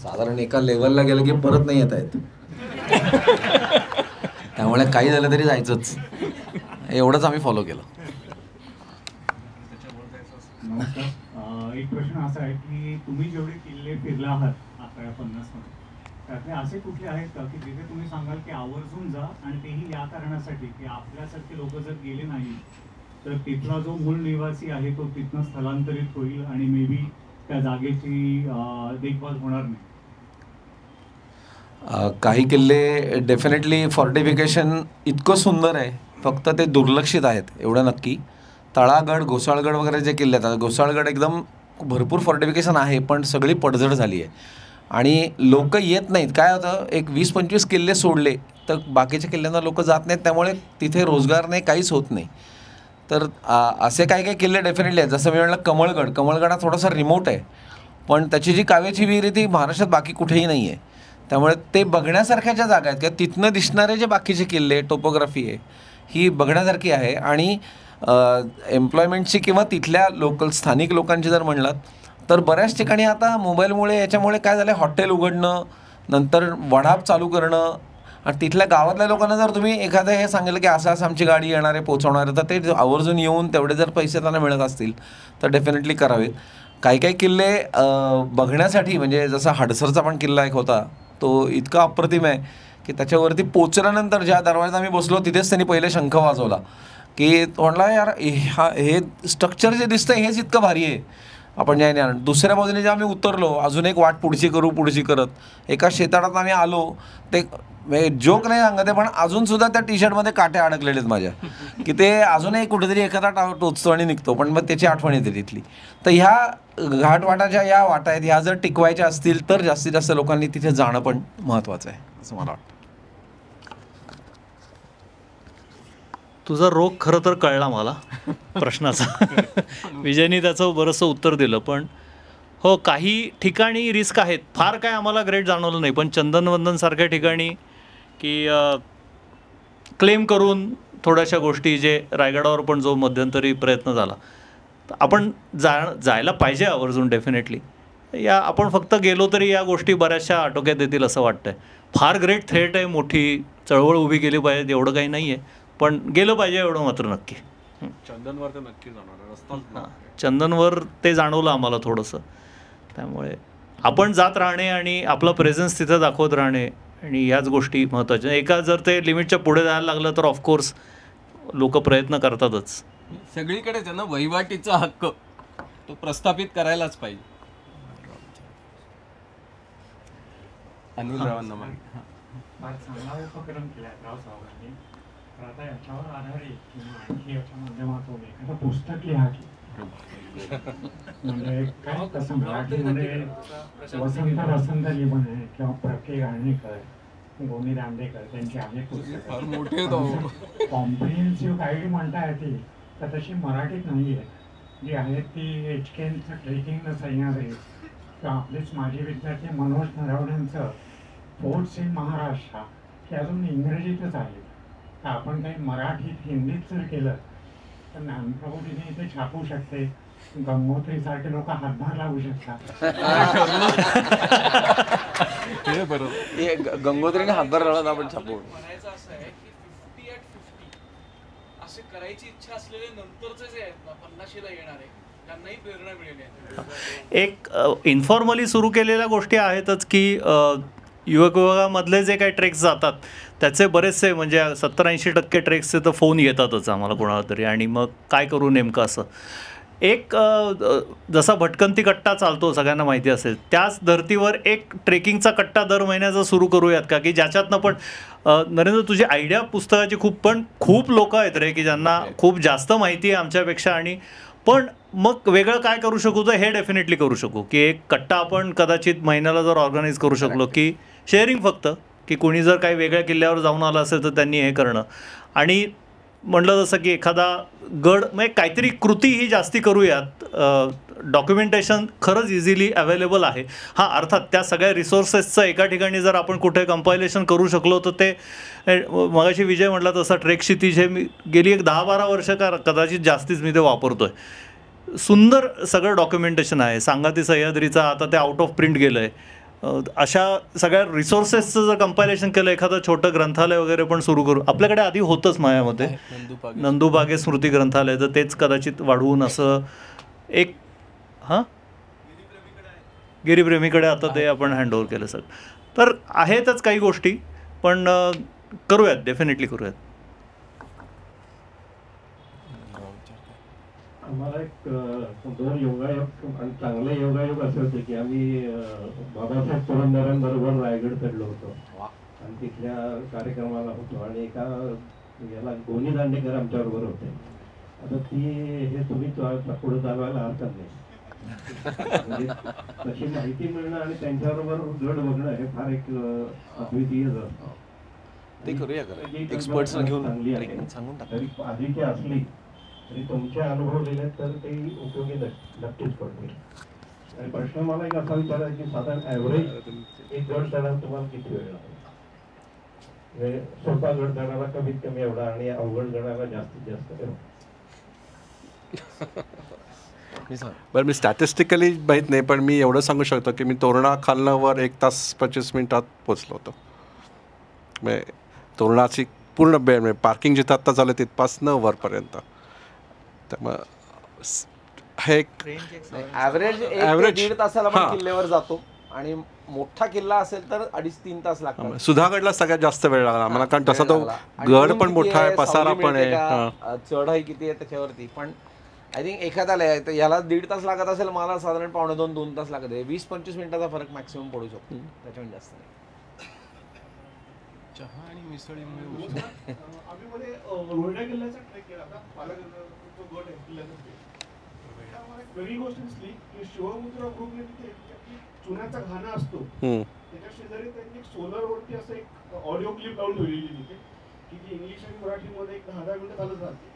Speaker 3: साधारण एका लेवलला गेलं की परत नाही येता येत. त्यामुळे काही झालं तरी जायचंच, एवढंच आम्ही फॉलो केलं.
Speaker 8: नमस्कार. एक प्रश्न असा आहे की तुम्ही जेवढे किल्ले फिरला आहात आता या 50 मध्ये, त्यातले असे कुठले आहेत का की जिथे तुम्ही सांगाल की आवर्जून जा, आणि तेही या कारणासाठी की आपल्यासारखे लोक जर गेले नाही तर तिथला जो मूळ निवासी आहे तो तिथनं स्थलांतरित होईल आणि मे बी त्या जागेची देखभाल होणार नाही?
Speaker 3: काही किल्ले डेफिनेटली फॉर्टिफिकेशन इतकं सुंदर आहे, फक्त ते दुर्लक्षित आहेत एवढं नक्की. तळागड, घोसाळगड वगैरे जे किल्ले आहेत, घोसाळगड एकदम भरपूर फॉर्टिफिकेशन आहे, पण सगळी पडझड झाली आहे आणि लोक येत नाहीत. काय होतं, एक 20-25 किल्ले सोडले तर बाकीच्या किल्ल्यांना लोक जात नाहीत, त्यामुळे तिथे रोजगार नाही, काहीच होत नाही. तर असे काही काही किल्ले डेफिनेटली आहेत. जसं मी म्हटलं कमळगड हा थोडासा रिमोट आहे, पण त्याची जी काव्याची विहीर आहे ती महाराष्ट्रात बाकी कुठेही नाही आहे. त्यामुळे ते बघण्यासारख्या ज्या जागा आहेत किंवा तिथनं दिसणारे जे बाकीचे किल्ले, टोपोग्राफी आहे ही बघण्यासारखी आहे. आणि एम्प्लॉयमेंटची किंवा तिथल्या लोकल स्थानिक लोकांची जर म्हणलात तर बऱ्याच ठिकाणी आता मोबाईलमुळे याच्यामुळे काय झालं आहे, हॉटेल उघडणं, नंतर वडाप चालू करणं, आणि तिथल्या गावातल्या लोकांना जर तुम्ही एखादं हे सांगितलं की असं असं आमची गाडी येणार आहे, पोचवणार आहे, तर ते आवर्जून येऊन तेवढे जर पैसे त्यांना मिळत असतील तर डेफिनेटली करावेत. काही काही किल्ले बघण्यासाठी, म्हणजे जसा हडसरचा पण किल्ला एक होता, तो इतका अप्रतिम आहे की त्याच्यावरती पोचल्यानंतर ज्या दरवाजात आम्ही बसलो तिथेच त्यांनी पहिले शंख वाजवला की म्हटलं यार हे स्ट्रक्चर जे दिसतं हेच इतकं भारी आहे, आपण ज्याने दुसऱ्या बाजूने जे आम्ही उतरलो, अजून एक वाट पुढची करत एका शेताडात आम्ही आलो. ते जोक नाही सांगत आहे, पण अजूनसुद्धा त्या टी शर्टमध्ये काटे अडकलेले आहेत माझ्या, की ते अजूनही कुठेतरी एखादा टोचतो आणि निघतो, पण मग त्याची आठवण येते तिथली. तर ह्या घाटवाटाच्या या वाटा आहेत, ह्या जर टिकवायच्या असतील तर जास्तीत जास्त लोकांनी तिथे जाणं पण महत्त्वाचं आहे असं मला वाटतं.
Speaker 4: तुझा रोग खरं तर कळला मला प्रश्नाचा. विजयनी त्याचं बरंचसं उत्तर दिलं. पण हो, काही ठिकाणी रिस्क आहेत. फार काय आम्हाला ग्रेट जाणवलं नाही, पण चंदनवंदनसारख्या ठिकाणी की क्लेम करून थोड्याशा गोष्टी, जे रायगडावर पण जो मध्यंतरी प्रयत्न झाला, आपण जायला पाहिजे आवर्जून डेफिनेटली. या आपण फक्त गेलो तरी या गोष्टी बऱ्याचशा आटोक्यात येतील असं वाटतंय. फार ग्रेट थ्रेट आहे, मोठी चळवळ उभी केली पाहिजे एवढं काही नाही आहे, पण गेलं पाहिजे एवढं मात्र नक्की.
Speaker 2: चंदनवर ते नक्की जाणार रस्ता,
Speaker 4: चंदनवर ते जाणवलं आम्हाला थोडंसं. त्यामुळे आपण जात राहणे आणि आपला प्रेझेन्स तिथं दाखवत राहणे आणि ह्याच गोष्टी महत्त्वाच्या. एका जर ते लिमिटच्या पुढे जायला लागलं तर ऑफकोर्स लोक प्रयत्न करतातच.
Speaker 5: सगळीकडे त्यांना वहिवाटीचा हक्क तो प्रस्थापित करायलाच पाहिजे. अनिल रावांना
Speaker 8: फार चांगला उपक्रम केला राव साहेबांनी. तर आता याच्यावर आधारित किंवा आणखी याच्या माध्यमातून एखादं पुस्तक लिहा की
Speaker 9: म्हणजे काय तसं मराठीमध्ये वसंत वसंत लिहून आहे किंवा प्रके गाणेकर, गोनी दांडेकर त्यांची अनेक पुस्तकं कॉम्प्रिहेन्सिव्ह गाईड म्हणता येते, तर तशी मराठीत नाही आहे. जी आहेत ती एचकेनचं ट्रेकिंग द सह्याद्री किंवा आपलेच माजी विद्यार्थी मनोज नरवणेंचं फोर्ट्स इन महाराष्ट्र हे अजून इंग्रजीतच आहे. तर आपण काही मराठीत हिंदीत जर केलं तर ज्ञानप्रबोधिनी इथे छापू शकते, गंगोत्रीसारखे लोक हातभार लावू शकतात.
Speaker 3: गंगोत्रीने हातभार लावला आपण छापू.
Speaker 10: म्हणायचं असं आहे की 50 at 50 असे करायची इच्छा असलेले नंतरचे जे आहेत ना 50ला येणारे त्यांनाही प्रेरणा मिळेल.
Speaker 4: एक इन्फॉर्मली सुरू केलेल्या गोष्टी आहेतच की युवक विभागामधले जे काही ट्रेक्स जातात त्याचे बरेचसे म्हणजे 70-80% ट्रेक्सचे तर फोन येतातच आम्हाला कोणाला तरी, आणि मग काय करू नेमकं असं. एक जसा भटकंती कट्टा चालतो सगळ्यांना माहिती असेल, त्याच धर्तीवर एक ट्रेकिंगचा कट्टा दर महिन्याचा सुरू करूयात का, की ज्याच्यातनं पण नरेंद्र तुझी आयडिया पुस्तकाची खूप लोक आहेत रे की ज्यांना खूप जास्त माहिती आहे आमच्यापेक्षा, आणि पण मग वेगळं काय करू शकू तर हे डेफिनेटली करू शकू की एक कट्टा आपण कदाचित महिन्याला जर ऑर्गनाईज करू शकलो की शेअरिंग फक्त, की कोणी जर काही वेगळ्या किल्ल्यावर जाऊन आलं असेल तर त्यांनी हे करणं, आणि म्हटलं जसं की एखादा गड म्हणजे काहीतरी कृती ही जास्ती करूयात. डॉक्युमेंटेशन खरंच इझिली अवेलेबल आहे. हां, अर्थात त्या सगळ्या रिसोर्सेसचं एका ठिकाणी जर आपण कुठे कंपायलेशन करू शकलो तर ते मगाशी विजय म्हटला तसा ट्रेक क्षितिज हे मी गेली एक 10-12 वर्ष कदाचित जास्तीच मी ते वापरतो आहे. सुंदर सगळं डॉक्युमेंटेशन आहे. सांगाती सह्याद्रीचा आता ते आउट ऑफ प्रिंट गेलं आहे. अशा सगळ्या रिसोर्सेसचं जर कंपायलेशन केलं, एखादं छोटं ग्रंथालय वगैरे पण सुरू करू. आपल्याकडे आधी होतंच माझ्यामध्ये नंदुबागे स्मृती ग्रंथालय, तर तेच कदाचित वाढवून असं एक गिरीप्रेमीकडे आता ते आपण हँडओव्हर केलं सगळं. तर आहेतच काही गोष्टी, पण करूयात, डेफिनेटली करूयात.
Speaker 11: आम्हाला एक 2 योगायोग आणि चांगले योगायोग असे होते की आम्ही बाबासाहेब पुरंदरांबरोबर रायगड चढलो होतो आणि तिथल्या कार्यक्रमाला होतो, आणि एका याला गोनी दांडेकर आमच्याबरोबर होते. आता ती हे तुम्ही पुढे चालवायला हरकत नाही. म्हणजे तशी माहिती मिळणं आणि त्यांच्याबरोबर गड बघणं हे फार एक अद्वितीय असतं.
Speaker 3: ते करूया एक्सपर्ट्स घेऊन
Speaker 11: चांगली आहे. तरी आधीची असली तरी तुमचे अनुभव दिले तर ते उपयोगी नक्कीच पडतील. आणि प्रश्न मला एक असा विचारायचा की साधारण ॲव्हरेज एक गड चढायला तुम्हाला किती वेळ लागतो? म्हणजे सोपा गड चढायला कमीत कमी एवढा आणि अवघड चढायला जास्तीत जास्त
Speaker 2: बरं, मी स्टॅटिस्टिकली माहीत नाही, पण मी एवढं सांगू शकतो की मी तोरणा खालनं वर 1 तास 25 मिनिटात पोचलो होतो. म्हणजे तोरणाची पूर्ण बेड म्हणजे पार्किंग जिथं आत्ता झालं तिथपासनं वरपर्यंत. त्यामुळं हे
Speaker 3: ॲव्हरेज 1-1.5 तासाला आपण किल्ल्यावर जातो, आणि मोठा किल्ला असेल तर 2.5-3 तास लागतात.
Speaker 2: सुधागडला सगळ्यात जास्त वेळ लागला आम्हाला, कारण तसा तो गड पण मोठा आहे, पसारा पण आहे,
Speaker 3: चढाई किती आहे त्याच्यावरती. पण आय थिंक एखाद्याला याला 1.5 तास लागत असेल, मला साधारण 1.25-2 तास लागत आहे. 20-25 मिनिटाचा फरक मॅक्सिमम पडू शकतो, त्याच्यामुळे जास्त नाही.
Speaker 5: चहा आणि मिसळीमुळे
Speaker 12: आम्ही मध्ये रोहिडा किल्ल्याचा ट्रेक केला होता. तो गड आहे किल्ल्याचा. त्यामुळे वेगळी गोष्ट दिसली की शिवमुद्रा ग्रुपने तिथे चुन्याचा घाणा असतो त्याच्या शेजारी त्यांनी एक सोलरवरती असं एक ऑडिओ क्लिप लावून ठेवलेली तिथे, की ती इंग्लिश आणि मराठीमध्ये एक 10-10 मिनिटं चालत राहते.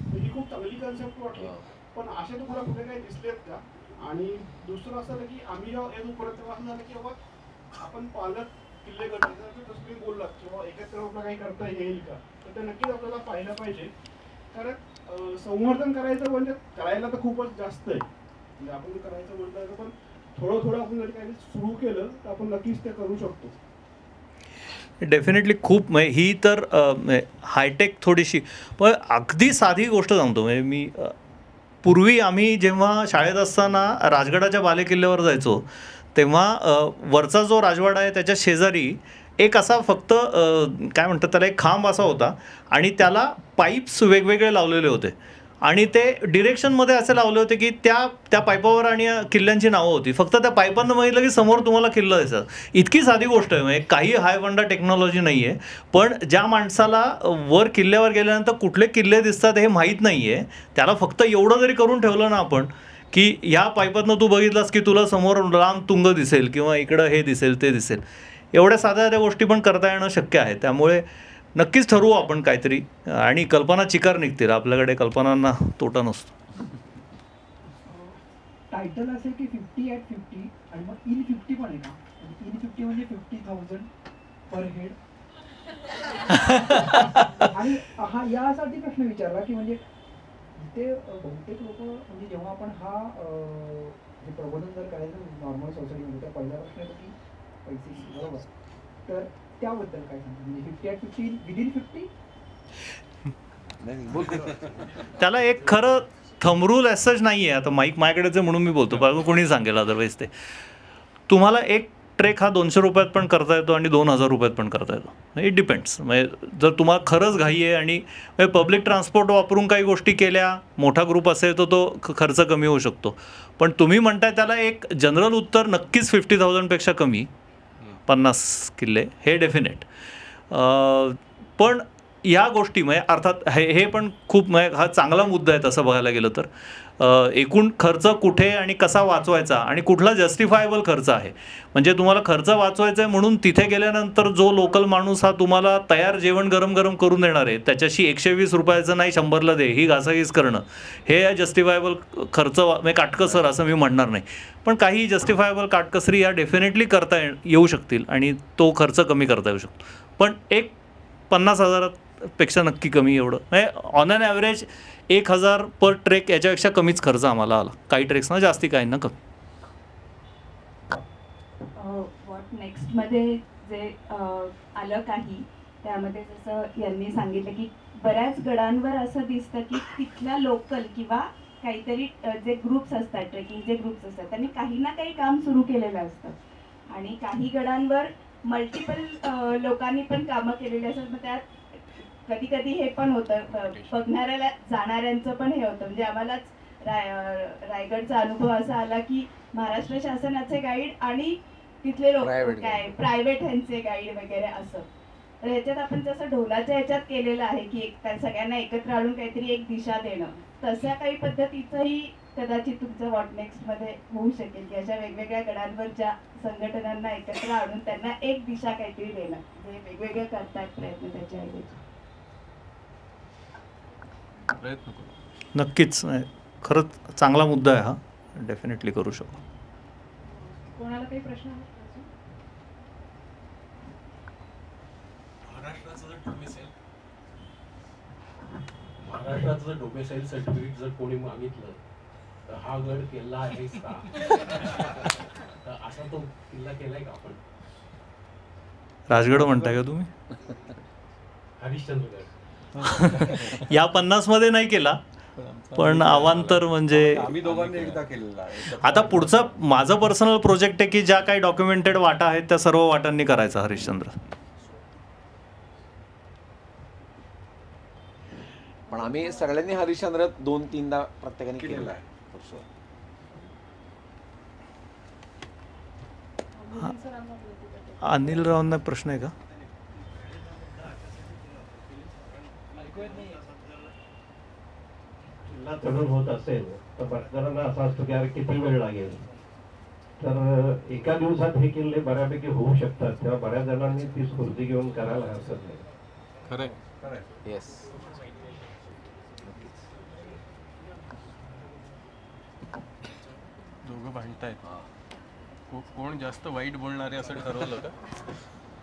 Speaker 12: तर ही खूप चांगली कन्सेप्ट वाटली. पण असे तुम्हाला कुठे काही दिसलेत का? आणि दुसरं असं की आम्ही जेव्हा येतो परत तेव्हा असं झालं की बाबा आपण पालक किल्ले करतो जसं तुम्ही बोललात किंवा एकत्र आपलं काही करता येईल का, तर ते नक्कीच आपल्याला पाहिलं पाहिजे. कारण संवर्धन करायचं म्हणजे करायला तर खूपच जास्त आहे. म्हणजे आपण करायचं म्हटलं तर पण थोडं आपण जर काही सुरू केलं तर आपण नक्कीच ते करू शकतो.
Speaker 4: डेफिनेटली खूप म्हणजे ही तर हायटेक थोडीशी, पण अगदी साधी गोष्ट सांगतो. म्हणजे मी पूर्वी आम्ही जेव्हा शाळेत असताना राजगडाच्या बालेकिल्ल्यावर जायचो तेव्हा वरचा जो राजवाडा आहे त्याच्या शेजारी एक असा फक्त काय म्हणतात त्याला एक खांब असा होता, आणि त्याला पाईप्स वेगवेगळे लावलेले होते. आणि ते डिरेक्शनमध्ये असे लावले होते की त्या पाईपावर आणि किल्ल्यांची नावं होती. फक्त त्या पाईपांना बघितलं की समोर तुम्हाला किल्ला दिसतात. इतकी साधी गोष्ट आहे, म्हणजे काही हाय वंडा टेक्नॉलॉजी नाही आहे. पण ज्या माणसाला वर किल्ल्यावर गेल्यानंतर कुठले किल्ले दिसतात हे माहीत नाही आहे, त्याला फक्त एवढं जरी करून ठेवलं ना आपण की ह्या पाईपातनं तू बघितलास की तुला समोर लांब तुंग दिसेल किंवा इकडं हे दिसेल ते दिसेल, एवढ्या साध्या गोष्टी पण करता येणं शक्य आहे. त्यामुळे नक्कीच ठरवू आपण काहीतरी, आणि कल्पना चिकार निघतील. आपल्याकडे कल्पनांना तोटा नसतो.
Speaker 13: टायटल असेल की 50 आणि मग इन 50 पण आहे का? इन 50 म्हणजे 50,000 पर हेड. आणि हा यासाठी प्रश्न विचारला की म्हणजे इथे बहुतेक लोक म्हणजे जेव्हा आपण हा जे प्रबोधन जर करायचं नॉर्मल सोसायटीमध्ये, तर पहिला प्रश्न येतो की पैसे, बरोबर? तर त्याबद्दल काय सांगा, म्हणजे 50 विदिन 50?
Speaker 4: त्याला एक खरं थंब रूल ॲज नाही आहे. आता माईक माझ्याकडेच आहे म्हणून मी बोलतो, बाकी कोणी सांगेल अदरवाईज. ते तुम्हाला एक ट्रेक हा 200 रुपयात पण करता येतो आणि 2000 रुपयात पण करता येतो. It depends. म्हणजे जर तुम्हाला खरंच घाई आहे आणि पब्लिक ट्रान्सपोर्ट वापरून काही गोष्टी केल्या, मोठा ग्रुप असेल तर तो खर्च कमी होऊ शकतो. पण तुम्ही म्हणताय त्याला एक जनरल उत्तर नक्कीच 50,000पेक्षा कमी 50 किल्ले हे डेफिनेट. पण या गोष्टी म्हणजे अर्थात हे पण खूप हा चांगला मुद्दा आहे तसं बघायला गेलं तर. एकूण खर्च कुठे आणि कसा वाचवायचा आणि कुठला जस्टिफायबल खर्च आहे. म्हणजे तुम्हाला खर्च वाचवायचा आहे म्हणून तिथे गेल्यानंतर जो लोकल माणूस हा तुम्हाला तयार जेवण गरम गरम करून देणार आहे, त्याच्याशी 120 रुपयाचं नाही 100ला दे ही घासाघीस करणं, हे जस्टिफायबल खर्च म्हणजे काटकसर असं मी म्हणणार नाही. पण काही जस्टिफायबल काटकसरी या डेफिनेटली करता येऊ शकतील आणि तो खर्च कमी करता येऊ शकतो. पण एक 50,000पेक्षा नक्की कमी एवढं म्हणजे on an average 1,000 per trek याच्यापेक्षा कमीच खर्च आम्हाला आला. काही ट्रेक्सना जास्ती काही ना कमी.
Speaker 14: व्हॉट नेक्स्टमध्ये जे आलं काही त्यामध्ये जसं यांनी सांगितलं की बऱ्याच गडांवर असं दिसतं की तिथल्या लोकल किंवा काहीतरी जे ग्रुप्स असतात, ट्रेकिंगचे ग्रुप्स असतात, त्यांनी काही ना काही काम सुरू केलेलं असतं आणि काही गडांवर मल्टिपल लोकांनी पण कामं केलेली असतात. मग त्यात कधी कधी हे पण होतं, बघणाऱ्याला जाणाऱ्यांचं पण हे होतं. म्हणजे आम्हालाच रायगडचा अनुभव असा आला की महाराष्ट्र शासनाचे गाईड आणि तिथले लोक काय प्रायव्हेट ह्यांचे गाईड वगैरे असं. तर ह्याच्यात आपण जसं ढोलाच्या ह्याच्यात केलेलं आहे की सगळ्यांना एकत्र आणून काहीतरी एक दिशा देणं, तशा काही पद्धतीचंही कदाचित तुमचं व्हॉट नेक्स्टमध्ये होऊ शकेल की अशा वेगवेगळ्या गडांवर ज्या संघटनांना एकत्र आणून त्यांना एक दिशा काहीतरी देणं, जे वेगवेगळे करतात प्रयत्न त्याच्या
Speaker 4: प्रयत्न करू. नक्कीच खरंच चांगला मुद्दा आहे हा, डेफिनेटली करू शकतो.
Speaker 7: कोणाला काही प्रश्न आहे?
Speaker 11: महाराष्ट्राचं जर डोमेसाईल सर्टिफिकेट जर कोणी मागितलं तर हा गड किल्ला आहेच का, तर असा तो किल्ला केलाय का आपण?
Speaker 4: राजगड म्हणताय का तुम्ही?
Speaker 11: हरिश्चंद्रगड
Speaker 4: या 50 मध्ये नाही केला, पण अवांतर म्हणजे
Speaker 2: आम्ही दोघांनी एकदा केलेला आहे.
Speaker 4: आता पुढचा माझं पर्सनल प्रोजेक्ट आहे की ज्या काही डॉक्युमेंटेड वाटा आहेत त्या सर्व वाटांनी करायचा हरिश्चंद्र.
Speaker 3: पण आम्ही सगळ्यांनी हरिश्चंद्र 2-3दा प्रत्येकाने केलेला आहे.
Speaker 4: अनिल रावांना प्रश्न आहे का?
Speaker 11: किल्ला चढून होत असेल तर बऱ्याच जणांना असं असतं की अरे किती वेळ लागेल, तर एका दिवसात हे किल्ले बऱ्यापैकी होऊ शकतात. तेव्हा बऱ्याच जणांनी ती स्फूर्ती घेऊन करायला हरकत नाही.
Speaker 5: खरंय.
Speaker 3: येस.
Speaker 5: दोघं भांडतायत. कोण जास्त वाईट बोलणारे असं ठरवलं का?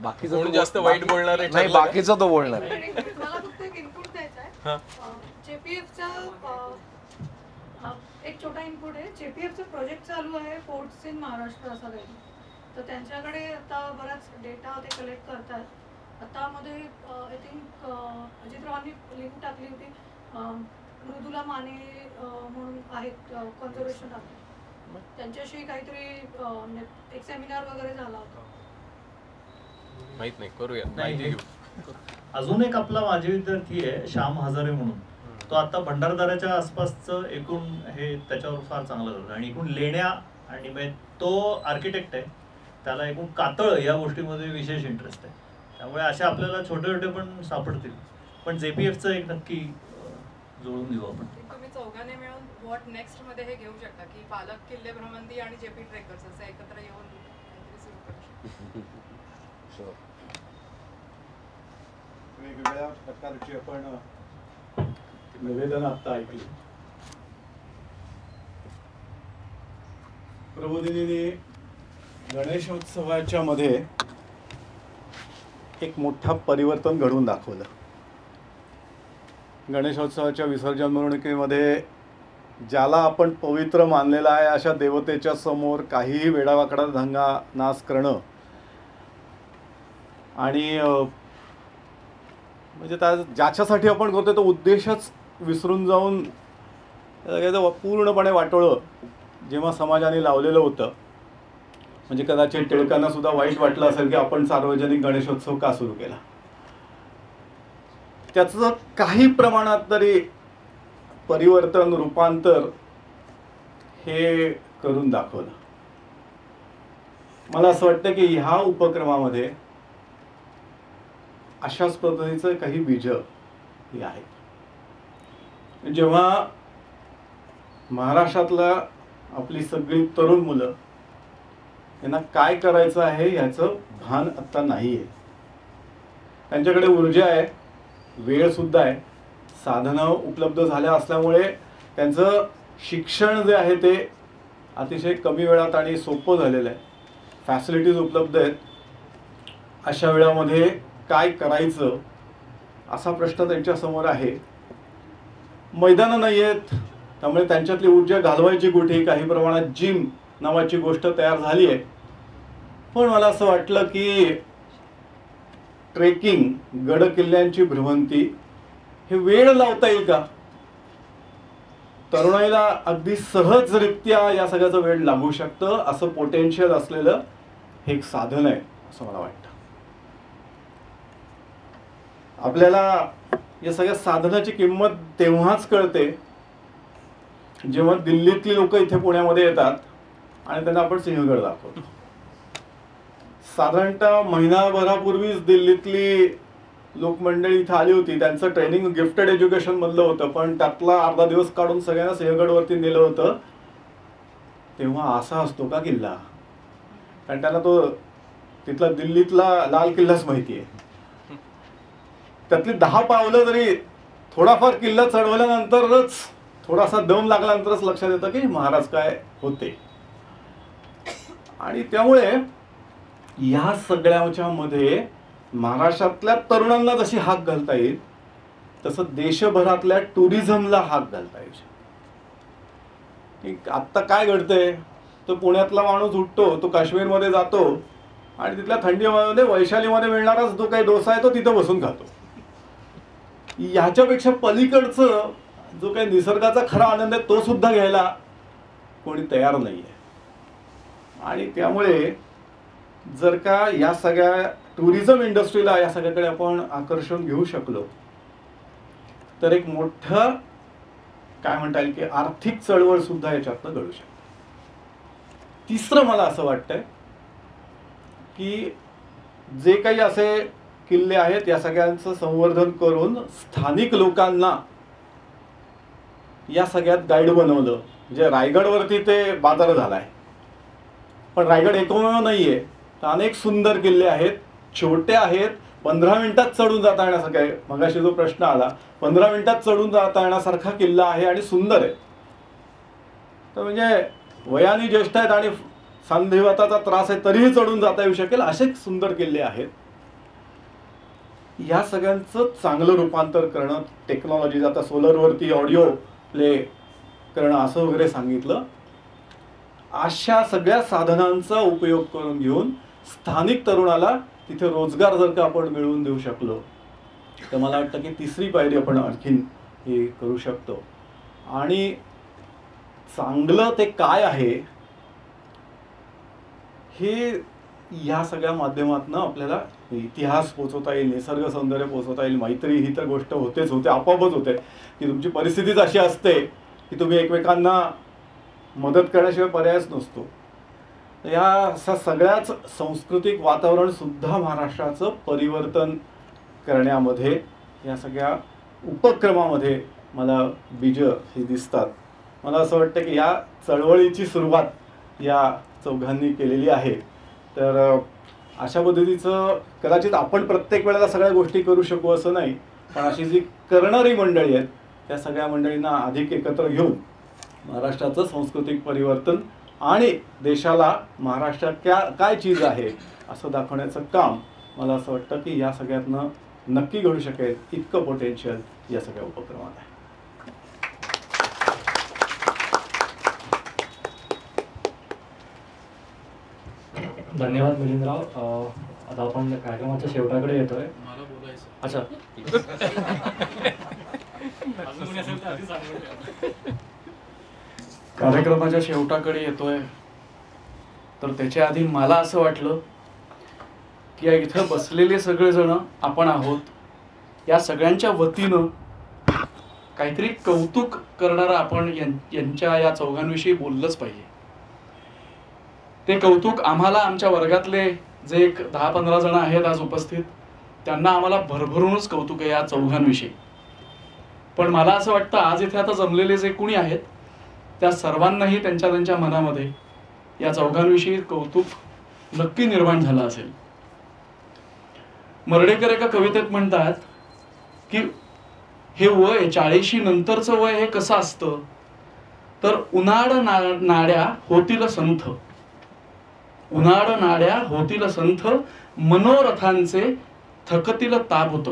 Speaker 3: बाकीचं
Speaker 5: कोण जास्त वाईट बोलणारे
Speaker 3: नाही, बाकीचा तो बोलणार.
Speaker 15: मला फक्त एक इनपुट द्यायचा आहे. जेपीएफचा एक छोटा इनपुट आहे. जेपीएफचा प्रोजेक्ट चालू आहे फोर्ट्स इन महाराष्ट्र असा काही, तर त्यांच्याकडे आता बराच डेटा ते कलेक्ट करतात. आता मध्ये आय थिंक अजितरावांनी लिंक टाकली होती, मृदुला माने म्हणून आहेत कन्झर्वेशन टाकले, त्यांच्याशी काहीतरी एक सेमिनार वगैरे झाला होता.
Speaker 5: माहित नाही, करूया.
Speaker 4: अजून एक आपला माझे विद्यार्थी आहे श्याम हजारे म्हणून, तो आता भंडारदऱ्याच्या आसपासचं एकूण हे त्याच्यावर फार चांगलं करतो. आणि एकूण लेण्या आणि म्हणजे तो आर्किटेक्ट आहे, त्याला एकूण कातळ या गोष्टीमध्ये विशेष इंटरेस्ट आहे. त्यामुळे अशा आपल्याला छोटे छोटे पण सापडतील. पण JPFचं एक नक्की जोडून देऊ आपण.
Speaker 16: तुम्ही चौघांनी मिळून व्हॉट नेक्स्ट मध्ये हे घेऊ शकता की पालक किल्ले भ्रमंती आणि JP ट्रेकर्स असं एकत्र येऊन काहीतरी सुरू करू शकतो.
Speaker 17: वेगवेगळ्या प्रकारची आपण निवेदन आता ऐकली. प्रबोधिनीने गणेशोत्सवाच्या मध्ये एक मोठं परिवर्तन घडवून दाखवलं. गणेशोत्सवाच्या विसर्जन मिरवणुकीमध्ये ज्याला आपण पवित्र मानलेला आहे अशा देवतेच्या समोर काहीही वेडावाकडा दंगा नाच करणं आणि म्हणजे ज्याच्यासाठी आपण करतो तो उद्देशच विसरून जाऊन पूर्णपणे वाटोळं जेव्हा समाजाने लावलेलं होतं. म्हणजे कदाचित टिळकांना सुद्धा वाईट वाटलं असेल की आपण सार्वजनिक गणेशोत्सव का सुरू केला. त्याचं काही प्रमाणात तरी परिवर्तन रूपांतर हे करून दाखवलं. मला असं वाटतं की ह्या उपक्रमामध्ये अशाच पद्धतीचं काही बीज ही आहेत. जेव्हा महाराष्ट्रातला आपली सगळी तरुण मुलं यांना काय करायचं आहे याचं भान आत्ता नाही आहे. त्यांच्याकडे ऊर्जा आहे, वेळ सुद्धा आहे, साधनं उपलब्ध झाल्या असल्यामुळे त्यांचं शिक्षण जे आहे ते अतिशय कमी वेळात आणि सोपं झालेलं आहे. फॅसिलिटीज उपलब्ध आहेत. अशा वेळामध्ये काय करायचं असा प्रश्न त्यांच्यासमोर आहे. मैदानं नाही आहेत, त्यामुळे त्यांच्यातली ऊर्जा घालवायची कुठे. काही प्रमाणात जिम नावाची गोष्ट तयार झाली आहे. पण मला असं वाटलं की ट्रेकिंग, गड किल्ल्यांची भ्रमंती हे वेळ लावता येईल का. तरुणाईला अगदी सहजरित्या या सगळ्याचं वेळ लागू शकतं असं पोटेन्शियल असलेलं हे एक साधन आहे असं मला वाटतं. आपल्याला या सगळ्या साधनाची किंमत तेव्हाच कळते जेव्हा दिल्लीतली लोक इथे पुण्यामध्ये येतात आणि त्यांना आपण सिंहगड दाखवतो. साधारणतः महिनाभरापूर्वीच दिल्लीतली लोकमंडळी इथं आली होती. त्यांचं ट्रेनिंग गिफ्टेड एज्युकेशन मधलं होतं, पण त्यातला अर्धा दिवस काढून सगळ्यांना सिंहगडवरती नेलं होतं. तेव्हा असा असतो का किल्ला, कारण त्यांना तो तिथला दिल्लीतला लाल किल्लाच माहिती आहे. त्यातली 10 पावलं जरी थोडाफार किल्ला चढवल्यानंतरच थोडासा दम लागल्यानंतरच लक्षात येतं की महाराज काय होते. आणि त्यामुळे या सगळ्याच्या मध्ये महाराष्ट्रातल्या तरुणांना जशी हाक घालता येईल तसं देशभरातल्या टुरिझमला हाक घालता येईल. आत्ता काय घडतंय, तो पुण्यातला माणूस उठतो, तो काश्मीरमध्ये जातो आणि तिथल्या थंडीमध्ये वैशालीमध्ये मिळणारा जो काही डोसा आहे तो तिथं बसून खातो. ह्याच्यापेक्षा पलीकडचं जो काही निसर्गाचा खरा आनंद आहे तो सुद्धा घ्यायला कोणी तयार नाही आहे. आणि त्यामुळे जर का या सगळ्या टुरिझम इंडस्ट्रीला या सगळ्याकडे आपण आकर्षण घेऊ शकलो तर एक मोठं काय म्हणता येईल की आर्थिक चळवळ सुद्धा याच्यातनं घडू शकते. तिसरं मला असं वाटतंय की जे काही असे किल्ले आहेत या सगळ्यांचं संवर्धन करून स्थानिक लोकांना या सगळ्यात गाईड बनवलं. म्हणजे रायगडवरती ते बाजार झालाय, पण रायगड एकमेव नाहीये. तर अनेक सुंदर किल्ले आहेत, छोटे आहेत, 15 मिनिटात चढून जाता येण्यासारखं आहे. मगाशी जो प्रश्न आला, 15 मिनिटात चढून जाता येण्यासारखा किल्ला आहे आणि सुंदर आहे. तर म्हणजे वयाने ज्येष्ठ आहेत आणि संधिवाताचा त्रास आहे तरीही चढून जाता येऊ शकेल असे सुंदर किल्ले आहेत. या सगळ्यांचं चांगलं रूपांतर करणं, टेक्नॉलॉजी आता सोलरवरती ऑडिओ प्ले करणं असं वगैरे सांगितलं. अशा सगळ्या साधनांचा उपयोग करून घेऊन स्थानिक तरुणाला तिथे रोजगार जर का आपण मिळवून देऊ शकलो तर मला वाटतं की तिसरी पायरी आपण आणखीन हे करू शकतो. आणि चांगलं ते काय आहे हे ह्या सगळ्या माध्यमातून आपल्याला इतिहास पोचवता येईल, निसर्ग सौंदर्य पोचवता येईल. मैत्री ही तर गोष्ट होतेच होते, आपोआपच होते की तुमची परिस्थितीच अशी असते की तुम्ही एकमेकांना मदत करण्याशिवाय पर्यायच नसतो. या सगळ्याच सांस्कृतिक वातावरणसुद्धा महाराष्ट्राचं परिवर्तन करण्यामध्ये, या सगळ्या उपक्रमामध्ये मला बीजं ही दिसतात. मला असं वाटतं की या चळवळीची सुरुवात या चौघांनी केलेली आहे. तर अशा पद्धतीचं कदाचित आपण प्रत्येक वेळेला सगळ्या गोष्टी करू शकू असं नाही, पण अशी जी करणारी मंडळी आहेत त्या सगळ्या मंडळींना अधिक एकत्र घेऊन महाराष्ट्राचं सांस्कृतिक परिवर्तन आणि देशाला महाराष्ट्रात काय चीज आहे असं दाखवण्याचं काम मला असं वाटतं की या सगळ्यातनं नक्की घडू शकेल. इतकं पोटेन्शियल या सगळ्या उपक्रमात आहे.
Speaker 18: धन्यवाद मिलिंदराव. आता आपण कार्यक्रमाच्या शेवटाकडे येतोय.
Speaker 10: मला बोलायचं.
Speaker 18: अच्छा.
Speaker 10: कार्यक्रमाच्या शेवटाकडे येतोय तर त्याच्या आधी मला असं वाटलं की या इथं बसलेले सगळेजण आपण आहोत, या सगळ्यांच्या वतीनं काहीतरी कौतुक करणारं आपण यांच्या या चौघांविषयी बोललंच पाहिजे. ते कौतुक आम्हाला आमच्या वर्गातले जे एक 10-15 जण आहेत आज उपस्थित, त्यांना आम्हाला भरभरूनच कौतुक आहे या चौघांविषयी. पण मला असं वाटतं आज इथे आता जमलेले जे कुणी आहेत त्या सर्वांनाही त्यांच्या त्यांच्या मनामध्ये या चौघांविषयी कौतुक नक्की निर्माण झालं असेल. मर्ढेकर एका कवितेत म्हणतात की हे वय 40 नंतरचं वय हे कसं असतं, तर उन्हाळ नाड्या होतील संथ, उन्हाळ नाड्या होतील संथ, मनोरथांचे थकतील ताबूत.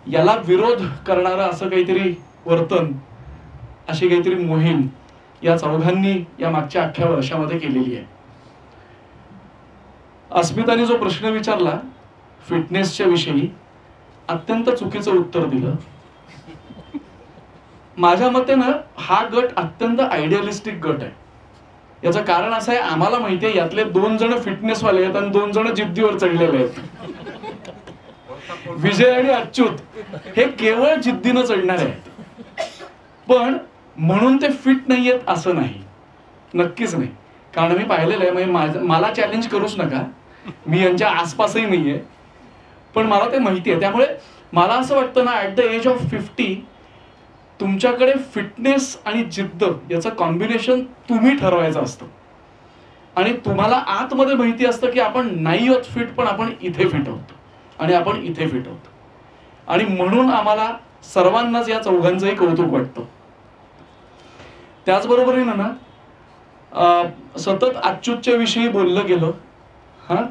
Speaker 10: याला विरोध करणारं असं काहीतरी वर्तन, अशी काहीतरी मोहीम या चौघांनी या मागच्या 8 वर्षामध्ये केलेली आहे. अस्मिताने जो प्रश्न विचारला फिटनेसच्या विषयी, अत्यंत चुकीचं उत्तर दिलं. माझ्या मते ना हा गट अत्यंत आयडियलिस्टिक गट आहे. याचं कारण असं आहे, आम्हाला माहिती आहे यातले 2 जण फिटनेसवाले आहेत आणि 2 जण जिद्दीवर चढलेले आहेत. विजय आणि अच्युत हे केवळ जिद्दीनं चढणारे आहेत, पण म्हणून ते फिट नाही आहेत असं नाही, नक्कीच नाही. कारण मी पाहिलेलं आहे, म्हणजे मला चॅलेंज करूच नका, मी यांच्या आसपासही नाहीये, पण मला ते माहिती आहे. त्यामुळे मला असं वाटतं ना, ॲट द एज ऑफ 50 तुमच्याकडे फिटनेस आणि जिद्द याचं कॉम्बिनेशन तुम्ही ठरवायचं असतं. आणि तुम्हाला आतमध्ये माहिती असतं की आपण नाही आहोत फिट, पण आपण इथे फिट आहोत आणि आपण इथे फिट आहोत. आणि म्हणून आम्हाला सर्वांनाच या चौघांचंही कौतुक वाटतं. त्याचबरोबरीनं ना सतत अच्युतच्या विषयी बोललं गेलं हां,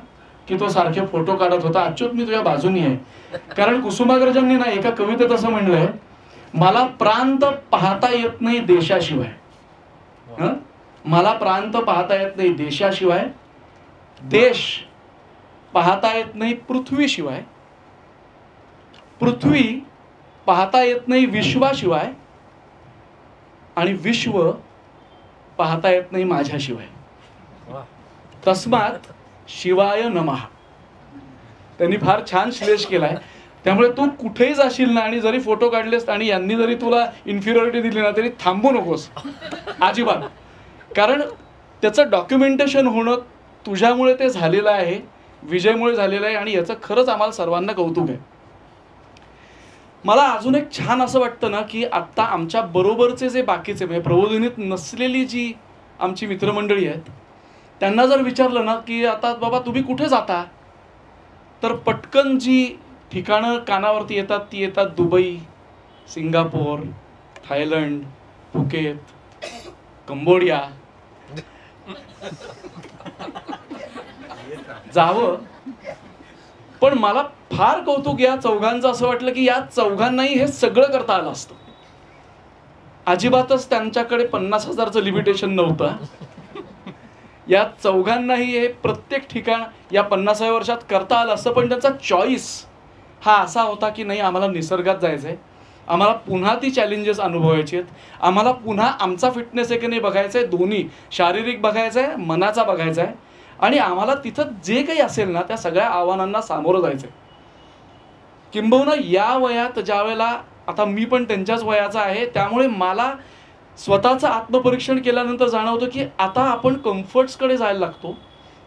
Speaker 10: की तो सारखे फोटो काढत होता. अच्युत, मी तुझ्या बाजूनी आहे, कारण कुसुमाग्रजांनी ना एका कवितेत असं म्हणलंय, मला प्रांत पाहता येत नाही देशाशिवाय. मला प्रांत पाहता येत नाही देशाशिवाय, देश पाहता येत नाही पृथ्वीशिवाय, पृथ्वी पाहता येत नाही विश्वाशिवाय, आणि विश्व पाहता येत नाही माझ्याशिवाय. तस्मात शिवाय नमः. त्यांनी फार छान श्लेष केलाय. त्यामुळे तू कुठेही जाशील ना, आणि जरी फोटो काढलेस आणि यांनी जरी तुला इन्फिरियरिटी दिली ना, तरी थांबू नकोस अजिबात. कारण त्याचं डॉक्युमेंटेशन होणं तुझ्यामुळे ते झालेलं आहे, विजयमुळे झालेलं आहे, आणि याचं खरंच आम्हाला सर्वांना कौतुक आहे. मला अजून एक छान असं वाटतं ना, की आत्ता आमच्या बरोबरचे जे बाकीचे म्हणजे प्रबोधिनीत नसलेली जी आमची मित्रमंडळी आहेत, त्यांना जर विचारलं ना की आता बाबा तुम्ही कुठे जाता, तर पटकन जी ठिकाणं कानावरती येतात ती येतात Dubai, Singapore, Thailand, Phuket, Cambodia. जावं. पण मला फार कौतुक या चौघांचं असं वाटलं की या चौघांनाही हे सगळं करता आलं असतं. अजिबातच त्यांच्याकडे 50,000चं लिमिटेशन नव्हतं. या चौघांनाही हे प्रत्येक ठिकाण या 50व्या वर्षात करता आलं असतं, पण त्यांचा चॉईस हा असा होता की नाही, आम्हाला निसर्गात जायचंय, आम्हाला पुन्हा ती चॅलेंजेस अनुभवायची आहेत. आम्हाला पुन्हा आमचा फिटनेस आहे की नाही बघायचं आहे, दोन्ही शारीरिक बघायचं आहे, मनाचा बघायचा आहे. आणि आम्हाला तिथं जे काही असेल ना त्या सगळ्या आव्हानांना सामोरं जायचं आहे. किंबहुना या वयात ज्या वेळेला आता मी पण त्यांच्याच वयाचा आहे, त्यामुळे मला स्वतःचं आत्मपरीक्षण केल्यानंतर जाणवतं की आता आपण कम्फर्ट्सकडे जायला लागतो.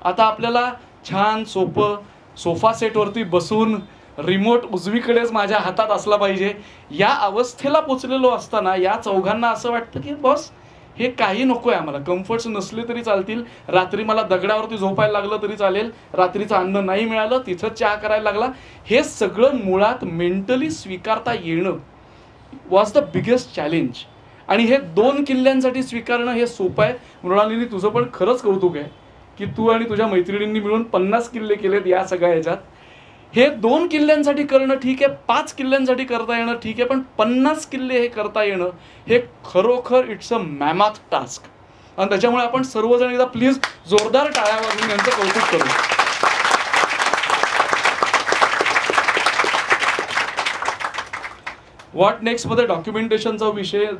Speaker 10: आता आपल्याला छान सोपं सोफा सेटवरती बसून रिमोट उजवीकडेच माझ्या हातात असला पाहिजे, या अवस्थेला पोचलेलो असताना या चौघांना असं वाटतं की बॉस हे काही नको आहे आम्हाला. कम्फर्ट्स नसले तरी चालतील, रात्री मला दगडावरती झोपायला लागलं तरी चालेल, रात्रीचं अन्न नाही मिळालं तिथं चहा करायला लागला, हे सगळं मुळात मेंटली स्वीकारता येणं वॉज द बिगेस्ट चॅलेंज. आणि हे 2 किल्ल्यांसाठी स्वीकारणं हे सोपं आहे. मृणालिनी तुझं पण खरंच कौतुक आहे की तू आणि तुझ्या मैत्रिणींनी मिळून 50 किल्ले केलेत या सगळ्या ह्याच्यात. हे 2 किल्ल्यांसाठी करणं ठीक आहे, 5 किल्ल्यांसाठी करता येणं ठीक आहे, पण 50 किल्ले हे करता येणं हे खरोखर इट्स अ मॅमॅथ टास्क. आणि त्याच्यामुळे आपण सर्वजण एकदा प्लीज जोरदार टाळ्या वाजवून यांचं कौतुक करू. व्हॉट नेक्स्टमध्ये डॉक्युमेंटेशनचा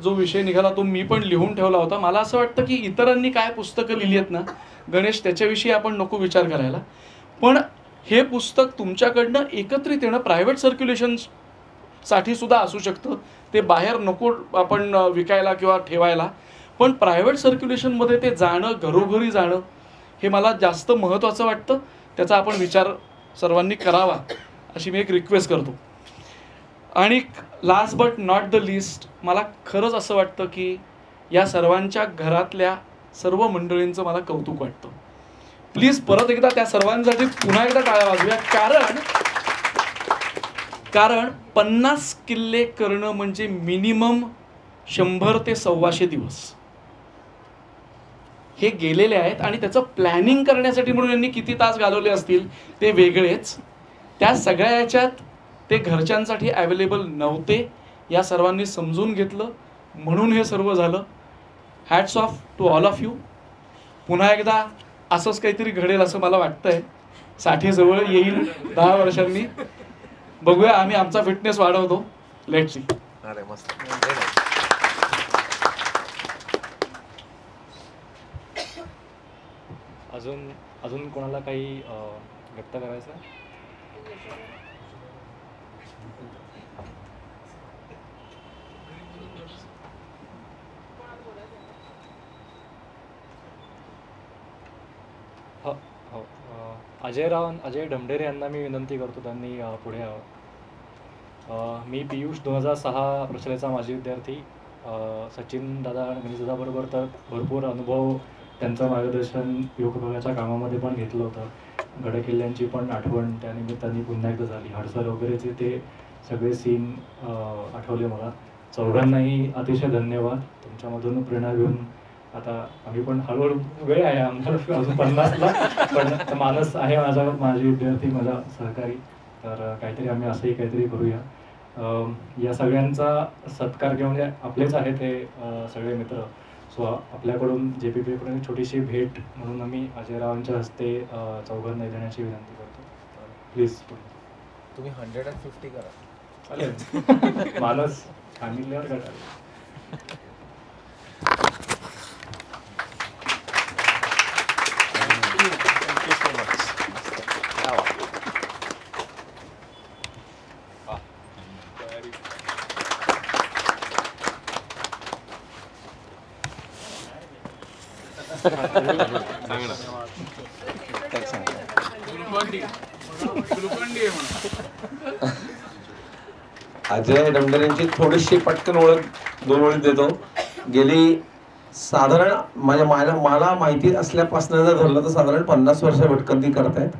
Speaker 10: जो विषय निघाला तो मी पण लिहून ठेवला होता. मला असं वाटतं की इतरांनी काय पुस्तकं लिहिली आहेत ना गणेश, त्याच्याविषयी आपण नको विचार करायला, पण हे पुस्तक तुमच्याकडनं एकत्रित येणं प्रायव्हेट सर्क्युलेशनसाठी सुद्धा असू शकतं. ते बाहेर नको आपण विकायला किंवा ठेवायला, पण प्रायव्हेट सर्क्युलेशनमध्ये ते जाणं, घरोघरी जाणं हे मला जास्त महत्त्वाचं वाटतं. त्याचा आपण विचार सर्वांनी करावा अशी मी एक रिक्वेस्ट करतो. आणि last but not the list, मला खरंच असं वाटतं की या सर्वांच्या घरातल्या सर्व मंडळींचं मला कौतुक वाटतं. प्लीज परत एकदा त्या सर्वांसाठी पुन्हा एकदा टाळ्या वाजूया. कारण 50 किल्ले करणं म्हणजे मिनिमम 100 ते 125 दिवस हे गेलेले आहेत. आणि त्याचं प्लॅनिंग करण्यासाठी म्हणून यांनी किती तास घालवले असतील ते वेगळेच. त्या सगळ्या याच्यात ते घरच्यांसाठी अवेलेबल नव्हते, या सर्वांनी समजून घेतलं म्हणून हे सर्व झालं. Hats off to all of you. पुन्हा एकदा असंच काहीतरी घडेल असं मला वाटतंय. 60 जवळ येईल 10 वर्षांनी, बघूया आम्ही आमचा फिटनेस वाढवतो. Let's see.
Speaker 3: अरे मस्त.
Speaker 18: अजून कोणाला काही व्यक्त करायचं? हो, अजय ढमढेरे यांना मी विनंती करतो त्यांनी पुढे यावं. मी पियुष 2006 प्रशालेचा माजी विद्यार्थी. सचिन दादा आणि गणेश दादाबरोबर तर भरपूर अनुभव त्यांचं मार्गदर्शन योग विभागाच्या कामामध्ये पण घेतलं होतं. गडकिल्ल्यांची पण आठवण त्यानिमित्ताने पुन्हा एकदा झाली. हडसर वगैरेचे ते सगळे सीन आठवले मला. चौघांनाही अतिशय धन्यवाद. तुमच्यामधून प्रेरणा घेऊन आता आम्ही पण हळूहळू वेळ आहे आम्हाला अजून 50ला, पण मानस आहे माझे विद्यार्थी, माझा सहकारी, तर काहीतरी आम्ही असंही काहीतरी करूया. या सगळ्यांचा सत्कार किंवा म्हणजे आपलेच आहेत हे सगळे मित्र. सो आपल्याकडून JPP कडून छोटीशी भेट म्हणून आम्ही अजयरावांच्या हस्ते चौघांना देण्याची विनंती करतो. प्लीज
Speaker 3: तुम्ही 150 करा.
Speaker 18: चालेल. मानस सांगितल्यावर करा.
Speaker 3: अजय ढमढेरेंची थोडीशी पटकन ओळख 2 ओळी देतो. गेली साधारण मला माहिती असल्यापासून जर धरलं तर साधारण 50 वर्ष भटकंती करतायत.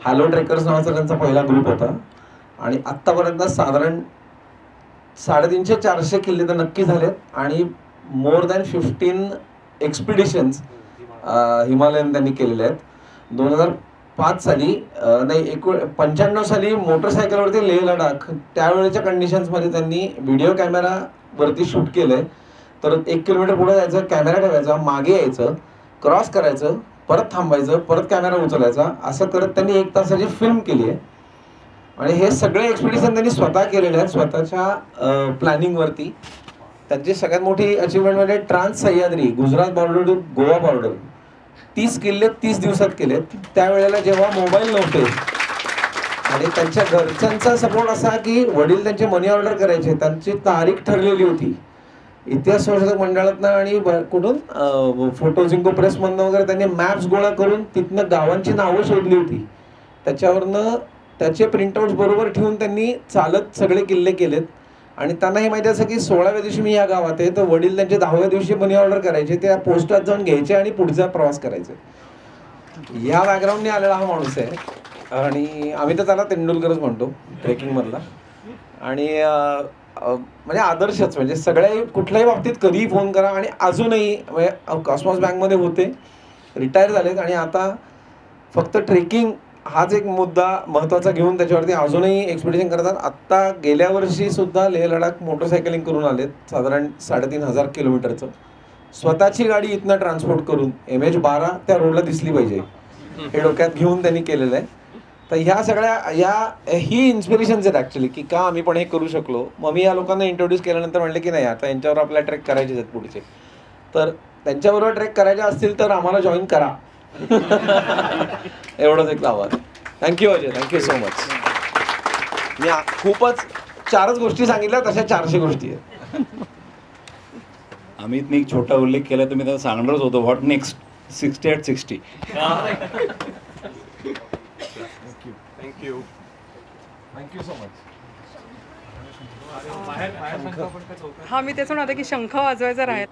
Speaker 3: हॅलो ट्रेकर्स नावाचा त्यांचा पहिला ग्रुप होता आणि आत्तापर्यंत साधारण 350-400 किल्ले तर नक्की झालेत आणि मोर दॅन 15 एक्सपिडिशन्स हिमालयन त्यांनी केलेले आहेत. 2005 साली नाही 95 साली मोटरसायकलवरती लेह लडाख त्यावेळेच्या कंडिशन्समध्ये त्यांनी व्हिडिओ कॅमेरावरती शूट केलंय. तर 1 किलोमीटर पुढे जायचं, कॅमेरा ठेवायचा, मागे यायचं, क्रॉस करायचं, परत थांबायचं, परत कॅमेरा उचलायचा, असं करत त्यांनी 1 तासाची फिल्म केली आहे. आणि हे सगळे एक्सपिडिशन त्यांनी स्वतः केलेले आहेत स्वतःच्या प्लॅनिंगवरती. त्यांची सगळ्यात मोठी अचिव्हमेंट म्हणजे trans Sahyadri Gujarat border to Goa border 30 किल्ले 30 दिवसात केलेत. त्यावेळेला जेव्हा मोबाईल नव्हते आणि त्यांच्या घरच्यांचा सपोर्ट असा की वडील त्यांचे मनी ऑर्डर करायचे, त्यांची तारीख ठरलेली होती. इतिहास संशोधक मंडळातनं आणि कुठून फोटो जिंको प्रेसमधनं वगैरे त्यांनी मॅप्स गोळा करून तिथनं गावांची नावं शोधली होती. त्याच्यावरनं त्याचे प्रिंटआउट्स बरोबर ठेवून त्यांनी चालत सगळे किल्ले केलेत. आणि त्यांना हे माहिती असं की 16व्या दिवशी मी या गावात आहे, तर वडील त्यांचे 10व्या दिवशी मनी ऑर्डर करायचे, त्या पोस्टात जाऊन घ्यायचे आणि पुढचा प्रवास करायचे. या बॅकग्राऊंडने आलेला हा माणूस आहे आणि आम्ही तर त्याला तेंडुलकरच म्हणतो ट्रेकिंगमधला. आणि म्हणजे आदर्शच, म्हणजे सगळ्या कुठल्याही बाबतीत कधीही फोन करा. आणि अजूनही म्हणजे कॉस्मॉस बँकमध्ये होते, रिटायर झालेत आणि आता फक्त ट्रेकिंग हाच एक मुद्दा महत्त्वाचा घेऊन त्याच्यावरती अजूनही एक्सपिडिशन करतात. आत्ता गेल्या वर्षी सुद्धा लेह लडाख मोटरसायकलिंग करून आलेत, साधारण 3500 किलोमीटरचं. स्वतःची गाडी इथनं ट्रान्सपोर्ट करून MH12 त्या रोडला दिसली पाहिजे हे डोक्यात घेऊन त्यांनी केलेलं आहे. तर ह्या सगळ्या ही इन्स्पिरेशन्स आहेत ॲक्च्युली की का आम्ही पण हे करू शकलो. मग मी या लोकांना इंट्रोड्यूस केल्यानंतर म्हणले की नाही आता यांच्यावर आपल्याला ट्रेक करायचे आहेत पुढचे, तर त्यांच्याबरोबर ट्रेक करायचे असतील तर आम्हाला जॉईन करा. एवढंच एक आवाज. Thank you Ajay, thank you so much. मी खूपच 4च गोष्टी सांगितल्या, तशा 400 गोष्टी आहेत.
Speaker 19: अमितने एक छोटा उल्लेख केला, तर मी त्याला सांगणारच होतो what next 60 at 60.
Speaker 3: Thank you so much.
Speaker 16: हा मी तेच म्हणत होते की शंख वाजवायचा राहील.